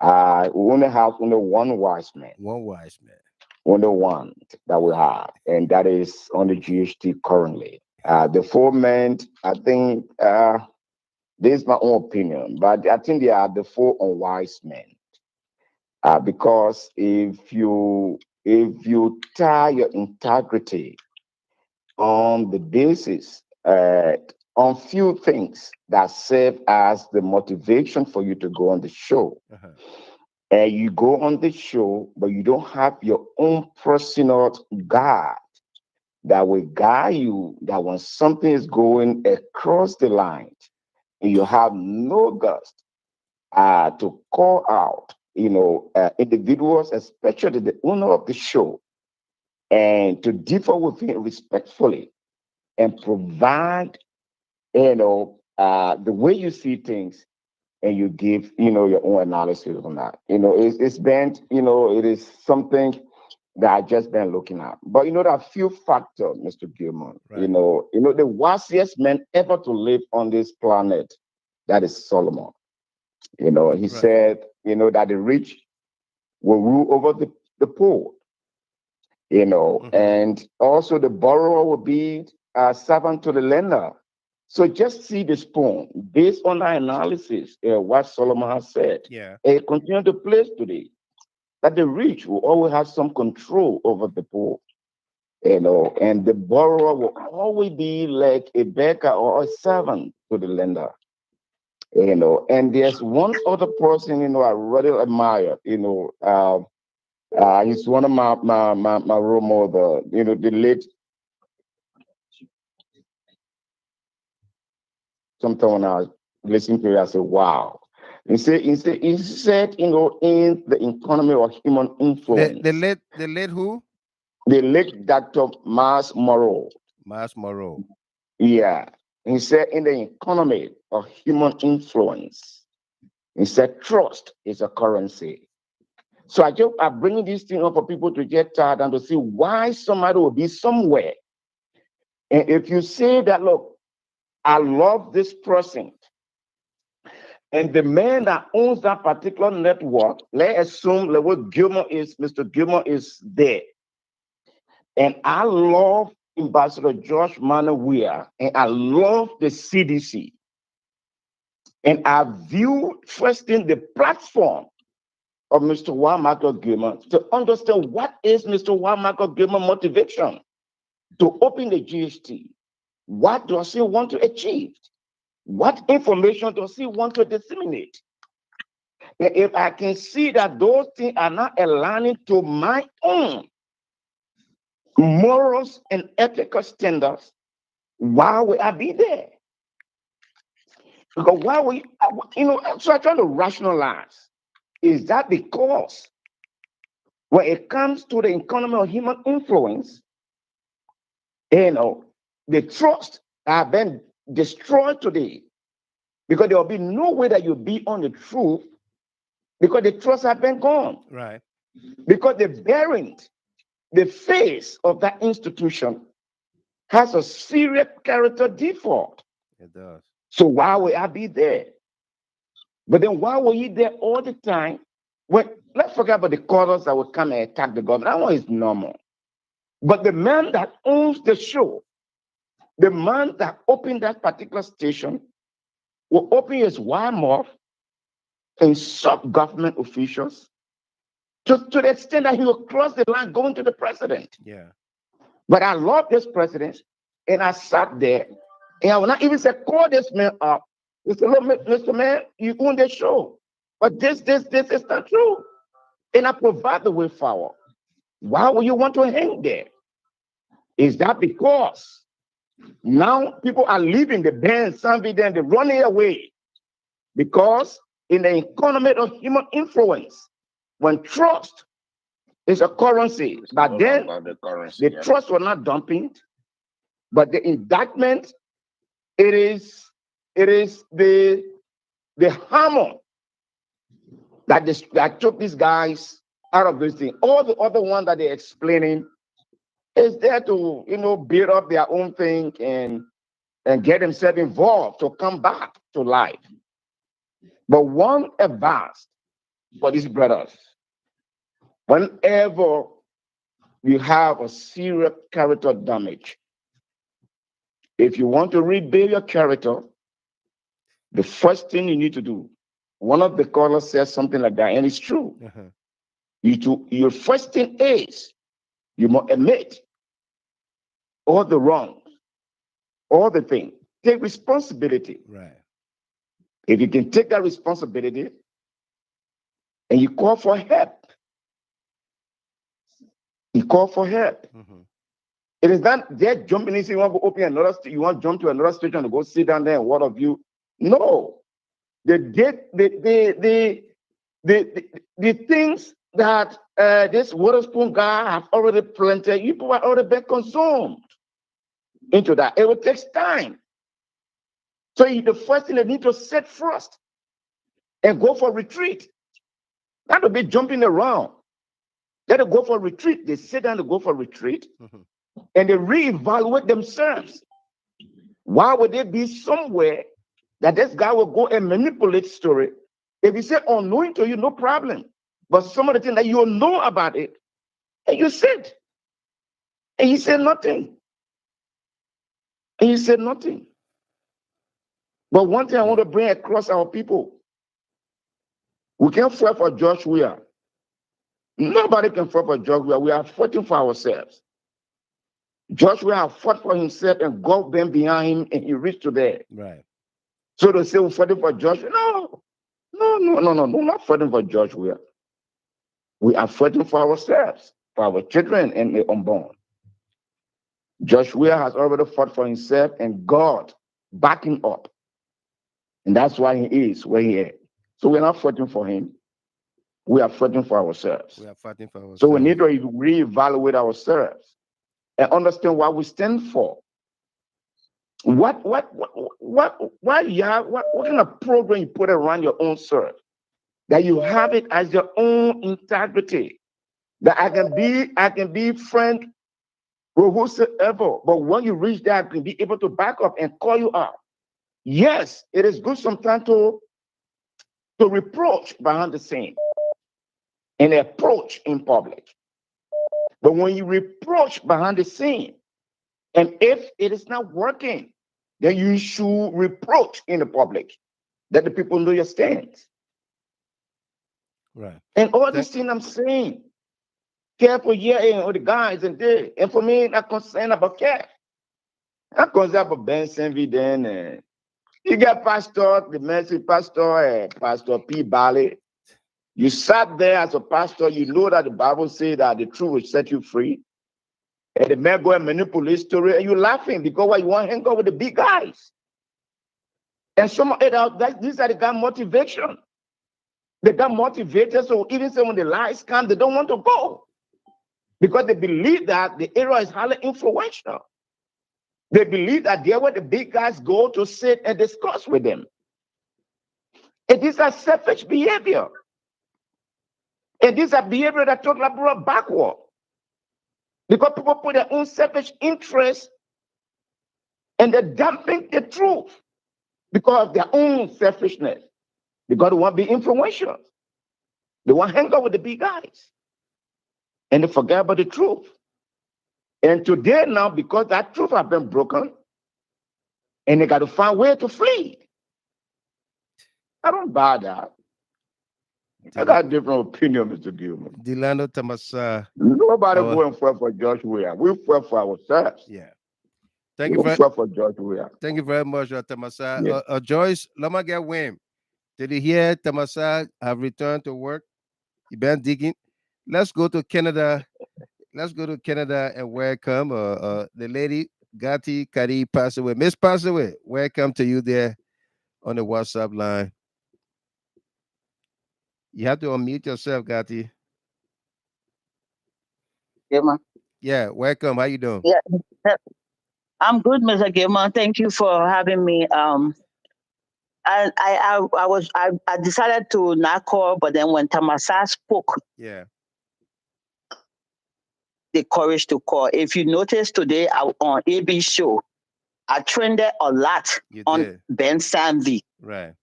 We only have only one wise man. One wise man. Only one that we have, and that is on the GHT currently. The four men, I think, this is my own opinion, but I think they are the four unwise men. Because if you tie your integrity on the basis on few things that serve as the motivation for you to go on the show, and you go on the show, but you don't have your own personal guide that will guide you, that when something is going across the line, and you have no guts to call out, individuals, especially the owner of the show, and to differ with him respectfully and provide, the way you see things, and you give, your own analysis on that. It's been, it is something that I just been looking at. But there are few factors, Mr. Gilman. Right. The wisest man ever to live on this planet, that is Solomon. He said, that the rich will rule over the poor. And also the borrower will be a servant to the lender. So just see the spoon based on our analysis, what Solomon has said. Yeah. It continues to place today that the rich will always have some control over the poor. And the borrower will always be like a beggar or a servant to the lender. And there's one other person, I really admire, he's one of my role model, the late. Sometimes when I listen to it, I say, wow. He said, in the economy of human influence. The late who? The late Dr. Miles Monroe. Miles Monroe. Yeah. He said, in the economy of human influence, he said, trust is a currency. So I bring this thing up for people to get tired and to see why somebody will be somewhere. And if you say that, look, I love this person, and the man that owns that particular network, let's assume that Mr. Gilmore is there. And I love Ambassador George Manuel Weah, and I love the CDC. And I view first in the platform of Mr. Juan Michael Gilmore to understand what is Mr. Juan Michael Gilmore's motivation to open the GST. What does he want to achieve? What information does he want to disseminate? And if I can see that those things are not aligning to my own morals and ethical standards, why would I be there? Because so I'm trying to rationalize. Is that because when it comes to the economy of human influence, the trust have been destroyed today, because there will be no way that you'll be on the truth, because the trust have been gone. Right. Because the bearing, the face of that institution has a serious character default. It does. So why would I be there? But then why were you there all the time? Let's forget about the callers that will come and attack the government. That one is normal. But the man that owns the show, the man that opened that particular station, will open his wide mouth and sub government officials to the extent that he will cross the line going to the president. Yeah. But I love this president, and I sat there, and I will not even say, call this man up. He said, look, Mr. Man, you own the show. But this is not true. And I provide the way forward. Why would you want to hang there? Is that because now people are leaving the band, something, then they're running away? Because in the economy of human influence, when trust is a currency, but then the trust was not dumping, but the indictment, it is the hammer that took these guys out of this thing. All the other one that they're explaining is there to build up their own thing and get themselves involved to come back to life. But one advice for these brothers: whenever you have a serious character damage, if you want to rebuild your character, the first thing you need to do, one of the callers says something like that, and it's true. Your first thing is you must admit all the wrong, all the things. Take responsibility. Right. If you can take that responsibility and you call for help, It is not they're jumping in, you want to open another, you want to jump to another station and go sit down there and what of you? No. The things that this Witherspoon guy have already planted, people have already been consumed into that. It will take time. So the first thing they need to set first and go for retreat. Not to be jumping around. Let them go for retreat. They sit down to go for retreat and they reevaluate themselves. Why would they be somewhere that this guy will go and manipulate story? If he say unknowing to you, no problem. But some of the things that you know about it, and you said, and he said nothing. And he said nothing. But one thing I want to bring across our people, we can't fight for George Weah. Nobody can fight for George Weah. We are fighting for ourselves. Joshua had fought for himself and God went behind him and he reached to there. Right. So they say we're fighting for Joshua. No, we're not fighting for Joshua. We are fighting for ourselves, for our children and the unborn. Joshua has already fought for himself and God backed him up. And that's why he is where he is. So we're not fighting for him. We are fighting for ourselves. We are fighting for ourselves. So we need to reevaluate ourselves and understand what we stand for. What kind of program you put around your own self? That you have it as your own integrity. That I can be friend with whosoever, but when you reach that, I can be able to back up and call you out. Yes, it is good sometimes to reproach behind the scene and approach in public. But when you reproach behind the scene, and if it is not working, then you should reproach in the public, that the people know your stance. Right. And all this thing I'm saying, careful, yeah, all the guys and there. And for me, not concerned about care. I'm concerned about Benson V. Then you got Pastor, the message Pastor, Pastor P. Bali. You sat there as a pastor, you know that the Bible says that the truth will set you free. And the man go and manipulate story, and you're laughing because why you want to hang out with the big guys. And some these are the guy motivation. They got motivated, so even when the lies come, they don't want to go. Because they believe that the area is highly influential. They believe that they're where the big guys go to sit and discuss with them. And these are selfish behavior. And these are behavior that talk about backward. Because people put their own selfish interest and they're dumping the truth because of their own selfishness. Because they want to be influential. They want to hang out with the big guys. And they forget about the truth. And today now, because that truth has been broken, and they got to find a way to flee. I don't buy that. I got a different opinion, Mr. Gilman. Delano Tamasa. Nobody go and fight for Joshua. We fight for ourselves. Yeah. Thank you for Joshua. Thank you very much, Tamasa. Yeah. Joyce, let me get Wim. Did you hear Tamasa have returned to work? You been digging? Let's go to Canada. Let's go to Canada and welcome the lady Gati Kari Passaway. Miss Passaway, welcome to you there on the WhatsApp line. You have to unmute yourself, Gati. Yeah, welcome. How you doing? Yeah, I'm good, Mr. Gilman. Thank you for having me. I decided to not call, but then when Tamasa spoke, yeah, the courage to call. If you notice today on AB show, I trended a lot on Ben Sanvi. Right.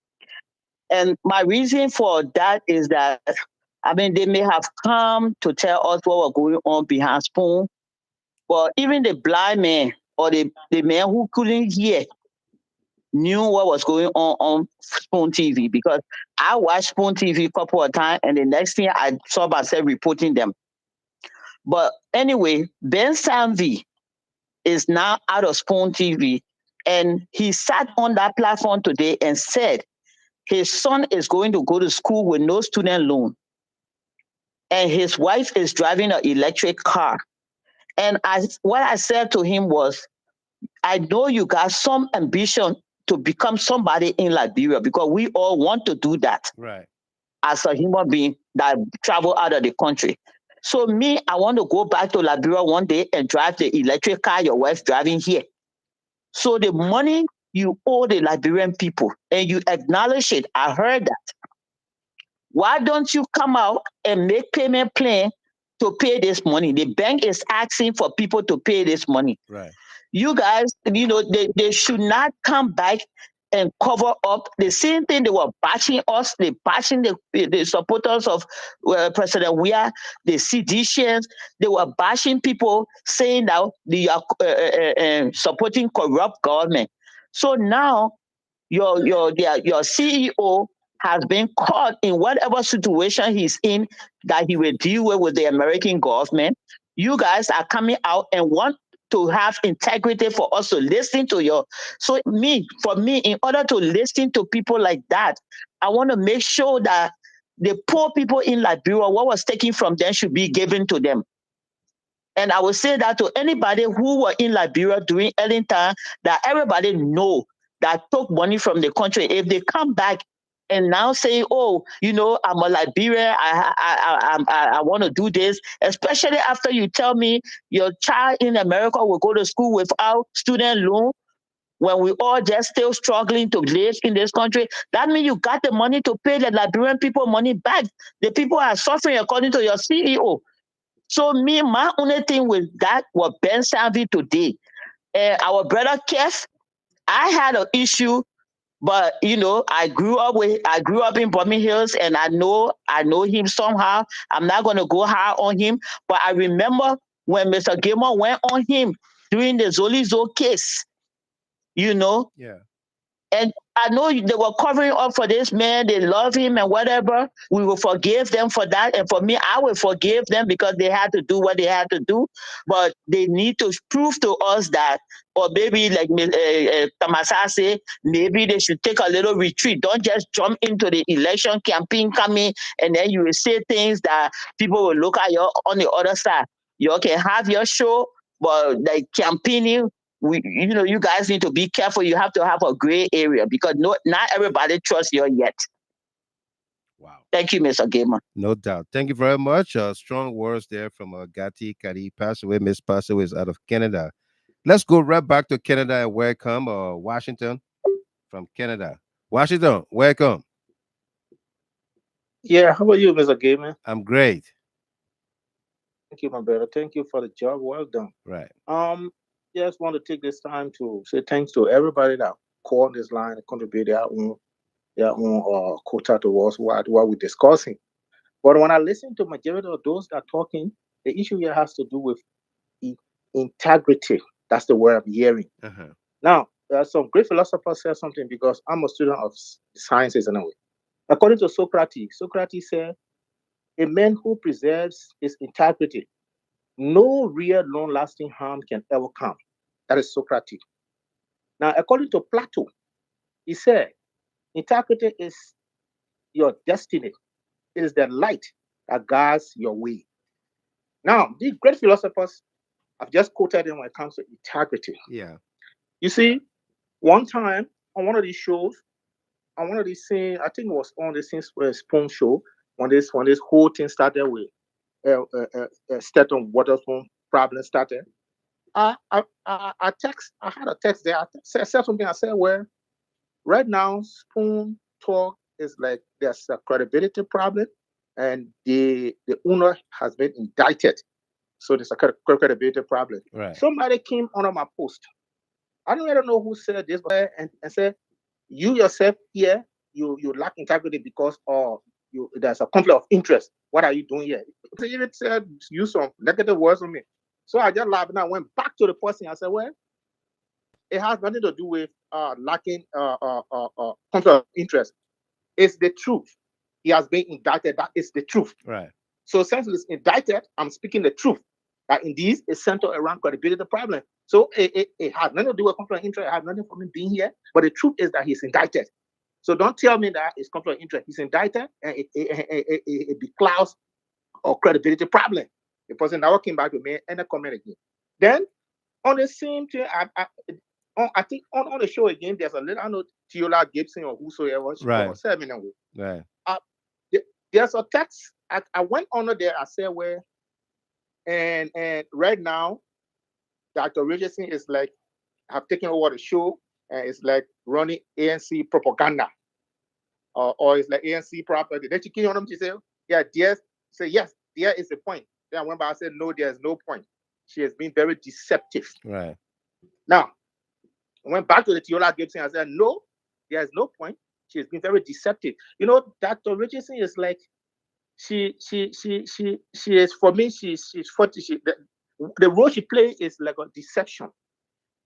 And my reason for that is that, I mean, they may have come to tell us what was going on behind Spoon, but even the blind man or the man who couldn't hear knew what was going on Spoon TV, because I watched Spoon TV a couple of times and the next thing I saw myself reporting them. But anyway, Ben Sanvi is now out of Spoon TV, and he sat on that platform today and said his son is going to go to school with no student loan, and his wife is driving an electric car. And what I said to him was, I know you got some ambition to become somebody in Liberia, because we all want to do that. Right. As a human being that travel out of the country. So me, I want to go back to Liberia one day and drive the electric car your wife driving here. So the money you owe the Liberian people and you acknowledge it, I heard that. Why don't you come out and make payment plan to pay this money? The bank is asking for people to pay this money. Right. You guys, you know, they should not come back and cover up the same thing. They were bashing us, they bashing the supporters of President Weah, the seditionists. They were bashing people, saying that they are supporting corrupt government. So now your CEO has been caught in whatever situation he's in that he will deal with the American government. You guys are coming out and want to have integrity for us to listen to your. So for me, in order to listen to people like that, I want to make sure that the poor people in Liberia, what was taken from them should be given to them. And I will say that to anybody who were in Liberia during Ellington, that everybody know that took money from the country. If they come back and now say, oh, you know, I'm a Liberian, I want to do this, especially after you tell me your child in America will go to school without student loan, when we all just still struggling to live in this country, that means you got the money to pay the Liberian people money back. The people are suffering according to your CEO. So my only thing with that was Ben Savvy today. Our brother Kev, I had an issue, but you know, I grew up in Birmingham Hills, and I know him somehow. I'm not gonna go hard on him, but I remember when Mr. Gilmore went on him during the Zolizo case, you know. Yeah. And I know they were covering up for this man. They love him and whatever. We will forgive them for that. And for me, I will forgive them because they had to do what they had to do. But they need to prove to us that, or maybe like Tamasa say, maybe they should take a little retreat. Don't just jump into the election campaign coming and then you will say things that people will look at you on the other side. You can have your show, but like campaigning, you guys need to be careful. You have to have a gray area because not everybody trusts you yet. Wow. Thank you, Mr. Gamer. No doubt. Thank you very much. Strong words there from Gati Kari. Passed away. Miss passed away is out of Canada. Let's go right back to Canada and welcome Washington from Canada. Washington, welcome. Yeah, how are you, Mr. Gamer? I'm great. Thank you, my brother. Thank you for the job. Well done. Right. Just want to take this time to say thanks to everybody that called this line and contributed their own quota towards what we're discussing. But when I listen to majority of those that are talking, the issue here has to do with integrity. That's the word I'm hearing. Uh-huh. Now, some great philosophers said something because I'm a student of sciences in a way. According to Socrates said, a man who preserves his integrity, no real long-lasting harm can ever come. That is Socrates. Now, according to Plato, he said, integrity is your destiny. It is the light that guides your way. Now, these great philosophers, I've just quoted them when it comes to integrity. Yeah. You see, one time on one of these shows, on one of these things, I think it was on the Spoon show, when this whole thing started with Stanton Waterspoon problem started. I had a text there. I said something. I said, well, right now, Spoon Talk is like there's a credibility problem, and the owner has been indicted. So there's a credibility problem. Right. Somebody came under my post. I don't even know who said this, but and said, you yourself here, you lack integrity because there's a conflict of interest. What are you doing here? So you even said use some negative words on me. So I just laughed and I went back to the person. I said, well, it has nothing to do with lacking conflict of interest. It's the truth. He has been indicted. That is the truth. Right. So since he's indicted, I'm speaking the truth. That indeed is centered around credibility problem. So it has nothing to do with conflict of interest. It has nothing for me being here. But the truth is that he's indicted. So don't tell me that it's conflict of interest. He's indicted and it beclouds a credibility problem. The person now came back to me and a comment again. Then on the same thing, I think on the show again, there's a little, I know Tiola Gibson or whosoever. Right. Right. There's a text. I went under there. I said, well, and right now, Dr. Richardson is like, have taken over the show, and it's like running ANC propaganda, or it's like ANC property. Then she came on him. She said, "Yeah, yes." Say yes, there is a point. Then I went back. I said, "No, there's no point." She has been very deceptive. Right. Now, I went back to the Tiola Gibson. I said, "No, there's no point." She has been very deceptive. You know, Dr. Richardson is like, she is, for me, she's 40. The role she plays is like a deception.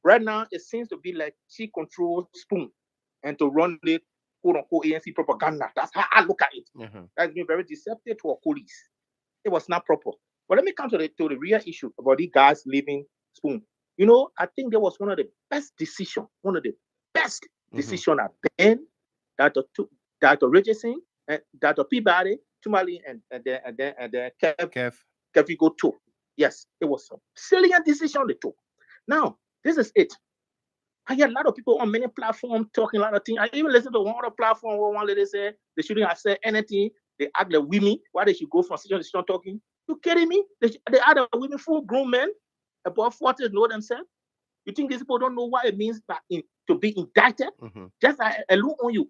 Right now, it seems to be like she controls Spoon and to run the quote-unquote ANC propaganda. That's how I look at it. Mm-hmm. That's been very deceptive to our police. It was not proper. But let me come to the real issue about these guys leaving Spoon. You know, I think that was one of the best decisions, that Ben, Dr. Richardson, and Dr. Peabody, Tumali, and then Kev go took. Yes, it was a salient decision they took. Now, this is it. I hear a lot of people on many platforms talking a lot of things. I even listened to one other platform where one lady said they shouldn't have said anything. They act like women. Why they should go from situation to situation talking? You kidding me? They are the women, full grown men above 40 know themselves. You think these people don't know what it means to be indicted? Just like alone on you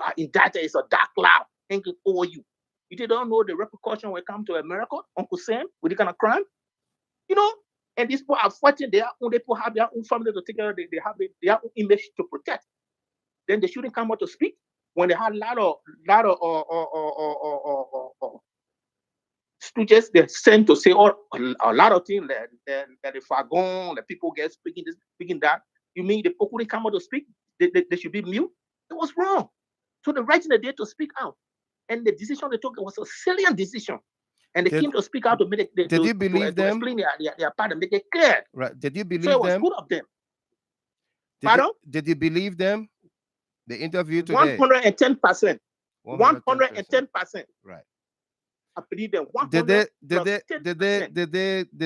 are indicted. It's a dark cloud hanging over you. You don't know the repercussion when it comes to America, Uncle Sam, with the kind of crime. You know, and these people are fighting their own. People have their own family to take care of. They have their own image to protect. Then they shouldn't come out to speak when they had a lot of stooges. They sent to say a lot of things that the Fagon, the people get speaking this, speaking that. You mean the people couldn't come out to speak? They should be mute. It was wrong. So the right in the day to speak out, and the decision they took was a salient decision. And they came to speak out to make it. Did you believe them? Explain their part and make it clear. Right. Did you believe them? So it was them? good of them. Pardon? Did you believe them? The interview today. 110%. 110%. Right. I believe them. Did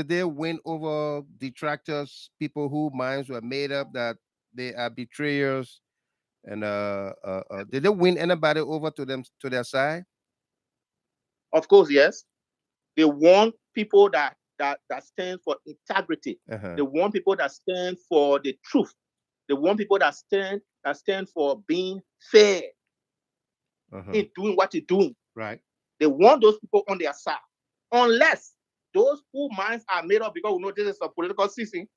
they win over detractors, people whose minds were made up that they are betrayers, and did they win anybody over to their side? Of course, yes. They want people that stand for integrity. They want people that stand for the truth. They want people that stand for being fair in doing what you're doing. Right. They want those people on their side. Unless those whose minds are made up, because we know this is a political season.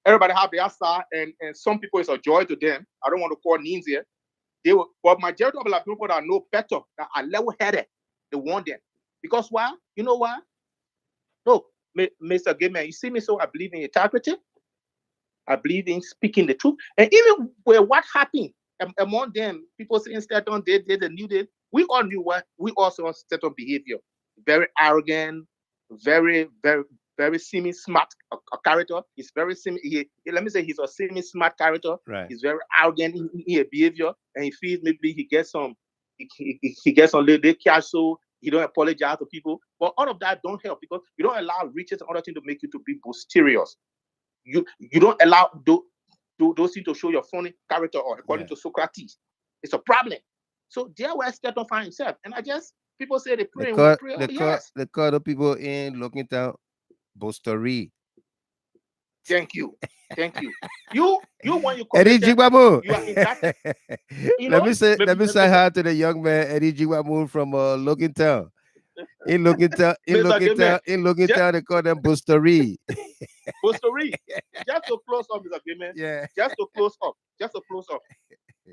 Everybody have their side, and some people it's a joy to them. I don't want to call names here. But majority of the people that know better, that are level-headed, they want them. Because why? You know why? No, Mr. Gamer, you see me, so I believe in integrity. I believe in speaking the truth. And even where what happened among them, people saying Stanton did the new did. We all knew what we also Stanton behavior. Very arrogant, very, very, very semi-smart character. He's very let me say he's a semi-smart character. Right. He's very arrogant in his behavior, and he feels maybe he gets some little cash, so he don't apologize to people. But all of that don't help because you don't allow riches and other things to make you to be boisterous. You don't allow those things to show your funny character, or according to Socrates. It's a problem. So there where Stanton find himself. And I guess people say they pray. The call of people in looking down boistery. Thank you. You when you Eddie Jigwamu. You are indicted. Let me say hi to the young man Eddie Jigwamu from Looking Town. In Looking Town, they call them boistery. Boistery. Just to close up, Mr. Agreement. Yeah. Just to close up.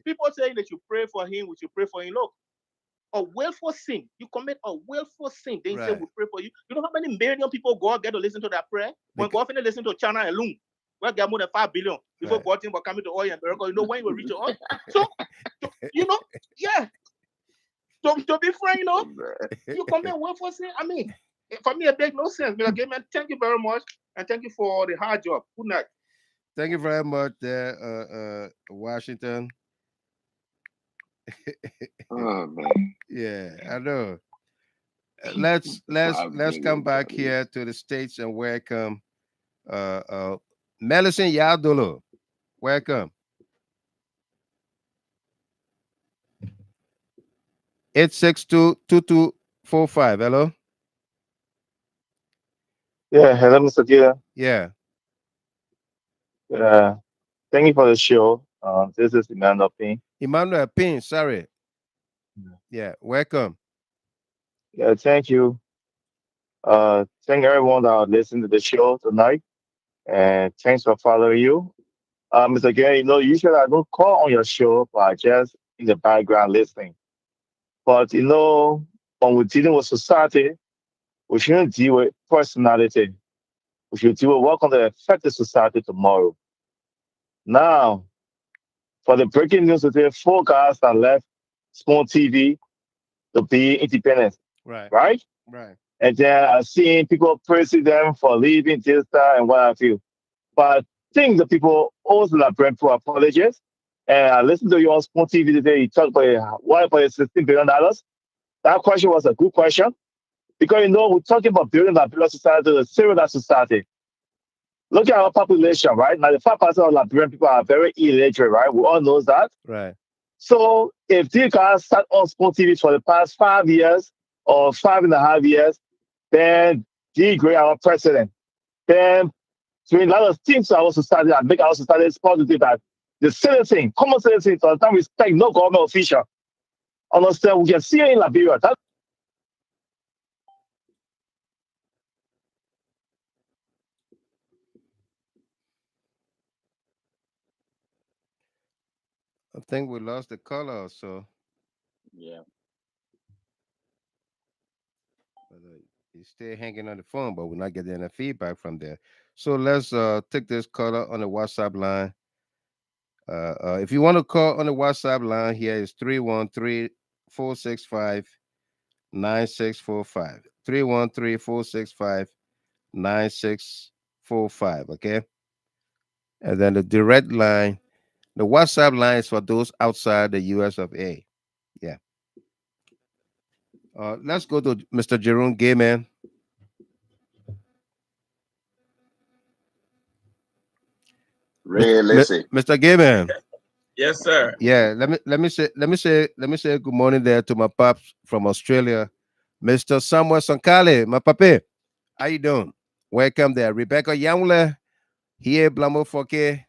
People saying that you pray for him, we should pray for him. Look, a willful sin. You commit a willful sin. Then say we pray for you. You know how many million people God get to listen to that prayer? When God finally listen to China alone, we'll get more than 5 billion before God think about coming to oil and miracle. You know when you will reach to us. So to be frank, you commit willful sin. I mean, for me, it makes no sense. Mr. Gaiman, thank you very much, and thank you for the hard job. Good night. Thank you very much, Washington. Oh man. Yeah, I know. Let's come back here to the States and welcome Melicent Yadolo. Welcome. 862-2245. Hello. Yeah, hello, Mr. Dear. Yeah. Thank you for the show. This is Emmanuel Payne. Emmanuel Payne, sorry. Yeah, welcome. Yeah, thank you. Thank everyone that listened to the show tonight. And thanks for following you. Mr. Gary, usually I don't call on your show, but I just in the background listening. But when we're dealing with society, we shouldn't deal with personality. We should deal with what's going to affect the society tomorrow. Now, for the breaking news today, 4 guys that left Spoon TV to be independent. Right. And then I've seen people praising them for leaving this, that, and what have you. But think the people owes the Liberian people apologies. And I listened to you on Spoon TV today. You talked about $1.16 billion. That question was a good question because we're talking about building a Liberian society, a civil society. Look at our population, right? 95% of Liberian people are very illiterate, right? We all know that. Right. So if these guys sat on Spoon TV for the past 5 years or 5.5 years, then degrade our president, then doing a lot of things to our society and make our society positive that the citizen, common citizen, to understand respect no government official. Understand, we can see it in Liberia. I think we lost the caller, so Yeah. he's still hanging on the phone, but we're not getting any feedback from there. So let's take this caller on the WhatsApp line. If you want to call on the WhatsApp line, here is 313-465-9645. 313-465-9645. Okay. And then the direct line, the WhatsApp line is for those outside the US of A. Yeah. Let's go to Mr. Jerome Gayman. Listen. Mr. Gayman. Yes, sir. Yeah, let me say good morning there to my pops from Australia, Mr. Samuel Sankale, my papi. How you doing? Welcome there. Rebecca Yamule, here, Blamo Foke.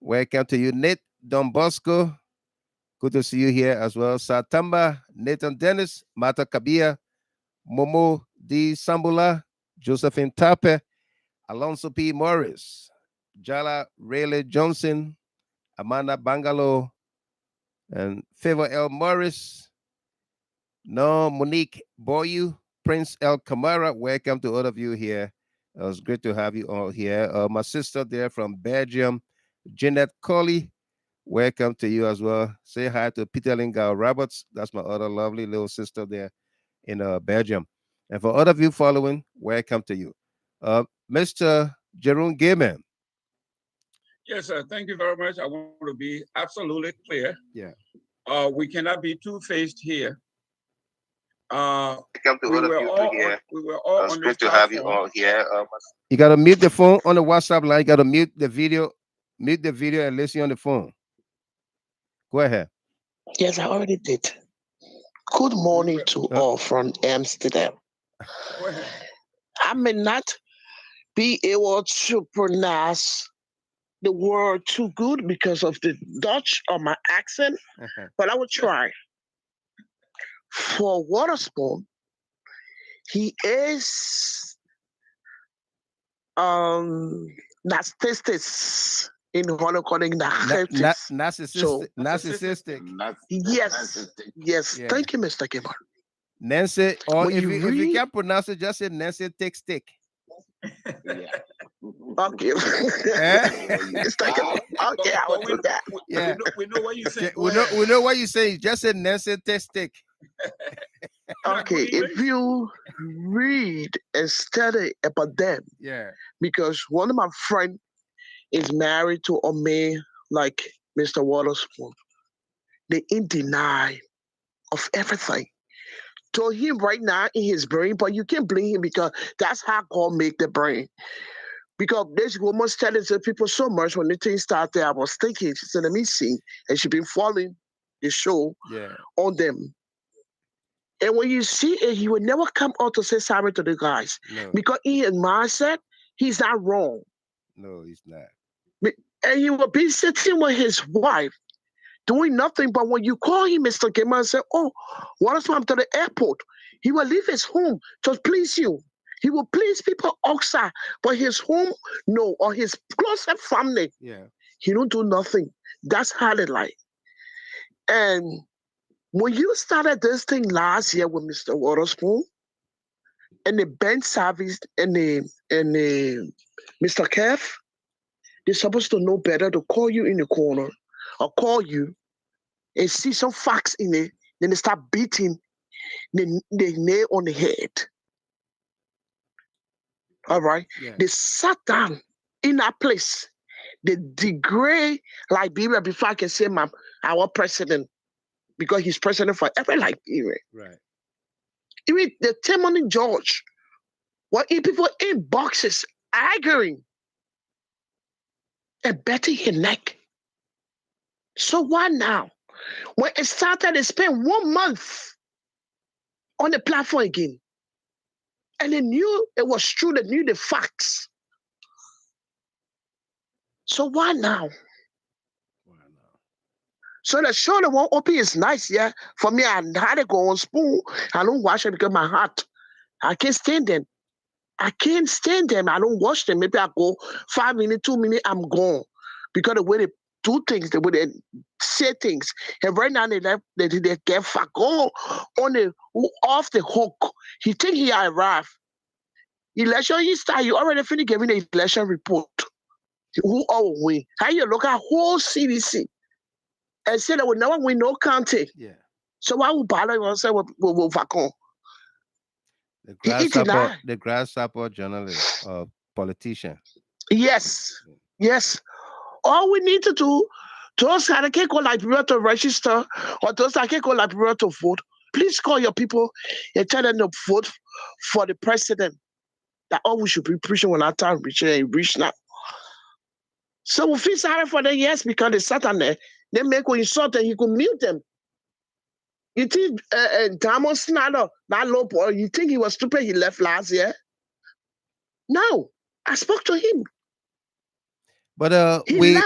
Welcome to you, Nate Don Bosco. Good to see you here as well. Satamba, Nathan Dennis, Mata Kabia, Momo D. Sambula, Josephine Tape, Alonso P. Morris, Jala Rayleigh Johnson, Amanda Bangalo, and Favor L. Morris, No Monique Boyu, Prince L. Kamara. Welcome to all of you here. It was great to have you all here. My sister there from Belgium, Jeanette Colley. Welcome to you as well. Say hi to Peter Lingao Roberts. That's my other lovely little sister there in Belgium. And for all of you following, welcome to you. Mr. Jerome Gayman. Yes, sir. Thank you very much. I want to be absolutely clear. Yeah. We cannot be two-faced here. We were all on great this to have you platform. all here. You gotta mute the phone on the WhatsApp line. You gotta mute the video and listen on the phone. Go ahead. Yes, I already did. Good morning to all from Amsterdam. I may not be able to pronounce the word too good because of the Dutch or my accent, but I will try. For Waterspoon, he is narcissistic in honor calling the narcissistic. Yes. Yeah. Thank you, Mr. Gamer. Nancy, or When if you you read- can't pronounce it, just say Nancy take stick. Okay. It's like okay, I will do that. Yeah. We know what you say. We know what you say. Just say Nancy take stick. Okay, if you read and study about them, Yeah. because one of my friends is married to a man like Mr. Waterspoon. They in denial of everything. To him right now in his brain, but you can't blame him because that's how God make the brain. Because this woman telling the people so much when the thing started, I was thinking, she said, let me see. And she been following the show on them. And when you see it, he would never come out to say sorry to the guys. No. Because in his mindset, he's not wrong. No, he's not. And he will be sitting with his wife, doing nothing. But when you call him, Mr. Gamer, and say, oh, what is wrong to the airport? He will leave his home to please you. He will please people outside, but his home, no, or his closer family, he don't do nothing. That's how they like. And when you started this thing last year with Mr. Waterspoon, and the bench service and the Mr. Kev, they're supposed to know better to call you in the corner or call you and see some facts in it, then they start beating the nail on the head. All right? Yeah. They sat down in that place they degrade Liberia before I can say our president, because he's president for every Liberia. Right. Even the Timothy George, what people in boxes arguing and betting his neck. So why now? When it started, they spent 1 month on the platform again. And they knew it was true, they knew the facts. So why now? So the show that won't open is nice, yeah. For me, I had to go on spoon. I don't watch it because my heart. I can't stand them. I can't stand them. I don't watch them. Maybe I go 5 minutes, 2 minutes, I'm gone. Because the way they do things, the way they say things. And right now they get Fagon on the off the hook. He think he arrived. Election you start, you already finished giving the election report. Who all win? How you look at whole CDC and say that we never win no county. Yeah. So why would bother you say with Fagon? The grasshopper journalist, politician. Yes. All we need to do, those that can't go Liberia to register, or those that can't go Liberia to vote, please call your people and tell them to vote for the president. That all we should be preaching when our time reach now. So we feel sorry for them, yes, because they sat on there. They make when you insult them, you could mute them. You think Diamond Snyder, that low boy, you think he was stupid, he left last year? No, I spoke to him. But we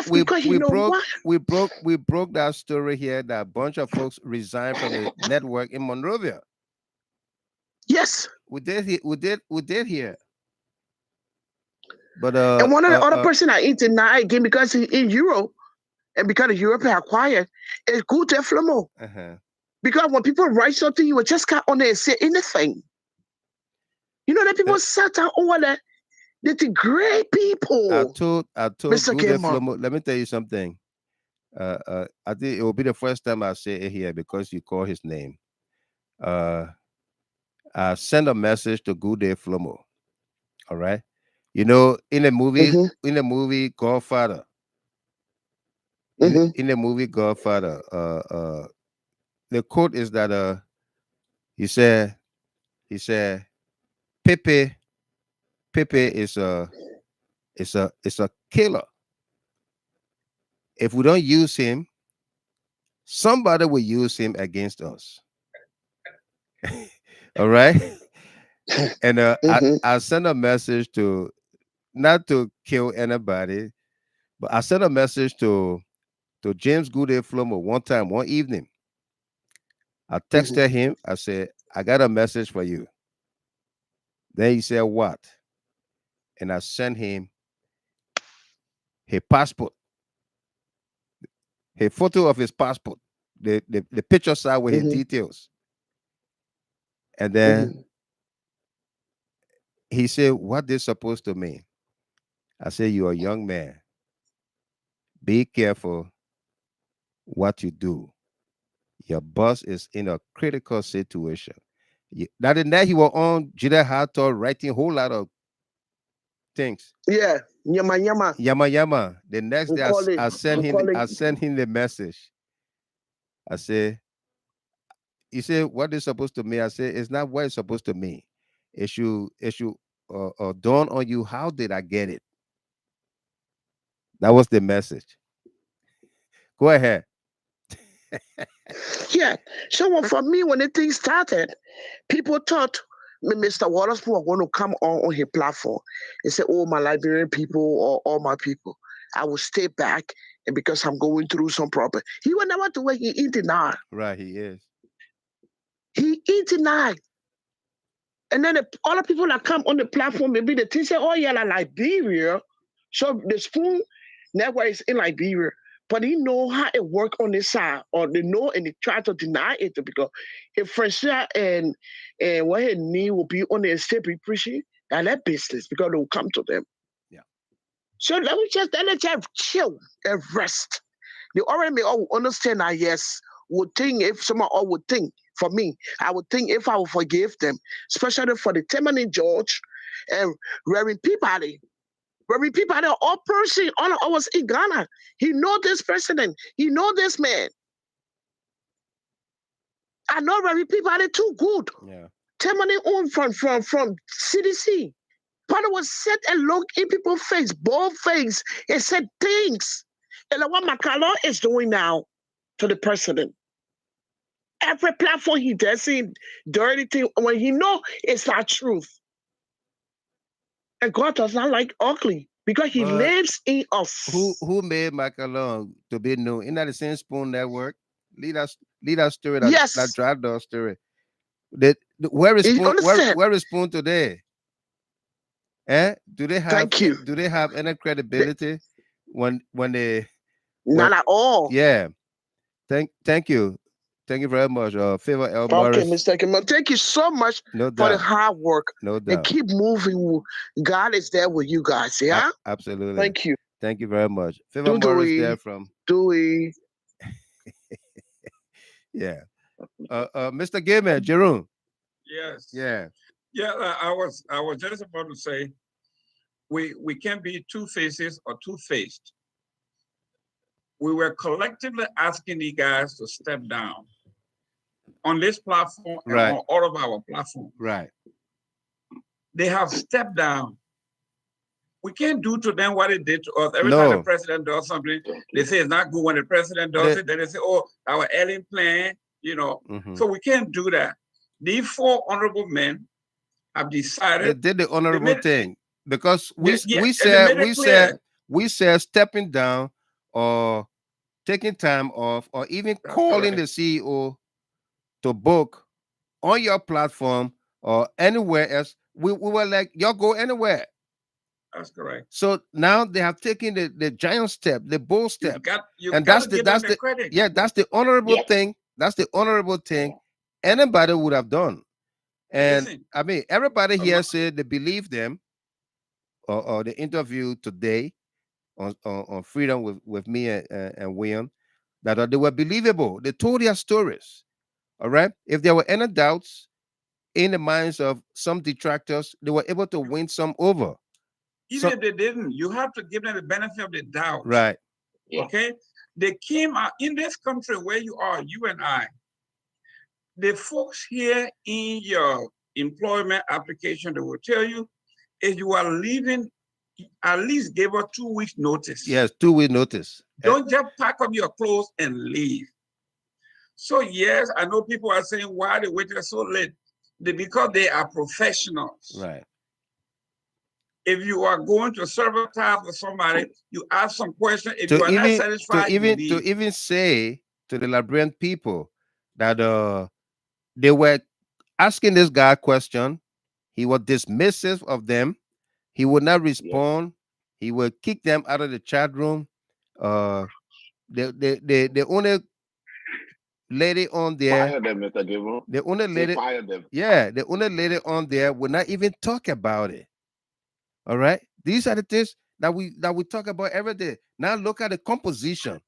broke what? that story here that a bunch of folks resigned from the network in Monrovia. Yes. We did hear. But and one of the other person I deny again because he in Europe and because the Europe acquired is good to Flamo. Because when people write something, you will just can't on there and say anything. You know that people sat down over there. They're the great people. I told Mr. Gude Flomo, let me tell you something. I think it will be the first time I say it here because you call his name. I sent a message to Gude Flomo. All right. You know, in the movie Godfather, in the movie Godfather, the quote is that he said Pepe is a killer. If we don't use him, somebody will use him against us. All right. And I sent a message to, not to kill anybody, but I sent a message to James Gude Flomo one evening. I texted him. I said, I got a message for you. Then he said, what? And I sent him his passport, a photo of his passport, the picture side with his details. And then he said, what this supposed to mean? I said, you're a young man. Be careful what you do. Your boss is in a critical situation. That the night he was on Jida Hato writing a whole lot of things. Yeah, yama. The next day I sent him the message. I said, he said, what is supposed to mean? I said, it's not what it's supposed to mean. It should dawn on you, how did I get it? That was the message. Go ahead. Yeah. So for me, when the thing started, people thought Mr. Waterspoon was going to come on his platform and say, oh, my Liberian people or all my people, I will stay back, and because I'm going through some problem. He will never do it. He in denial. Right, he is. He in denial. And then all the people that come on the platform, maybe they think say, oh, yeah, like Liberia. So the Spoon Network is in Liberia. But he know how it work on this side, or they know and they try to deny it because if Francia and what his knee will be on the estate be preaching, that business because they will come to them. Yeah. So let me just chill and rest. They already may all understand that yes, would think if someone all would think for me, I would think if I would forgive them, especially for the Timothy George and Reverend Peabody. Remy people are all person. All I was in Ghana. He know this president. He know this man. I know Remy people are too good. Yeah. Tell money on from CDC. Father was set and look in people's face, both face, and said things. And like what Macalon is doing now to the president. Every platform he does see dirty thing when he know it's not truth. And God does not like ugly because he lives in us. Who made Macalon to be known? Isn't that the same Spoon Network? Lead us story that drive the story. Where is Spoon today? Do they have do they have any credibility when they not at all? Yeah. Thank you. Thank you very much. Favor L. Morris. Okay, Mr. Kimon. Thank you so much for the hard work. No doubt. And keep moving. God is there with you guys. Yeah? Absolutely. Thank you. Thank you very much. Favor Morris there from Dewey. Yeah. Mr. Gaiman, Jerome. Yes. Yeah. Yeah, I was just about to say we can't be two faces or two-faced. We were collectively asking you guys to step down on this platform and on all of our platforms. Right. They have stepped down. We can't do to them what they did to us. Every time the president does something, they say it's not good. When the president does it, then they say, oh, our alien plan, you know. So we can't do that. These four honorable men have decided. They did the honorable thing because we said stepping down or taking time off or even calling the CEO to book on your platform or anywhere else. We were like, y'all go anywhere. That's correct. So now they have taken the giant step, the bold step. That's the credit. Yeah, that's the honorable thing. That's the honorable thing anybody would have done. And listen, I mean, everybody here said they believe them or the interview today on Freedom with me and William, that they were believable. They told their stories. All right. If there were any doubts in the minds of some detractors, they were able to win some over. Even if they didn't, you have to give them the benefit of the doubt. Right. Okay. They came out in this country where you are, you and I. The folks here in your employment application, they will tell you if you are leaving, at least give us 2 weeks notice. Yes, 2 week notice. Don't just pack up your clothes and leave. So yes, I know people are saying why they waited so late. Because they are professionals. Right. If you are going to sabotage with somebody, you ask some questions. If you are not satisfied, to even say to the Liberian people that they were asking this guy a question, he was dismissive of them. He would not respond. He would kick them out of the chat room. The only lady on there, fire them, Mr. Gabriel. The only lady, fire them. Yeah, the only lady on there would not even talk about it. All right, these are the things that we talk about every day. Now look at the composition,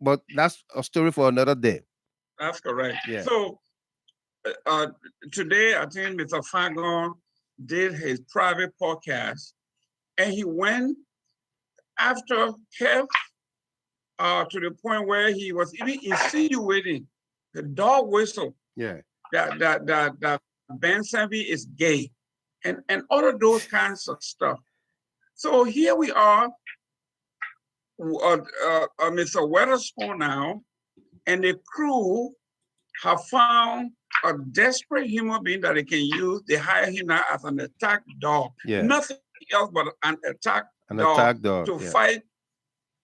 but that's a story for another day. That's correct. Yeah. So today, I think Mr. Fagon did his private podcast, and he went after Kev to the point where he was even insinuating the dog whistle. Yeah. That Ben Sanvi is gay, and all of those kinds of stuff. So here we are, Mr. Weatherspoon now, and the crew have found a desperate human being that they can use. They hire him now as an attack dog. Yeah. Nothing else but an attack dog to fight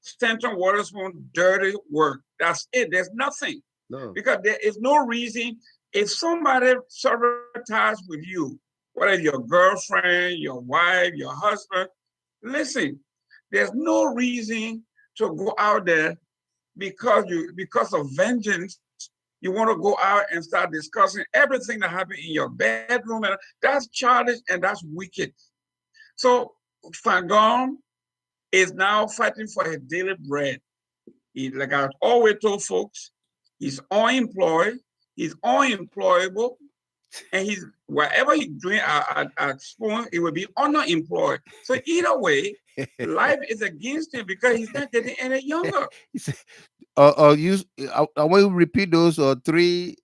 Stanton Weatherspoon dirty work. That's it. There's nothing. No. Because there is no reason. If somebody sabotages with you, whether your girlfriend, your wife, your husband, listen, there's no reason to go out there because of vengeance. You want to go out and start discussing everything that happened in your bedroom. And that's childish and that's wicked. So Fagon is now fighting for his daily bread. Like I always told folks, he's unemployed, he's unemployable, and he's whatever he's doing at Spoon, he will be underemployed. So either way, life is against him because he's not getting any younger. I want to repeat those 3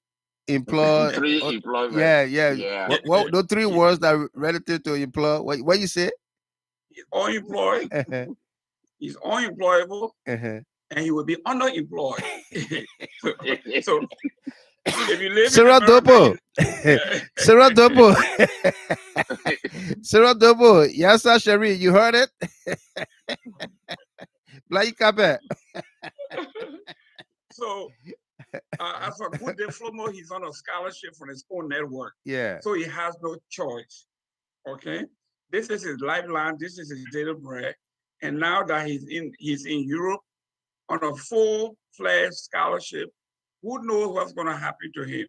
employ. Three employment. Yeah. What the 3 words that are relative to employ? What you say? He's unemployed. He's unemployable, and he will be underemployed. so if you live Sarah in America, Sarah Dopo. Sarah Dopo. Yes, sir, Sherry, you heard it? Like So as for Good Day Flomo, he's on a scholarship from his own network. Yeah. So he has no choice. Okay. This is his lifeline. This is his daily bread. And now that he's in Europe on a full-fledged scholarship, who knows what's going to happen to him?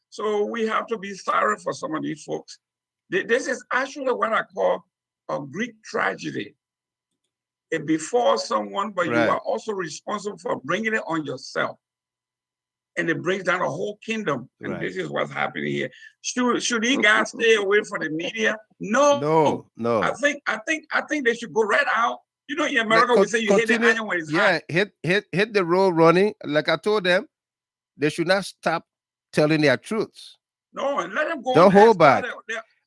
So we have to be sorry for some of these folks. This is actually what I call a Greek tragedy. It befalls someone, but you are also responsible for bringing it on yourself. And it brings down a whole kingdom. And this is what's happening here. Should these guys stay away from the media? No. I think they should go right out. You know, in America, we say you hit the onion when it's hot. hit the road running. Like I told them, they should not stop telling their truths. No, and let them go. Don't hold back.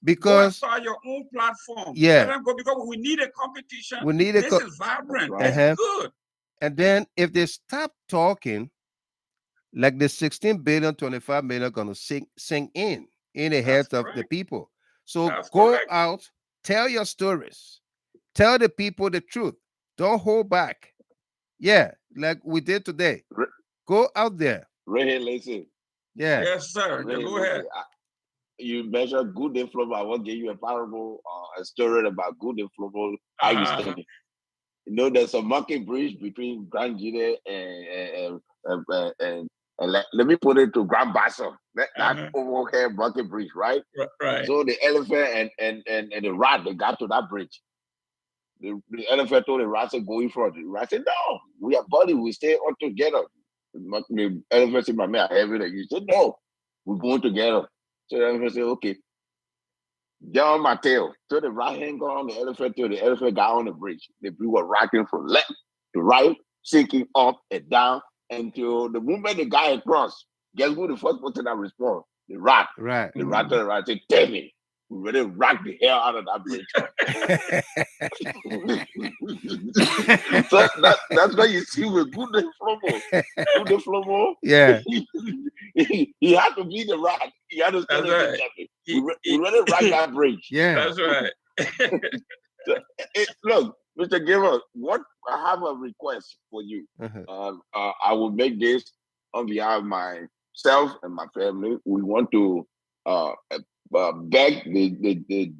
Because start your own platform. Yeah. Let them go because we need a competition. We need this is vibrant. This is good. And then if they stop talking, like the 16 billion, 25 million gonna sink in the heads of the people. So go out, tell your stories, tell the people the truth. Don't hold back. Yeah, like we did today. Go out there. Ray, listen. Yeah. Yes, sir. Ray, Go ahead. You mentioned Good Day Flomo. I want to give you a parable, a story about Good Day Flomo. How you standing? You know, there's a monkey bridge between Grand Gide and let me put it to Grand Bassa. That overhead monkey bridge, right? Right. So the elephant and the rat, they got to that bridge. The elephant told the rat, said, go in front. The rat said, no, we are buddy, we stay all together. The elephant said, my man, I have it. You said, no, we're going together. So the elephant said, okay. Down my tail. So the rat hang on the elephant tail. The elephant got on the bridge. The bridge was rocking from left to right, sinking up and down until the moment the guy across. Guess who the first person that respond? The rat. Right. The rat to the rat said, damn it. We really rocked the hell out of that bridge. So that's what you see with Good Day Flomo. Good Day Flomo. Yeah. He had to be the rat. He had to stand right. We really rocked that bridge. Yeah. That's right. Look, Mr. Giver, I have a request for you. I will make this on behalf of myself and my family. We want to beg the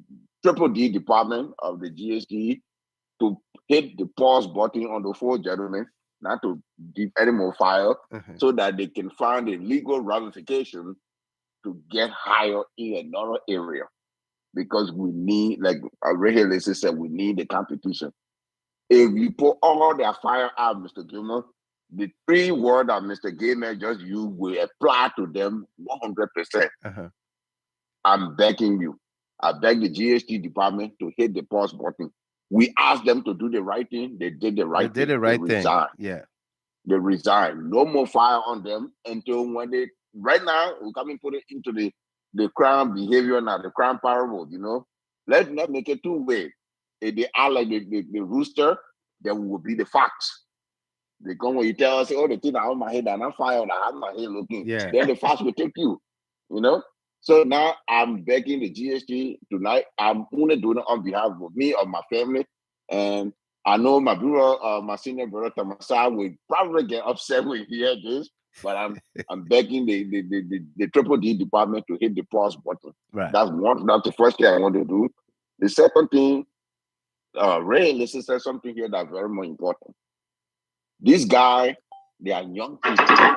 Triple D department of the GST to hit the pause button on the 4 gentlemen, not to give any more fire, so that they can find a legal ramification to get hired in another area. Because we need, like Ray Lacey said, we need the competition. If you put all their fire out, Mr. Gilmer, the 3 words that Mr. Gilmer just used will apply to them 100%. I'm begging you. I beg the GST department to hit the pause button. We asked them to do the right thing. They did the right thing. They did the right thing. Resigned. Yeah. They resigned. No more fire on them until when they, right now, we come and put it into the crime behavior now, the crime parable, you know. Let's not make it 2-way. If they are like the rooster, then we will be the fox. They come when you tell us, oh, the thing on my head and I'm fired, I have my head looking. Yeah. Then the fox will take you, you know. So now I'm begging the GST tonight. I'm only doing it on behalf of me or my family. And I know my brother, my senior brother Tamasa will probably get upset when he hears this, but I'm begging the Triple D department to hit the pause button. Right. That's the first thing I want to do. The second thing, Ray Listen said something here that's very more important. This guy, they are young people,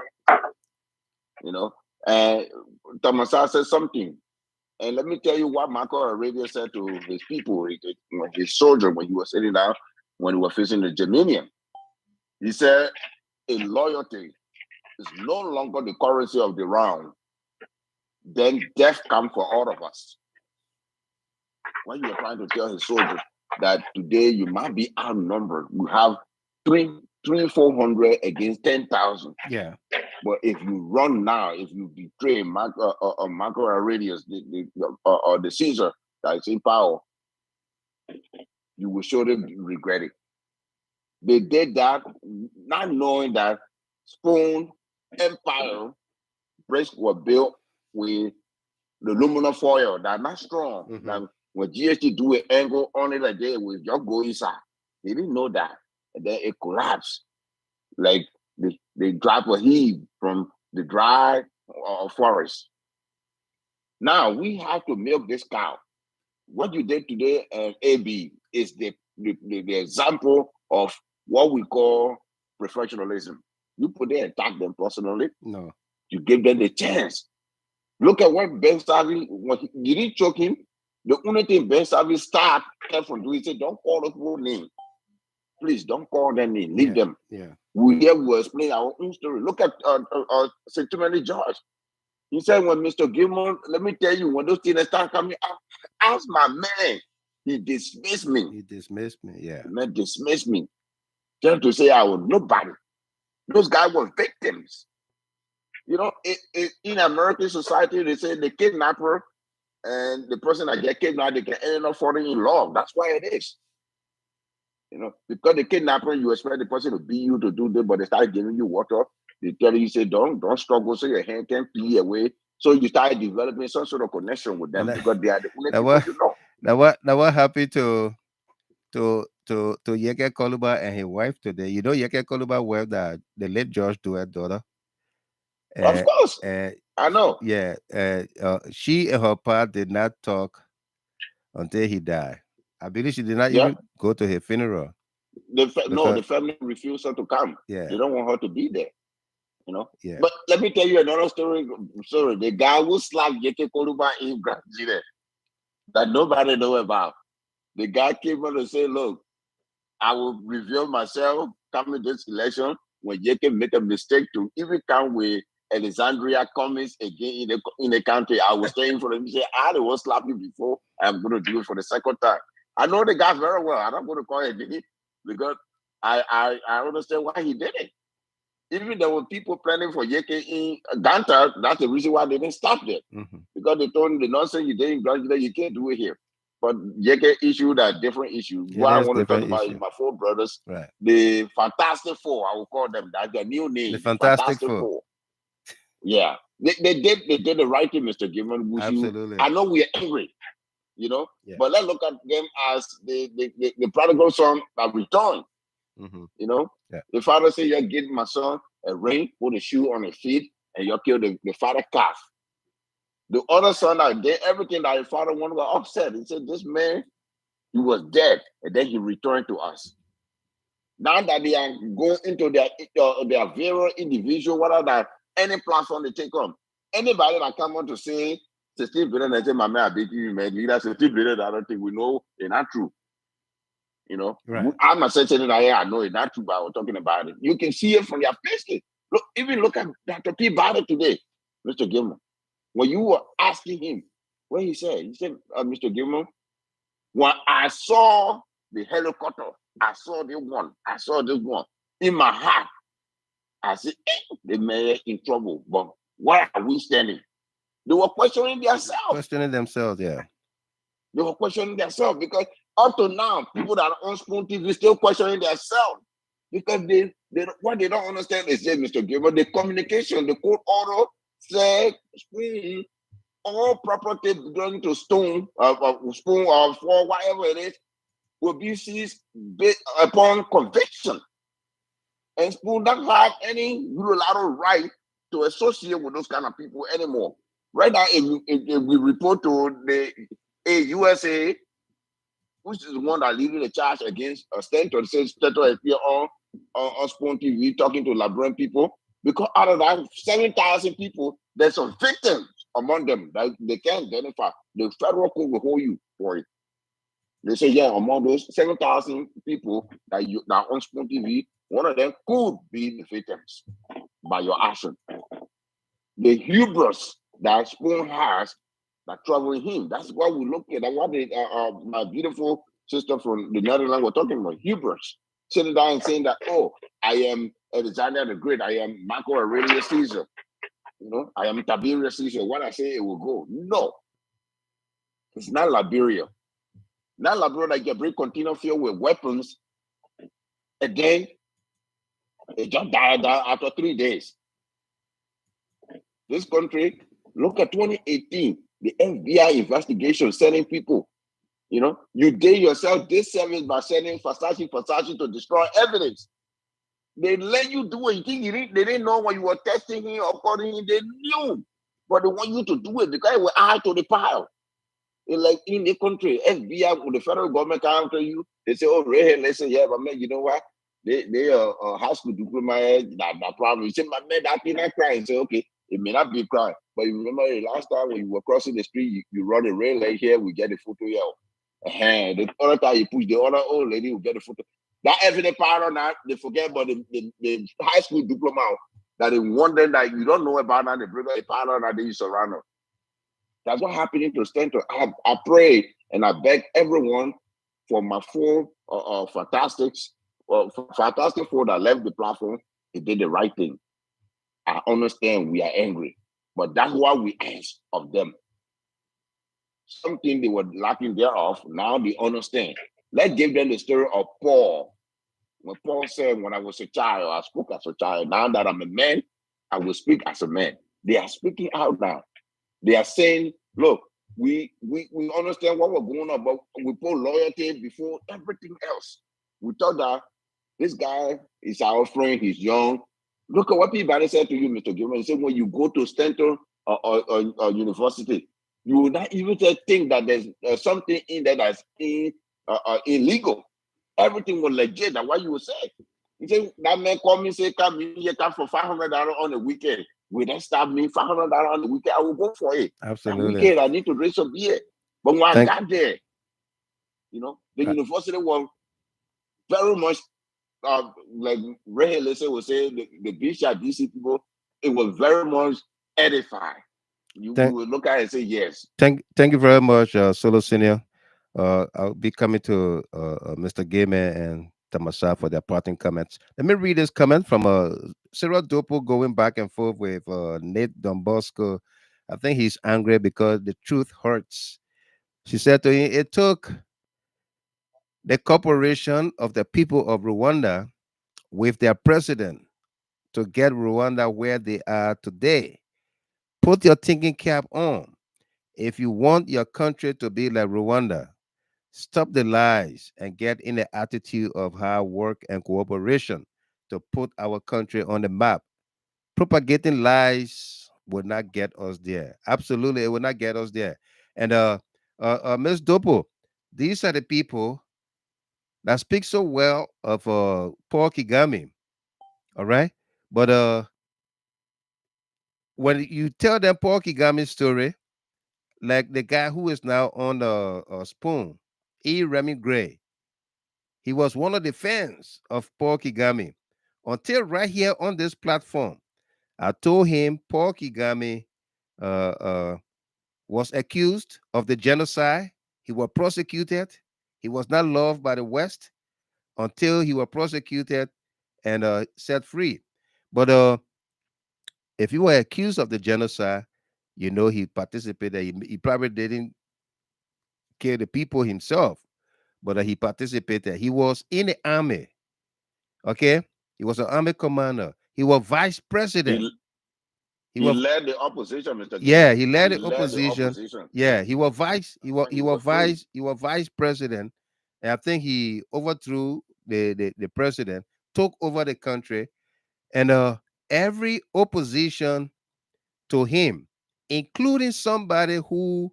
you know. And Tamasa said something. And let me tell you what Marco Arabia said to his people, his soldier, when he was sitting down, when he was facing the Geminian. He said, a loyalty is no longer the currency of the realm. then death comes for all of us. When you're trying to tell his soldiers that today you might be outnumbered, you have 400 against 10,000. Yeah. But if you run now, if you betray Marco Aurelius, the Caesar that is in power, you will surely regret it. They did that not knowing that Spoon Empire bricks were built with the aluminum foil that not strong. Mm-hmm. That when GST do an angle on it like that, will just go inside. They didn't know that. And then it collapsed. Like they drop a heave from the dry forest. Now we have to milk this cow. What you did today, AB, is the example of what we call professionalism. You put there and attack them personally. No. You give them the chance. Look at what Ben Savvy, you didn't choke him. The only thing Ben Savvy kept from doing, he said, don't call the full name. Please don't call them name. Leave them. Yeah. We will explain our own story. Look at Sentimental George. He said, when Mr. Gilmore, let me tell you, when those things start coming out, ask my man. He dismissed me. He dismissed me, yeah. The man dismissed me. Just to say I was nobody. Those guys were victims. You know, in American society, they say the kidnapper and the person that get kidnapped, they can end up falling in love. That's why it is. You know, because the kidnapper, you expect the person to beat you to do this, but they start giving you water. They tell you, say, don't struggle so your hand can flee away. So you start developing some sort of connection with them because they are the only people you know. Now what happened to Yeke Koluba and his wife today? You know Yeke Koluba wife that the late George Duet daughter. Of course. I know. Yeah. She and her pa did not talk until he died. I believe she did not even go to his funeral. The family refused her to come. Yeah. They don't want her to be there. You know? Yeah. But let me tell you another story. Sorry, the guy who slapped Yeke Koluba in Nigeria that nobody know about. The guy came on and said, look, I will reveal myself coming this election when Yeke make a mistake to even come with Alexandria Cummings again in the country. I was staying for him. He said, I was slap you before. I'm going to do it for the second time. I know the guy very well. I'm not going to call it because I understand why he did it. Even there were people planning for Yeke in Ganta. That's the reason why they didn't stop there. Mm-hmm. Because they told him the nonsense you did in Ganta, you can't do it here. But Yeke issued a different issue. Yeah, what I want to talk about is my four brothers. Right. The Fantastic Four, I will call them. That's their new name. The Fantastic Four. Yeah. They did the right thing, Mr. Gilman. Absolutely. I know we're angry, you know, yeah. But let's look at them as the prodigal son that returned. Mm-hmm. You know, yeah. The father said, you give my son a ring, put a shoe on his feet, and you kill the father calf. The other son that did everything that his father wanted was upset. He said, this man, he was dead, and then he returned to us. Now that they are going into their various individual, whatever, any platform they take on, anybody that come on to say, 16 billion, I say, my man, I beat you, man. That's 16 billion, I don't think we know it's not true. You know, right. I'm not saying that I know it's not true, but we're talking about it. You can see it from their faces. Look at Dr. P. Bada today, Mr. Gilman. When you were asking him, what he said, Mr. Gilman, when I saw the helicopter, I saw this one. In my heart, I said, the mayor in trouble, but why are we standing? They were questioning themselves. Yeah. They were questioning themselves because up to now, people that are on Spoon TV still questioning themselves because what they don't understand is, Mr. Gilbert, the communication, the court order said Spoon, all property belonging to Spoon or for whatever it is, will be seized upon conviction. And Spoon doesn't have any unilateral right to associate with those kind of people anymore. Right now, if we report to the USA, which is the one that leading the charge against Stanton, says Stanton is here on Spoon TV talking to LeBron people, because out of that 7,000 people, there's some victims among them that they can't identify. The federal court will hold you for it. They say, yeah, among those 7,000 people that are on Spoon TV, one of them could be the victims by your action. The hubris that Spoon has that troubling him. That's what we look at. That's what my beautiful sister from the Netherlands were talking about. Hubris. Sitting down and saying that, oh, I am Alexander the Great. I am Marco Aurelius Caesar. You know, I am Tiberius Caesar. What I say, it will go. No. It's not Liberia. Not Liberia that get bring container filled with weapons, and then it just died after 3 days. This country, look at 2018, the FBI investigation sending people. You know, you did yourself this service by sending Versace to destroy evidence. They let you do it. You think they didn't know when you were testing him or calling him? They knew, but they want you to do it because it will add to the pile. Like in the country, FBI with the federal government come after you. They say, "Oh, Ray, listen, yeah, but man, you know what? They are high school diploma. That problem." You say, "My man, that thing not crying." Say, "Okay, it may not be crying, but you remember the last time when you were crossing the street, you run a red light here, we get the photo here. The other time you push the other old lady, we get the photo. That evidence part on that, they forget about the high school diploma that they wonder that you don't know about that. They bring a part on that they surround them. That's what happening to Stanton. I pray and I beg everyone for my four fantastic four that left the platform. They did the right thing. I understand we are angry, but that's what we ask of them. Something they were lacking thereof, now they understand. Let's give them the story of Paul. When Paul said, when I was a child, I spoke as a child. Now that I'm a man, I will speak as a man. They are speaking out now. They are saying, look, we understand what we're going on, but we put loyalty before everything else. We thought that this guy is our friend, he's young. Look at what people said to you, Mr. Gilman. He said, when you go to Stanton or university, you will not even think that there's something in there that's illegal. Everything was legit. That's what you would say. He said, that man called me and said, come in here, come for $500 on the weekend. Will that stop me? $500 on the weekend, I will go for it. Absolutely. That weekend, I need to drink some beer. But when I got there, you know, the university was very much like Ray Listen was saying, the Bishop DC people, it was very much edified. You would look at it and say yes. Thank you very much, Solo Senior. I'll be coming to Mr. Gayman and Tamasa for their parting comments. Let me read this comment from Cyril Dopo going back and forth with Nate Dombosco. I think he's angry because the truth hurts. She said to him, it took the corporation of the people of Rwanda with their president to get Rwanda where they are today. Put your thinking cap on. If you want your country to be like Rwanda, stop the lies and get in the attitude of hard work and cooperation to put our country on the map. Propagating lies will not get us there. Absolutely, it will not get us there. And Ms. Dopo, these are the people that speak so well of Paul Kagame. All right, but when you tell them Paul Kagame's story, like the guy who is now on the Spoon, E. Remy Gray, he was one of the fans of Paul Kagame until right here on this platform. I told him Paul Kagame was accused of the genocide. He was prosecuted. He was not loved by the West until he was prosecuted and set free. But if you were accused of the genocide, you know he participated. He probably didn't kill the people himself, but he participated. He was in the army. Okay, he was an army commander. He was vice president. He led the opposition, Mr. Yeah, Gilman. he led the opposition. Yeah, he was vice. He was vice president, and I think he overthrew the president, took over the country, and every opposition to him, including somebody who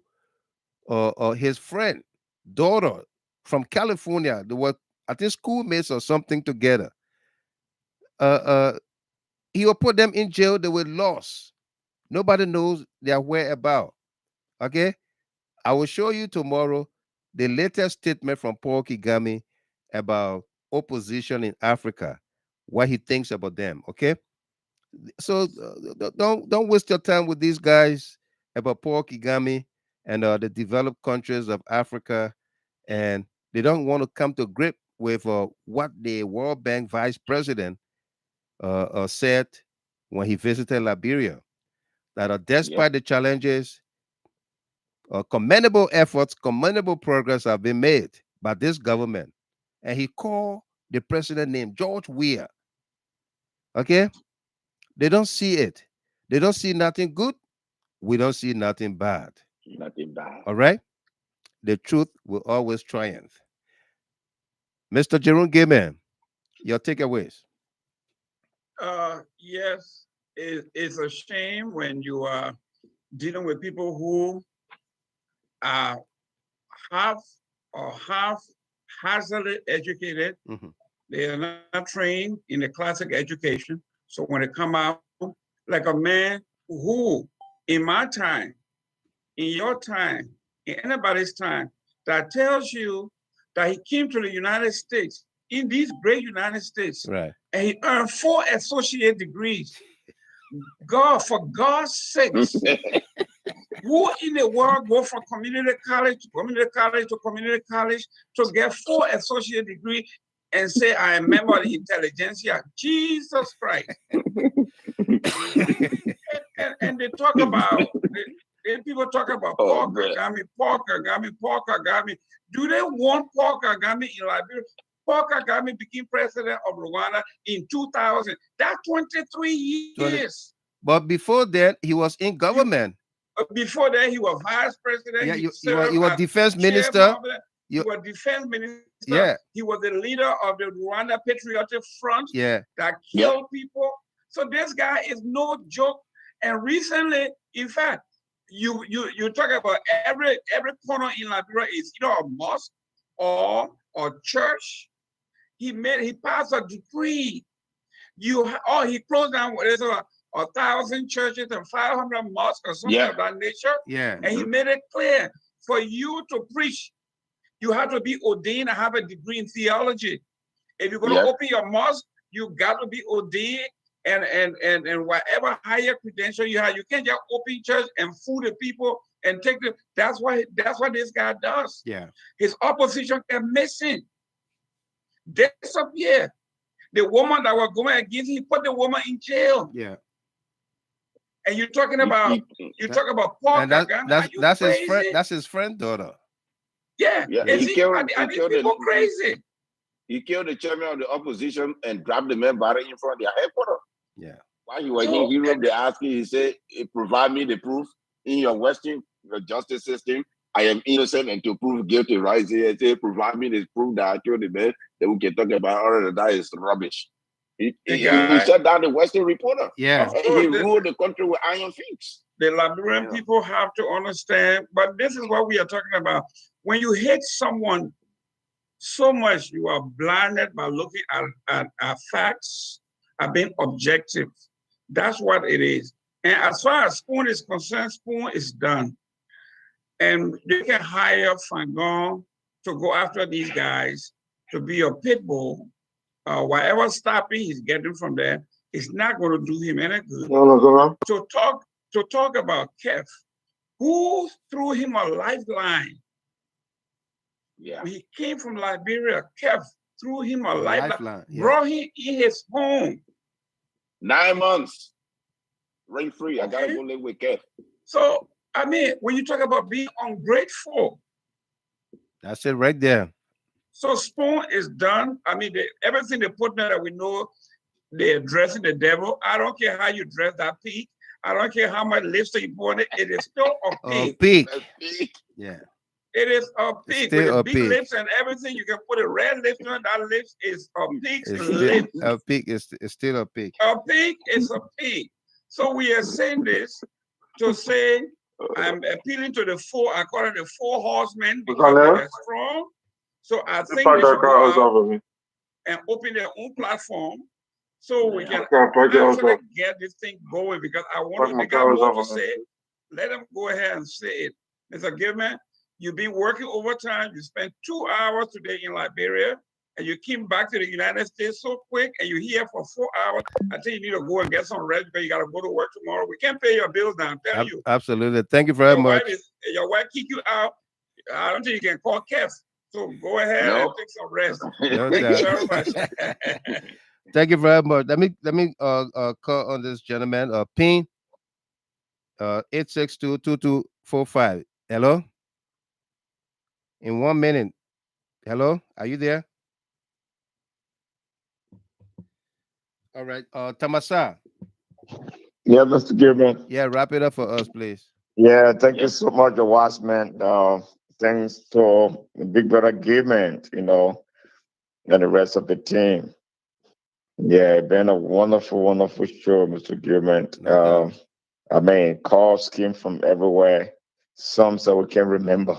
his friend daughter from California, they were I think schoolmates or something together. He will put them in jail. They were lost. Nobody knows their whereabouts. Okay, I will show you tomorrow the latest statement from Paul Kagame about opposition in Africa, what he thinks about them. Okay, so don't waste your time with these guys. about Paul Kagame and the developed countries of Africa, and they don't want to come to grip with what the World Bank vice president said when he visited Liberia, that despite the challenges, commendable efforts, commendable progress have been made by this government. And he called the president named George Weah. Okay? They don't see it. They don't see nothing good. We don't see nothing bad. Nothing bad. All right? The truth will always triumph. Mr. Jerome Gayman, your takeaways. Yes, it's a shame when you are dealing with people who are haphazardly educated. They are not trained in the classic education. So when they come out, like a man who, in my time, in your time, in anybody's time, that tells you that he came to the United States, in these great United States, right, and he earned 4 associate degrees. God, for God's sakes, who in the world go from community college to community college to community college to get 4 associate degrees and say, I am a member of the intelligentsia? Jesus Christ. and they talk about, people talk about Paul Kagame, Paul Kagame, Paul Kagame. Do they want Paul Kagame in Liberia? Paul Kagame became president of Rwanda in 2000. That's 23 years. But before that, he was in government. Before that, he was vice president. Yeah, you were defense minister. He was defense minister. Yeah. He was the leader of the Rwanda Patriotic Front that killed people. So this guy is no joke. And recently, in fact, you talk about every corner in Liberia is either a mosque or church. He passed a decree. He closed down what is 1,000 churches and 500 mosques or something of that nature. Yeah. And he made it clear, for you to preach, you have to be ordained and have a degree in theology. If you're going to open your mosque, you got to be ordained and whatever higher credential you have. You can't just open church and fool the people and take them. That's what this guy does. Yeah. His opposition kept missing. Disappear. The woman that was going against him, he put the woman in jail. Yeah. And you're talking about Paul Kagame. That's his friend. That's his friend daughter. Yeah. He killed people crazy. He killed the chairman of the opposition and grabbed the man body in front of their headquarters. Yeah. While he was in Europe, they asked him, he said, provide me the proof in your Western justice system. I am innocent, and to prove guilty, right? He said, provide me the proof that I killed the man. Then we can talk about other than that is rubbish. He shut down the Western Reporter. Yeah. And he ruled the country with iron fists. The Liberian people have to understand, but this is what we are talking about. When you hate someone so much, you are blinded by looking at facts, at being objective. That's what it is. And as far as Spoon is concerned, Spoon is done. And you can hire Fangon to go after these guys to be a pit bull. Whatever stopping he's getting from there, it's not going to do him any good. No, go on. To talk about Kev, who threw him a lifeline? Yeah. When he came from Liberia, Kev threw him a lifeline. Yeah. Brought him in his home. 9 months. Rent free. I gotta go live with Kev. So, I mean, when you talk about being ungrateful, that's it right there. So Spoon is done. I mean, everything they put there that we know, they're dressing the devil. I don't care how you dress that pig. I don't care how much lipstick you put on it. It is still a pig. Pig. Yeah. It is a pig with the big lips and everything. You can put a red lips on that. Lips is a pig's lips. A pig is still a pig. A pig is a pig. So we are saying this to say, I'm appealing to the I call it the 4 horsemen because they're strong. So I think they should go out and open their own platform so we can actually get this thing going, because I want to got more to say. Let them go ahead and say it. Mr. Gilman, you've been working overtime. You spent 2 hours today in Liberia. and you came back to the United States so quick, and you're here for 4 hours. I think you need to go and get some rest because you got to go to work tomorrow. We can't pay your bills now, I'm telling you. Absolutely. Thank you very much. Your wife kick you out. I don't think you can call Kev. So go ahead and take some rest. No Thank you doubt. very much. Thank you very much. Let me call on this gentleman, Pin, 862-2245. Hello? In 1 minute. Hello? Are you there? All right. Tamasa. Yeah, Mr. Gilman. Yeah, wrap it up for us, please. Yeah, thank you so much, the Watchman. Thanks to the Big Brother Gilman, and the rest of the team. Yeah, been a wonderful, wonderful show, Mr. Gilman. I mean, calls came from everywhere. Some so we can remember.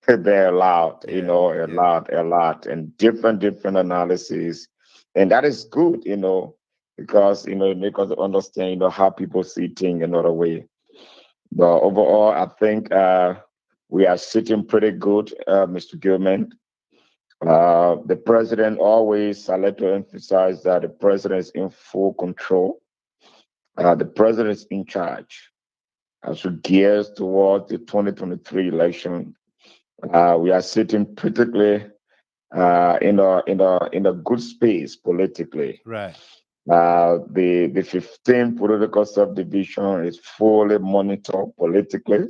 They're a lot, a lot, and different analyses. And that is good, because, it makes us understand, how people see things another way. But overall, I think we are sitting pretty good, Mr. Gilman. The president always, I like to emphasize that the president is in full control. The president is in charge. As we gear towards the 2023 election, we are sitting politically in a good space politically. Right. The 15th political subdivision is fully monitored politically.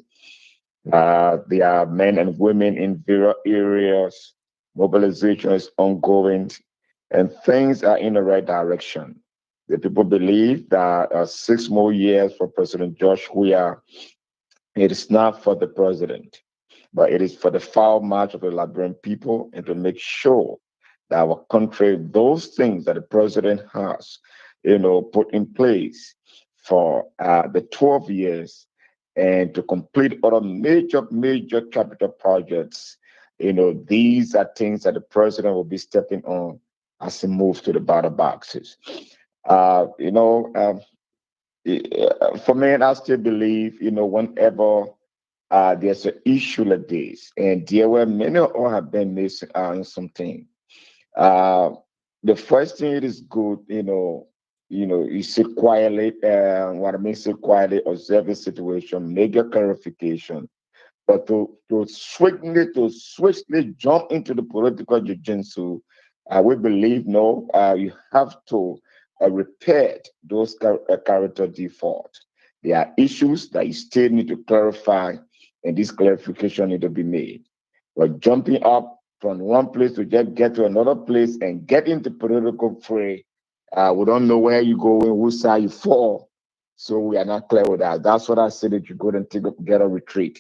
There are men and women in various areas. Mobilization is ongoing, and things are in the right direction. The people believe that 6 more years for President Josh Weah, it is not for the president, but it is for the foul march of the Liberian people, and to make sure that our country, those things that the president has, put in place for the 12 years, and to complete other major capital projects. These are things that the president will be stepping on as he moves to the ballot boxes. For me, I still believe, whenever there's an issue like this, and there were many who have been missing on something. The first thing it is good, you sit quietly, what I mean, sit quietly, observe the situation, make a clarification. But to swiftly jump into the political jujitsu, we believe you have to repair those character defaults. There are issues that you still need to clarify, and this clarification need to be made. But jumping up from one place to just get to another place and get into political fray, we don't know where you go and which side you fall. So we are not clear with that. That's what I said, that you go and get a retreat.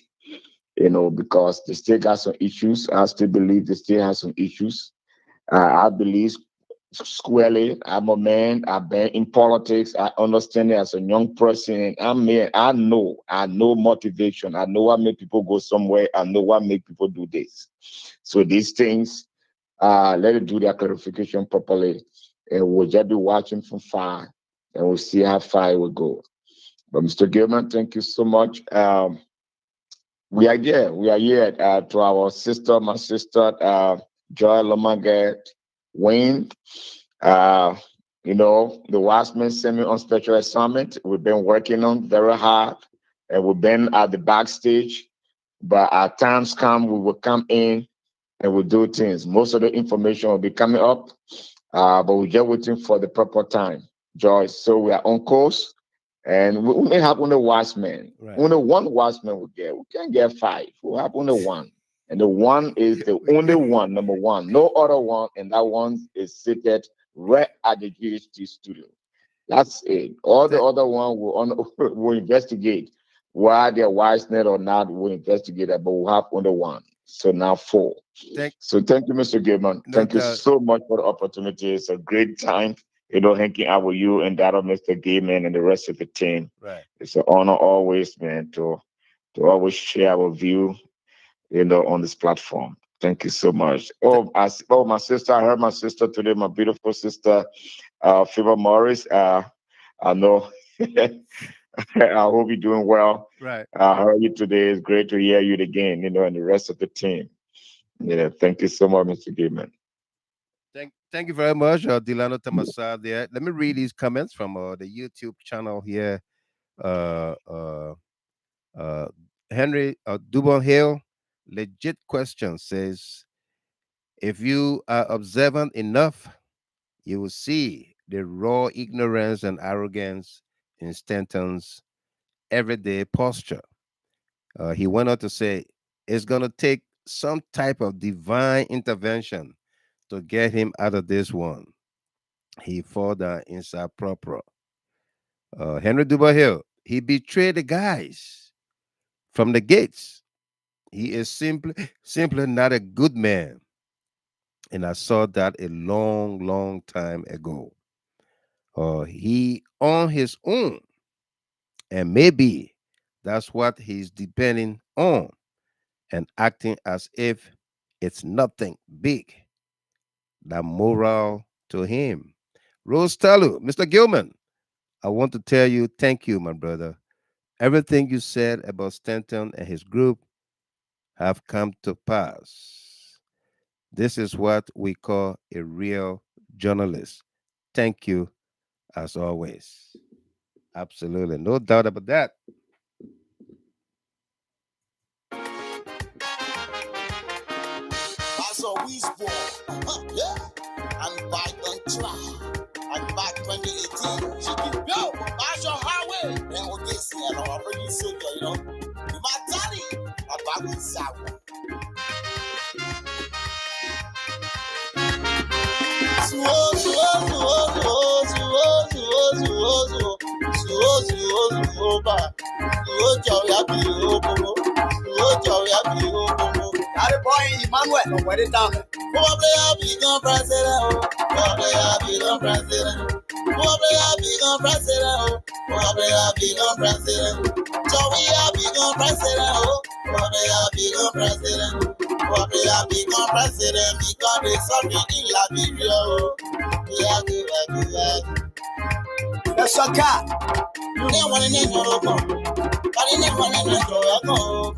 Because they still got some issues. I still believe they still have some issues. I believe squarely, I'm a man, I've been in politics, I understand it as a young person. I know motivation. I know what make people go somewhere. I know what make people do this. So these things, let it do their clarification properly. And we'll just be watching from far, and we'll see how far it will go. But Mr. Gilman, thank you so much. We are here to our sister, my sister, Joy Lomaget Wayne. The Watchman sent me on special assignment. We've been working on very hard, and we've been at the backstage. But at times come, we will come in and we'll do things. Most of the information will be coming up, but we're just waiting for the proper time, Joy. So we are on course. And we may have only Watchman. Right. Only one Watchman we get. We can't get 5. We'll have only one. And the one is the only one, number one. No other one. And that one is seated right at the GHT studio. That's it. All the other one will investigate. Why they're Watchman or not, we'll investigate that. But we'll have only one. So now 4. Thank you, Mr. Gilman. Thank you so much for the opportunity. It's a great time. Hanging out with you and that of Mr. Gilman and the rest of the team. Right. It's an honor always, man, to always share our view, on this platform. Thank you so much. My sister, I heard my sister today, my beautiful sister, Favor Morris. I know. I hope you're doing well. Right. How are you today? It's great to hear you again, and the rest of the team. Thank you so much, Mr. Gilman. Thank you very much, Delano Tamasa. There. Let me read these comments from the YouTube channel here. Henry Dubon Hill, legit question, says, if you are observant enough, you will see the raw ignorance and arrogance in Stanton's everyday posture. He went on to say, it's going to take some type of divine intervention to get him out of this one. He fall down inside proper. Henry Duba Hill, he betrayed the guys from the gates. He is simply not a good man. And I saw that a long time ago. He on his own. And maybe that's what he's depending on and acting as if it's nothing big. That moral to him. Rose Talu, Mr. Gilman, I want to tell you thank you, my brother. Everything you said about Stanton and his group have come to pass. This is what we call a real journalist. Thank you, as always. Absolutely. No doubt about that. That's a Weezball. Yeah. I'm back on track. I'm back 2018. She can go. That's your highway. Then we'll get seen. I'm already soldier, you know. You my daddy. I'm back with Sawa. That boy Emmanuel, where it down? Probably I'll become president. Probably I'll become president. Probably I'll become president. Probably I'll become president. Joey I'll become president. Probably I'll become president. Probably I'll become president because they sorry in Liberia. That's a cat. You never want to name your phone. But you never want to name your phone.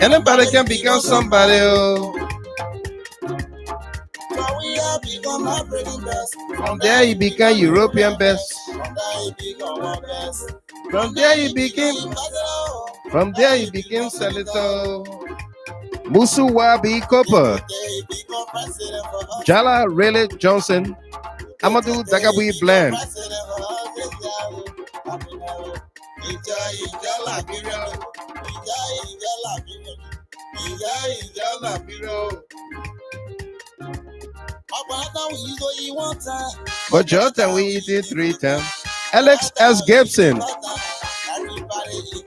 Anybody can become somebody. From there you become European best. From there you became senator. Musu Wabi Kopa, Jala Rele Johnson, Amadou Dagabui Bland. But Jota, we eat it 3 times. Alex S. Gibson,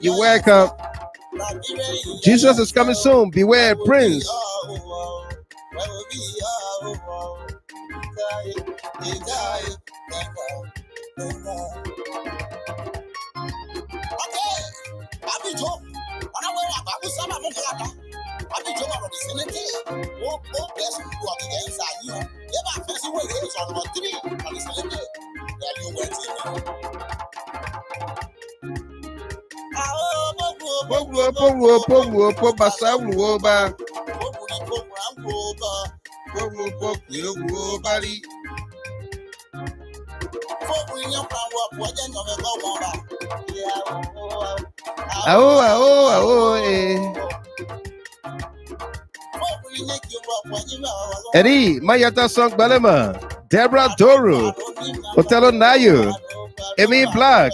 you're welcome. Jesus is coming soon. Beware, Prince. Eddie, Mayata Song Balema, Deborah Doru, Otelo Nayu, Amy Black.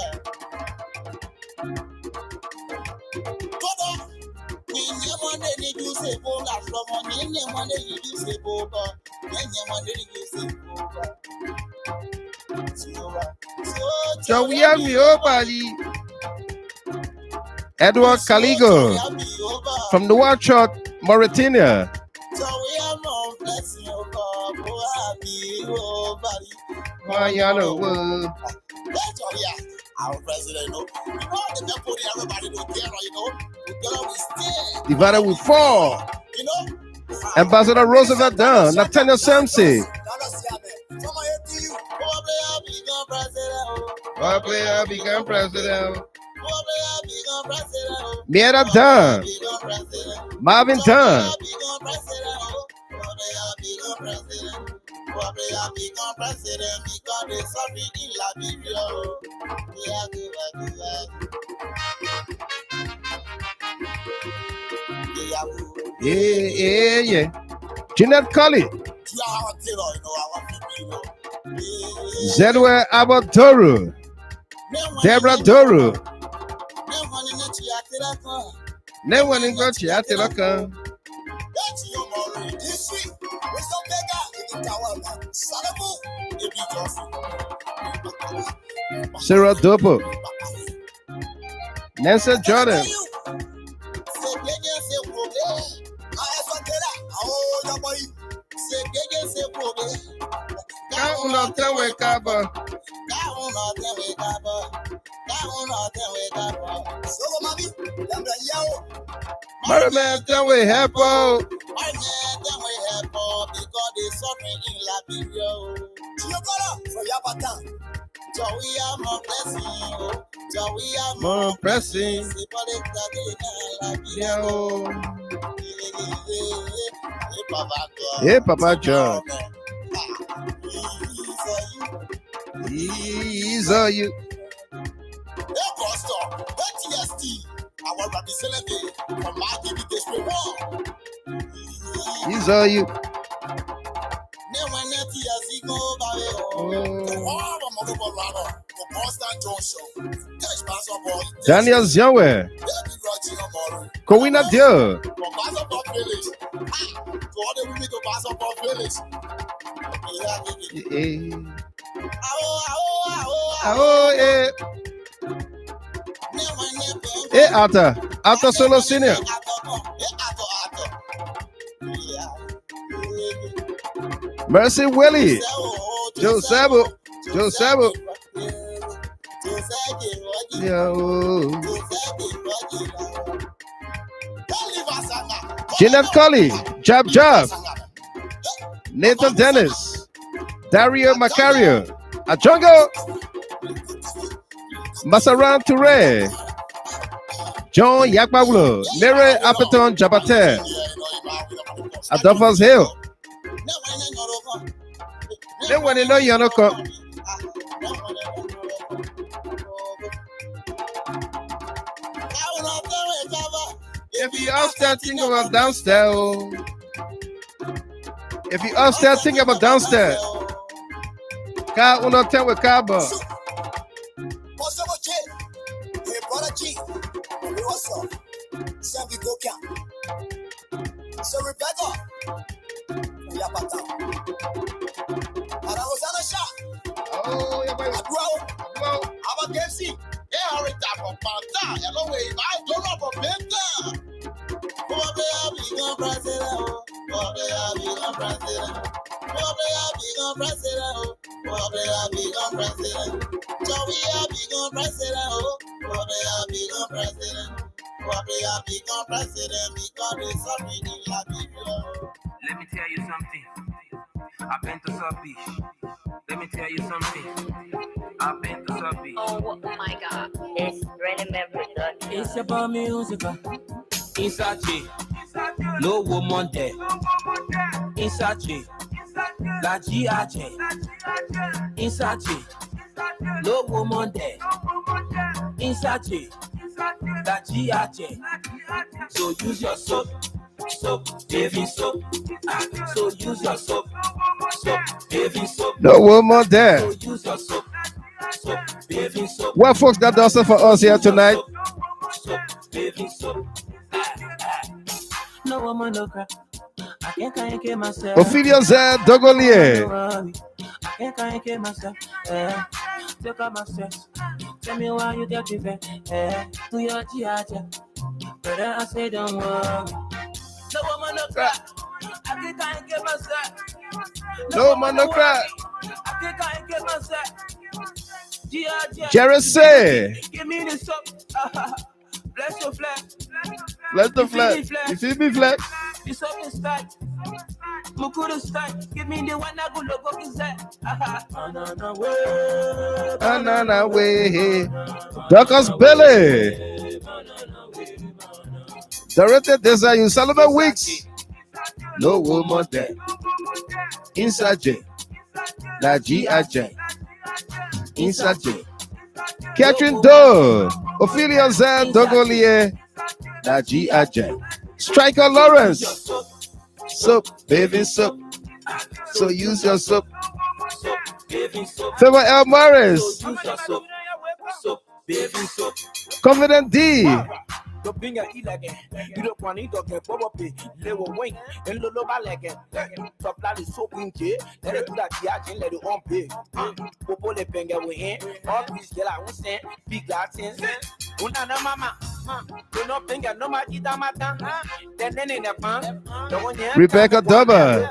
Edward Caligo from the Wild Shot, Mauritania. Our president, Divided with 4. Ambassador Roosevelt Dunn, Nathaniel Samsey. Probably I become president. Miera Dunn, Marvin Dunn, yeah. Jeanette Colley, Zedwe Abadoru, Deborah Doru. Ne one in got you at the locker. Sarah Dopo, Nancy Jordan, Mariman, tell we help out. More pressing. Hey, Papa John. He's all you. He's all you. Daniel Ziawe, Kowina Dio, Alta Solo Senior, Mercy Willie, Joe Sabo, Jeanette Colley, Jab, Nathan Dennis, Dario Macario, Ajongo, Masaran Toure, John Yakbabulo, Mire Apeton Jabate, Adolphus Hill. They want to know you're not come. If you upstairs think about downstairs, think about downstairs. Car uno tell with carbo. So Rebecca, oh, yeah, boy. I'm a KFC. Yeah, I already from Panta. Hello, wait, I don't know for Penta. Probably I'll be gone president. Probably I'll be gone president. Probably I'll be gone president. Probably I'll be gone president. Joey, I'll be gone president. Probably I'll be gone president. Probably I'll be gone president because it's already like it. Let me tell you something. I've been to South Beach. Let me tell you something. I've been to South Beach. Oh my God. It's really memory. It's about music. Insachi. No woman there. Insachi. La G.I.J. Insachi. No woman there. Insachi. La G.I.J. So use your soap. Baby soap. So use your soap. Baby soap. No woman there. So use your soap. Baby soap. Well, folks, that does it for us here tonight. Baby soap. No woman, no crap. I can't get myself. Ophelia Z. Dogolier. I can't get myself. Take out my stress. Tell me why you get me do your G.I.J. Brother, I say don't worry. No woman, no cry. I can't get myself. No woman, no cry. I can't get myself. G.I.J. Jared say. Give me the soap. Bless your flag. Bless the flag. You feel me, flag? The soap is tight. Mukuru style. Give me the one that go logo inside. Anana way. Duckers Billy. Director Desire Sullivan Weeks. No woman there. Inside J. La G.I.J. Inside J. Catherine Doe. Ophelia Z. Dogolier. La G.I.J. Striker Lawrence. Soap, baby soap. So use your soap. Favor L. Morris. Confident D. Dopinga ilage, you don't want it, okay, probably, level wing, and Lolo Balage, top line is so winky, let it do that, yeah, let it on pay. Popo le penga we in, all these get out, big Latin, Unana mama, you know, penga no matter, then in the pan, the one Rebecca Dubber.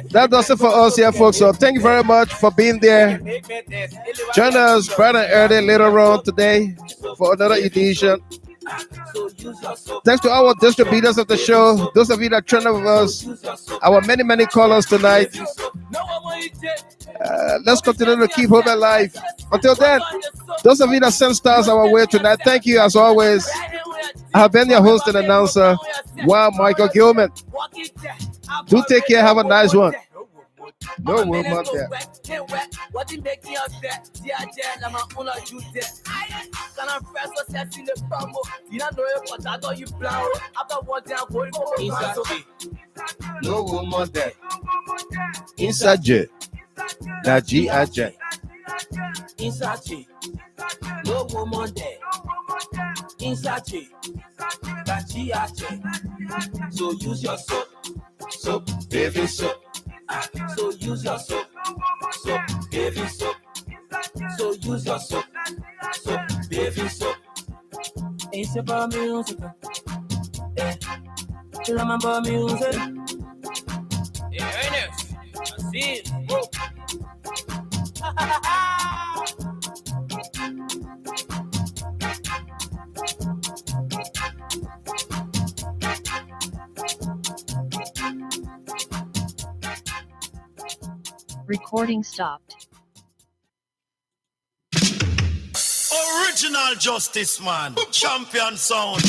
That does it for us here, folks. So thank you very much for being there. Join us bright and early later on today for another edition. Thanks to our distributors of the show, those of you that train with us, our many callers tonight. Let's continue to keep hope alive. Until then, those of you that send stars our way tonight, thank you as always. I have been your host and announcer, Michael Gilman. Do take care. Have a nice one. No woman there. No woman there. Inside J. La G.I.J. Inside J. No woman there. Inside J. La G.I.J. So use your soap. Soap, baby soap. So use your soap. Soap, baby soap. So use your soap. Soap, baby soap. It's about music. It's about music. Yeah, Ernest. I see it. Recording stopped. Original Justice Man, champion sound.